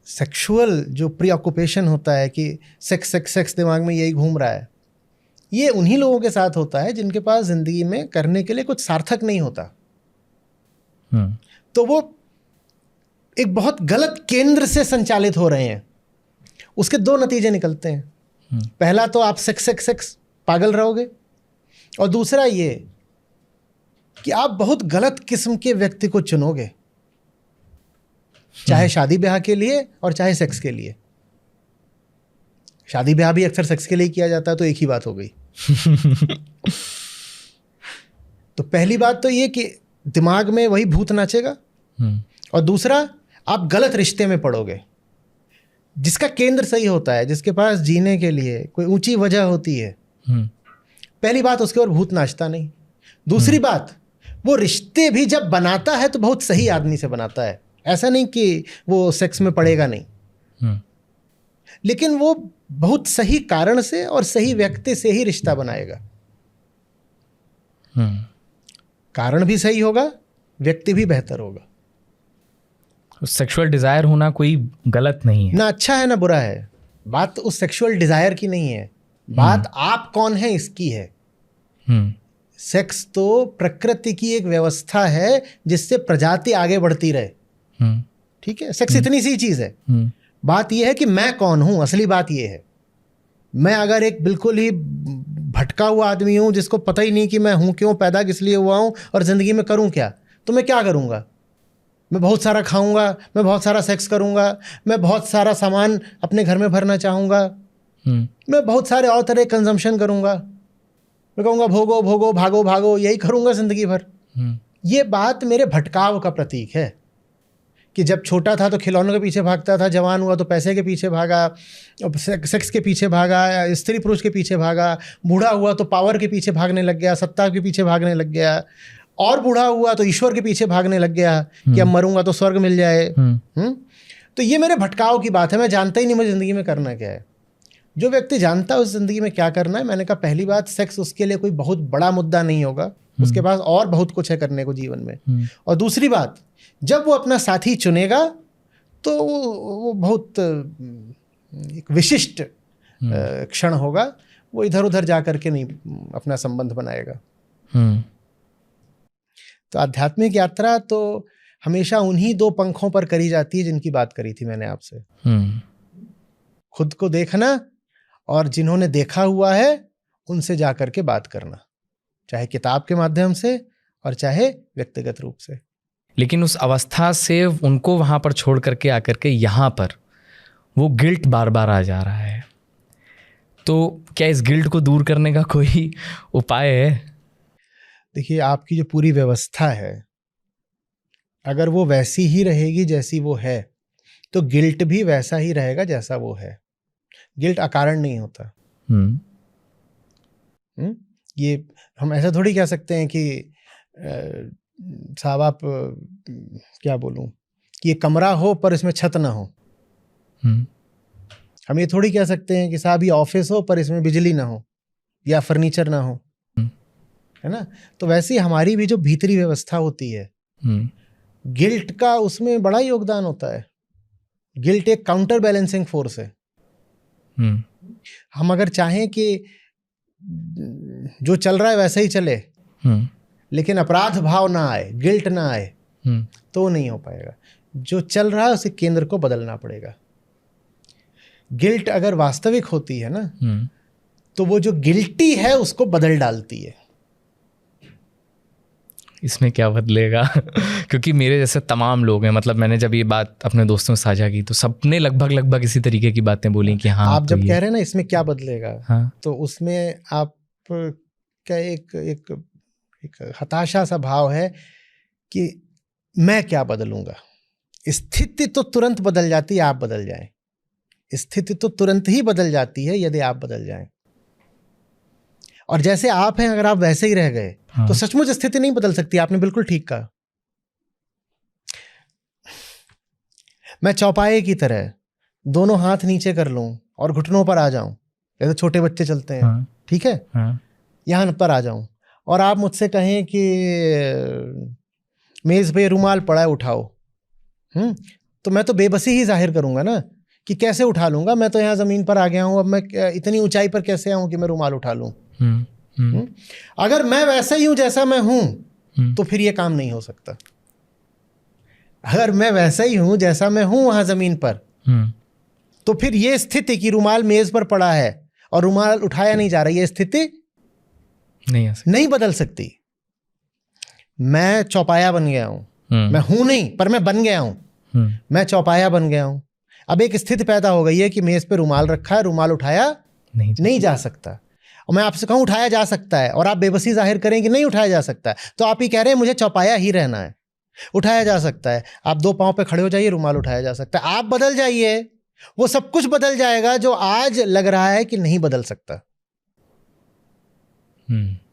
सेक्सुअल जो प्रीऑक्युपेशन होता है कि सेक्स सेक्स सेक्स दिमाग में यही घूम रहा है, ये उन्हीं लोगों के साथ होता है जिनके पास जिंदगी में करने के लिए कुछ सार्थक नहीं होता। तो वो एक बहुत गलत केंद्र से संचालित हो रहे हैं। उसके दो नतीजे निकलते हैं। पहला तो आप सेक्स सेक्स सेक्स पागल रहोगे, और दूसरा ये कि आप बहुत गलत किस्म के व्यक्ति को चुनोगे, चाहे शादी ब्याह के लिए और चाहे सेक्स के लिए। शादी ब्याह भी अक्सर सेक्स के लिए किया जाता है, तो एक ही बात हो गई। तो पहली बात तो ये कि दिमाग में वही भूत नाचेगा, और दूसरा आप गलत रिश्ते में पड़ोगे। जिसका केंद्र सही होता है, जिसके पास जीने के लिए कोई ऊंची वजह होती है, पहली बात उसके और भूत नाचता नहीं। दूसरी बात, वो रिश्ते भी जब बनाता है तो बहुत सही आदमी से बनाता है। ऐसा नहीं कि वो सेक्स में पड़ेगा नहीं, लेकिन वो बहुत सही कारण से और सही व्यक्ति से ही रिश्ता बनाएगा। कारण भी सही होगा, व्यक्ति भी बेहतर होगा। सेक्सुअल डिजायर होना कोई गलत नहीं है, ना अच्छा है ना बुरा है। बात उस सेक्सुअल डिजायर की नहीं है, बात आप कौन है इसकी है। सेक्स तो प्रकृति की एक व्यवस्था है जिससे प्रजाति आगे बढ़ती रहे। ठीक है, सेक्स इतनी सी चीज है। बात यह है कि मैं कौन हूं। असली बात यह है, मैं अगर एक बिल्कुल ही भटका हुआ आदमी हूं जिसको पता ही नहीं कि मैं हूं, क्यों पैदा किस लिए हुआ हूं और जिंदगी में करूं क्या, तो मैं क्या करूंगा? मैं बहुत सारा खाऊंगा, मैं बहुत सारा सेक्स करूंगा, मैं बहुत सारा सामान अपने घर में भरना चाहूंगा, मैं बहुत सारे और तरह कंजम्पशन करूंगा, मैं कहूँगा भोगो भोगो भागो भागो, यही करूंगा जिंदगी भर। ये बात मेरे भटकाव का प्रतीक है कि जब छोटा था तो खिलौनों के पीछे भागता था, जवान हुआ तो पैसे के पीछे भागा, सेक्स के पीछे भागा, स्त्री पुरुष के पीछे भागा, बूढ़ा हुआ तो पावर के पीछे भागने लग गया, सत्ता के पीछे भागने लग गया, और बूढ़ा हुआ तो ईश्वर के पीछे भागने लग गया कि अब मरूंगा तो स्वर्ग मिल जाए। तो ये मेरे भटकाव की बात है। मैं जानता ही नहीं मुझे ज़िंदगी में करना क्या है। जो व्यक्ति जानता है उस ज़िंदगी में क्या करना है, मैंने कहा पहली बात, सेक्स उसके लिए कोई बहुत बड़ा मुद्दा नहीं होगा, उसके पास और बहुत कुछ है करने को जीवन में। और दूसरी बात, जब वो अपना साथी चुनेगा तो वो बहुत एक विशिष्ट क्षण होगा, वो इधर उधर जा करके नहीं अपना संबंध बनाएगा। तो आध्यात्मिक यात्रा तो हमेशा उन्हीं दो पंखों पर करी जाती है जिनकी बात करी थी मैंने आपसे। खुद को देखना, और जिन्होंने देखा हुआ है उनसे जा करके बात करना, चाहे किताब के माध्यम से और चाहे व्यक्तिगत रूप से। लेकिन उस अवस्था से उनको वहां पर छोड़ करके आकर के यहाँ पर वो गिल्ट बार बार आ जा रहा है। तो क्या इस गिल्ट को दूर करने का कोई उपाय है? देखिए, आपकी जो पूरी व्यवस्था है, अगर वो वैसी ही रहेगी जैसी वो है, तो गिल्ट भी वैसा ही रहेगा जैसा वो है। गिल्ट अकारण नहीं होता। ये हम ऐसा थोड़ी कह सकते हैं कि साहब आप क्या बोलूं कि ये कमरा हो पर इसमें छत ना हो। हम ये थोड़ी कह सकते हैं कि साहब ये ऑफिस हो पर इसमें बिजली ना हो या फर्नीचर ना हो, है ना। तो वैसे ही हमारी भी जो भीतरी व्यवस्था होती है, गिल्ट का उसमें बड़ा योगदान होता है। गिल्ट एक काउंटर बैलेंसिंग फोर्स है। हम अगर चाहें कि जो चल रहा है वैसा ही चले, लेकिन अपराध भाव ना आए, गिल्ट ना आए, तो नहीं हो पाएगा। जो चल रहा है उसे केंद्र को बदलना पड़ेगा। गिल्ट अगर वास्तविक होती है ना, तो वो जो गिल्टी है उसको बदल डालती है। इसमें क्या बदलेगा? क्योंकि मेरे जैसे तमाम लोग हैं, मतलब मैंने जब ये बात अपने दोस्तों से साझा की तो सबने लगभग इसी तरीके की बातें बोली कि हाँ। आप जब कह रहे हैं ना इसमें क्या बदलेगा, हाँ, तो उसमें आप क्या एक हताशा सा भाव है कि मैं क्या बदलूंगा। स्थिति तो तुरंत बदल जाती है, आप बदल जाएं। स्थिति तो तुरंत ही बदल जाती है यदि आप बदल जाएं। और जैसे आप हैं अगर आप वैसे ही रह गए तो सचमुच स्थिति नहीं बदल सकती। आपने बिल्कुल ठीक कहा। मैं चौपाए की तरह दोनों हाथ नीचे कर लूं और घुटनों पर आ जाऊं, जैसे छोटे बच्चे चलते हैं, ठीक है, यहां पर आ जाऊं और आप मुझसे कहें कि मेज पे रुमाल पड़ा है उठाओ, तो मैं तो बेबसी ही जाहिर करूंगा ना कि कैसे उठा लूंगा, मैं तो यहाँ जमीन पर आ गया हूं, अब मैं इतनी ऊंचाई पर कैसे आऊं कि मैं रुमाल उठा लूं। अगर मैं वैसा ही हूं जैसा मैं हूं तो फिर ये काम नहीं हो सकता। अगर मैं वैसा ही हूं जैसा मैं हूं वहां जमीन पर, तो फिर ये स्थिति कि रुमाल मेज पर पड़ा है और रुमाल उठाया नहीं जा रहा, ये स्थिति नहीं बदल सकती। मैं चौपाया बन गया हूं, मैं हूं नहीं पर मैं बन गया हूं, मैं चौपाया बन गया हूं। अब एक स्थिति पैदा हो गई है कि मेज पे रुमाल रखा है, रुमाल उठाया नहीं जा सकता, और मैं आपसे कहूं उठाया जा सकता है और आप बेबसी जाहिर करें कि नहीं उठाया जा सकता है, तो आप ही कह रहे हैं मुझे चौपाया ही रहना है। उठाया जा सकता है, आप 2 पांव पे खड़े हो जाइए, रुमाल उठाया जा सकता है। आप बदल जाइए, वो सब कुछ बदल जाएगा जो आज लग रहा है कि नहीं बदल सकता।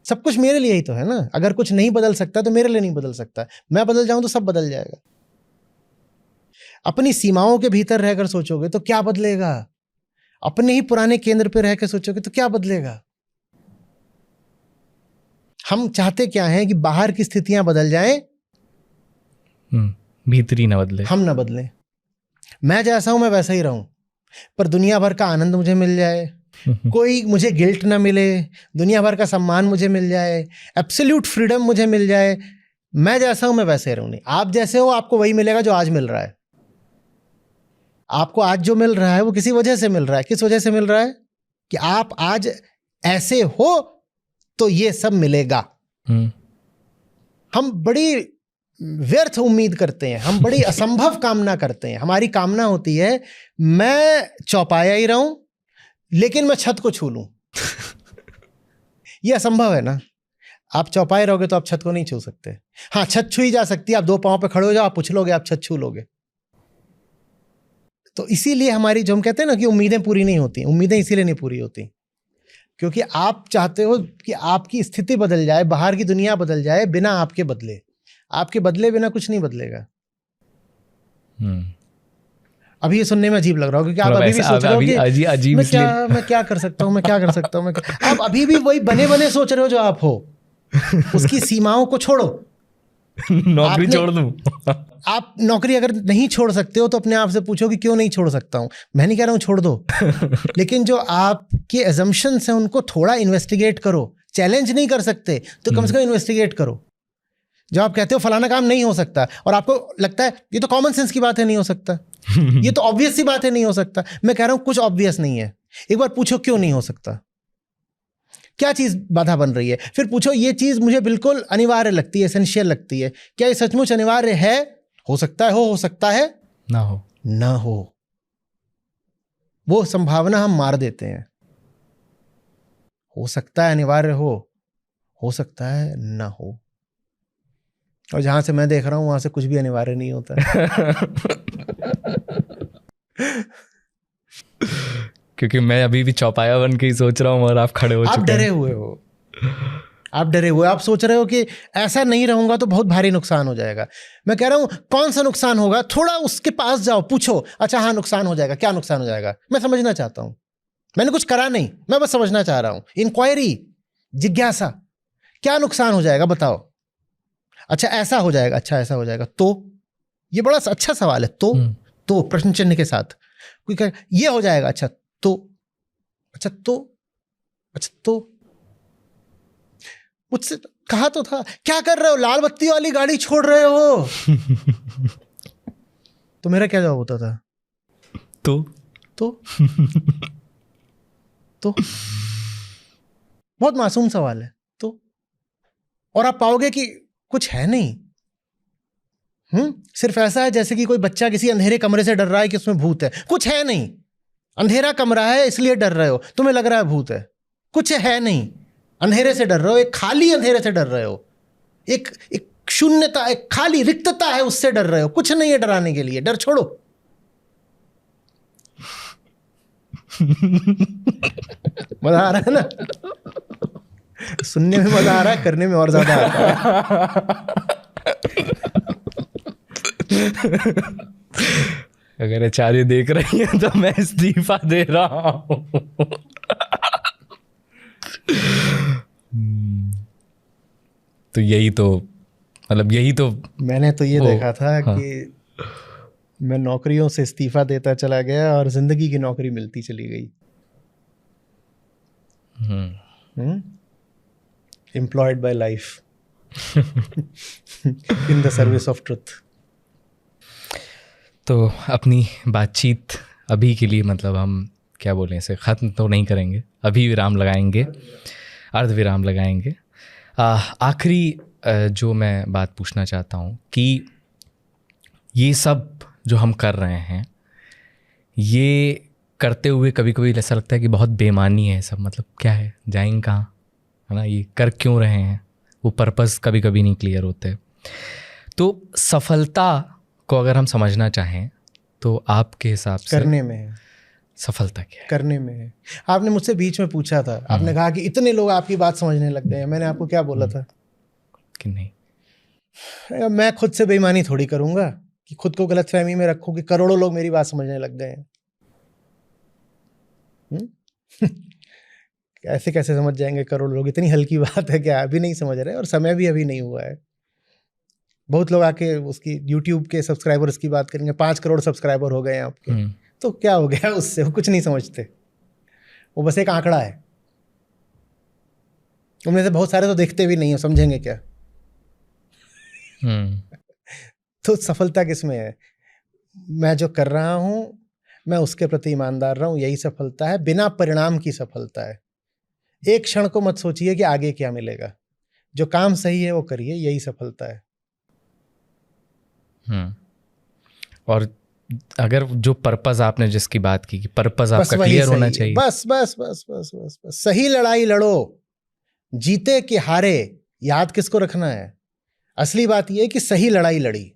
सब कुछ मेरे लिए ही तो है ना। अगर कुछ नहीं बदल सकता तो मेरे लिए नहीं बदल सकता। मैं बदल जाऊं तो सब बदल जाएगा। अपनी सीमाओं के भीतर रहकर सोचोगे तो क्या बदलेगा, अपने ही पुराने केंद्र पे रहकर सोचोगे तो क्या बदलेगा। हम चाहते क्या हैं कि बाहर की स्थितियां बदल जाएं, भीतरी ना बदले, हम ना बदलें। मैं जैसा हूं मैं वैसा ही रहूं, पर दुनिया भर का आनंद मुझे मिल जाए, कोई मुझे गिल्ट ना मिले, दुनिया भर का सम्मान मुझे मिल जाए, एब्सोल्यूट फ्रीडम मुझे मिल जाए। मैं जैसा हूं मैं वैसे ही रहूं। नहीं, आप जैसे हो आपको वही मिलेगा जो आज मिल रहा है। आपको आज जो मिल रहा है वो किसी वजह से मिल रहा है। किस वजह से मिल रहा है? कि आप आज ऐसे हो तो ये सब मिलेगा। हम बड़ी व्यर्थ उम्मीद करते हैं, हम बड़ी असंभव कामना करते हैं। हमारी कामना होती है मैं चौपाया ही रहूं लेकिन मैं छत को छू लूं। ये असंभव है ना। आप चौपाए रहोगे तो आप छत को नहीं छू सकते। हाँ, छत छुई जा सकती है, आप 2 पांव पे खड़े हो जाओ, आप उछलोगे, आप छत छू लोगे। तो इसीलिए हमारी जो हम कहते हैं ना कि उम्मीदें पूरी नहीं होती, उम्मीदें इसीलिए नहीं पूरी होती क्योंकि आप चाहते हो कि आपकी स्थिति बदल जाए, बाहर की दुनिया बदल जाए बिना आपके बदले। आपके बदले बिना कुछ नहीं बदलेगा। अभी ये सुनने में अजीब लग रहा हो क्योंकि आप अभी भी सोच रहे हो कि अजीब मैं क्या कर सकता हूँ, मैं क्या कर सकता हूँ। आप अभी भी वही बने बने सोच रहे हो जो आप हो। उसकी सीमाओं को छोड़ो। नौकरी छोड़ दूं। आप नौकरी अगर नहीं छोड़ सकते हो तो अपने आप से पूछो कि क्यों नहीं छोड़ सकता हूं। मैं नहीं कह रहा हूं छोड़ दो, लेकिन जो आपके अजम्पशंस हैं उनको थोड़ा इन्वेस्टिगेट करो। चैलेंज नहीं कर सकते तो कम से कम इन्वेस्टिगेट करो। जब आप कहते हो फलाना काम नहीं हो सकता और आपको लगता है ये तो कॉमन सेंस की बात है, नहीं हो सकता, ये तो ऑब्वियस सी बात है, नहीं हो सकता। मैं कह रहा हूं कुछ ऑब्वियस नहीं है। एक बार पूछो क्यों नहीं हो सकता, क्या चीज बाधा बन रही है। फिर पूछो ये चीज मुझे बिल्कुल अनिवार्य लगती है, एसेंशियल लगती है, क्या ये सचमुच अनिवार्य है? हो सकता है हो सकता है ना हो। वो संभावना हम मार देते हैं। हो सकता है अनिवार्य हो सकता है ना हो। और जहां से मैं देख रहा हूं वहां से कुछ भी अनिवार्य नहीं होता। क्योंकि मैं अभी भी चौपाया बन के ही सोच रहा हूँ और आप खड़े हो चुके हैं। आप डरे हुए हो, आप डरे हुए, आप सोच रहे हो कि ऐसा नहीं रहूंगा तो बहुत भारी नुकसान हो जाएगा। मैं कह रहा हूं कौन सा नुकसान होगा, थोड़ा उसके पास जाओ, पूछो अच्छा हाँ नुकसान हो जाएगा, क्या नुकसान हो जाएगा? मैं समझना चाहता हूं, मैंने कुछ करा नहीं, मैं बस समझना चाह रहा हूं। इंक्वायरी, जिज्ञासा, क्या नुकसान हो जाएगा बताओ। अच्छा ऐसा हो जाएगा, अच्छा ऐसा हो जाएगा तो, ये बड़ा अच्छा सवाल है। तो प्रश्न चिन्ह के साथ कोई कहे ये हो जाएगा, अच्छा तो, अच्छा तो, अच्छा तो। मुझसे कहा तो था क्या कर रहे हो, लाल बत्ती वाली गाड़ी छोड़ रहे हो। तो मेरा क्या जवाब होता था? तो बहुत मासूम सवाल है। तो और आप पाओगे कि कुछ है नहीं। सिर्फ ऐसा है जैसे कि कोई बच्चा किसी अंधेरे कमरे से डर रहा है कि उसमें भूत है। कुछ है नहीं, अंधेरा कमरा है इसलिए डर रहे हो, तुम्हें लग रहा है भूत है। कुछ है नहीं, अंधेरे से डर रहे हो, एक खाली अंधेरे से डर रहे हो, एक शून्यता, एक खाली रिक्तता है उससे डर रहे हो। कुछ नहीं है डराने के लिए, डर छोड़ो। मजा आ रहा है ना? सुनने में मजा आ रहा है, करने में और ज्यादा आता है। अगर आचार्य देख रही है तो मैं इस्तीफा दे रहा हूँ। तो यही तो मतलब यही तो मैंने तो ये देखा था कि मैं नौकरियों से इस्तीफा देता चला गया और जिंदगी की नौकरी मिलती चली गई। Employed by life in the service of truth. तो अपनी बातचीत अभी के लिए मतलब हम क्या बोलें, इसे ख़त्म तो नहीं करेंगे, अभी विराम लगाएंगे, अर्ध विराम लगाएंगे। आखिरी जो मैं बात पूछना चाहता हूँ कि ये सब जो हम कर रहे हैं, ये करते हुए कभी कभी ऐसा लगता है कि बहुत बेमानी है सब, मतलब क्या है, जाएंगे कहाँ, है ना, ये कर क्यों रहे हैं, वो पर्पस कभी कभी नहीं क्लियर होते। तो सफलता को अगर हम समझना चाहें तो आपके हिसाब से करने में है सफलता क्या है? करने में है। आपने मुझसे बीच में पूछा था, आपने कहा कि इतने लोग आपकी बात समझने लग गए हैं। मैंने आपको क्या बोला था कि नहीं, मैं खुद से बेईमानी थोड़ी करूंगा कि खुद को गलतफहमी में रखूं कि करोड़ों लोग मेरी बात समझने लग गए हैं। ऐसे कैसे समझ जाएंगे करोड़ों लोग, इतनी हल्की बात है क्या? अभी नहीं समझ रहे और समय भी अभी नहीं हुआ है। बहुत लोग आके उसकी YouTube के सब्सक्राइबर्स की बात करेंगे, 5 करोड़ सब्सक्राइबर हो गए हैं आपके, तो क्या हो गया उससे? वो कुछ नहीं समझते, वो बस एक आंकड़ा है। उनमें से बहुत सारे तो देखते भी नहीं हो, समझेंगे क्या? तो सफलता किसमें है? मैं जो कर रहा हूं मैं उसके प्रति ईमानदार रहूं, यही सफलता है। बिना परिणाम की सफलता है। एक क्षण को मत सोचिए कि आगे क्या मिलेगा, जो काम सही है वो करिए, यही सफलता है। और अगर जो पर्पस आपने जिसकी बात की कि पर्पस आपका क्लियर होना चाहिए, बस बस बस बस बस बस सही लड़ाई लड़ो, जीते कि हारे याद किसको रखना है। असली बात यह है कि सही लड़ाई लड़ी,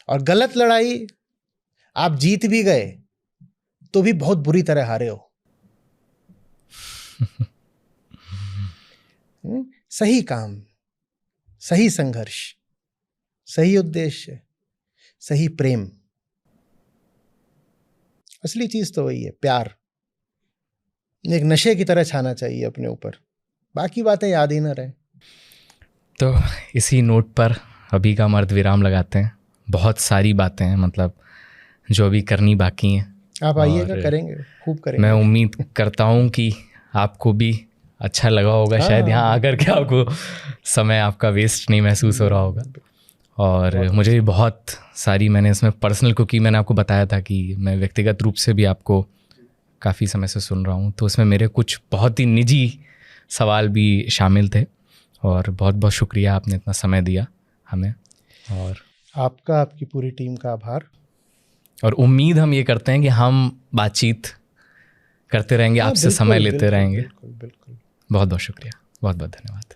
और गलत लड़ाई आप जीत भी गए तो भी बहुत बुरी तरह हारे हो। सही काम, सही संघर्ष, सही उद्देश्य, सही प्रेम, असली चीज तो वही है, प्यार। एक नशे की तरह छाना चाहिए अपने ऊपर, बाकी बातें याद ही ना रहे। तो इसी नोट पर अभी का मर्द विराम लगाते हैं। बहुत सारी बातें हैं मतलब जो अभी करनी बाकी हैं। आप आइएगा, करेंगे, खूब करेंगे। मैं उम्मीद करता हूँ कि आपको भी अच्छा लगा होगा। शायद यहाँ आकर के आपको समय आपका वेस्ट नहीं महसूस हो रहा होगा। और मुझे भी बहुत सारी, मैंने इसमें पर्सनल, क्योंकि मैंने आपको बताया था कि मैं व्यक्तिगत रूप से भी आपको काफ़ी समय से सुन रहा हूँ, तो उसमें मेरे कुछ बहुत ही निजी सवाल भी शामिल थे। और बहुत बहुत शुक्रिया, आपने इतना समय दिया हमें। और आपका, आपकी पूरी टीम का आभार। और उम्मीद हम ये करते हैं कि हम बातचीत करते रहेंगे, आपसे समय लेते रहेंगे। बिल्कुल। बहुत बहुत शुक्रिया, बहुत बहुत धन्यवाद।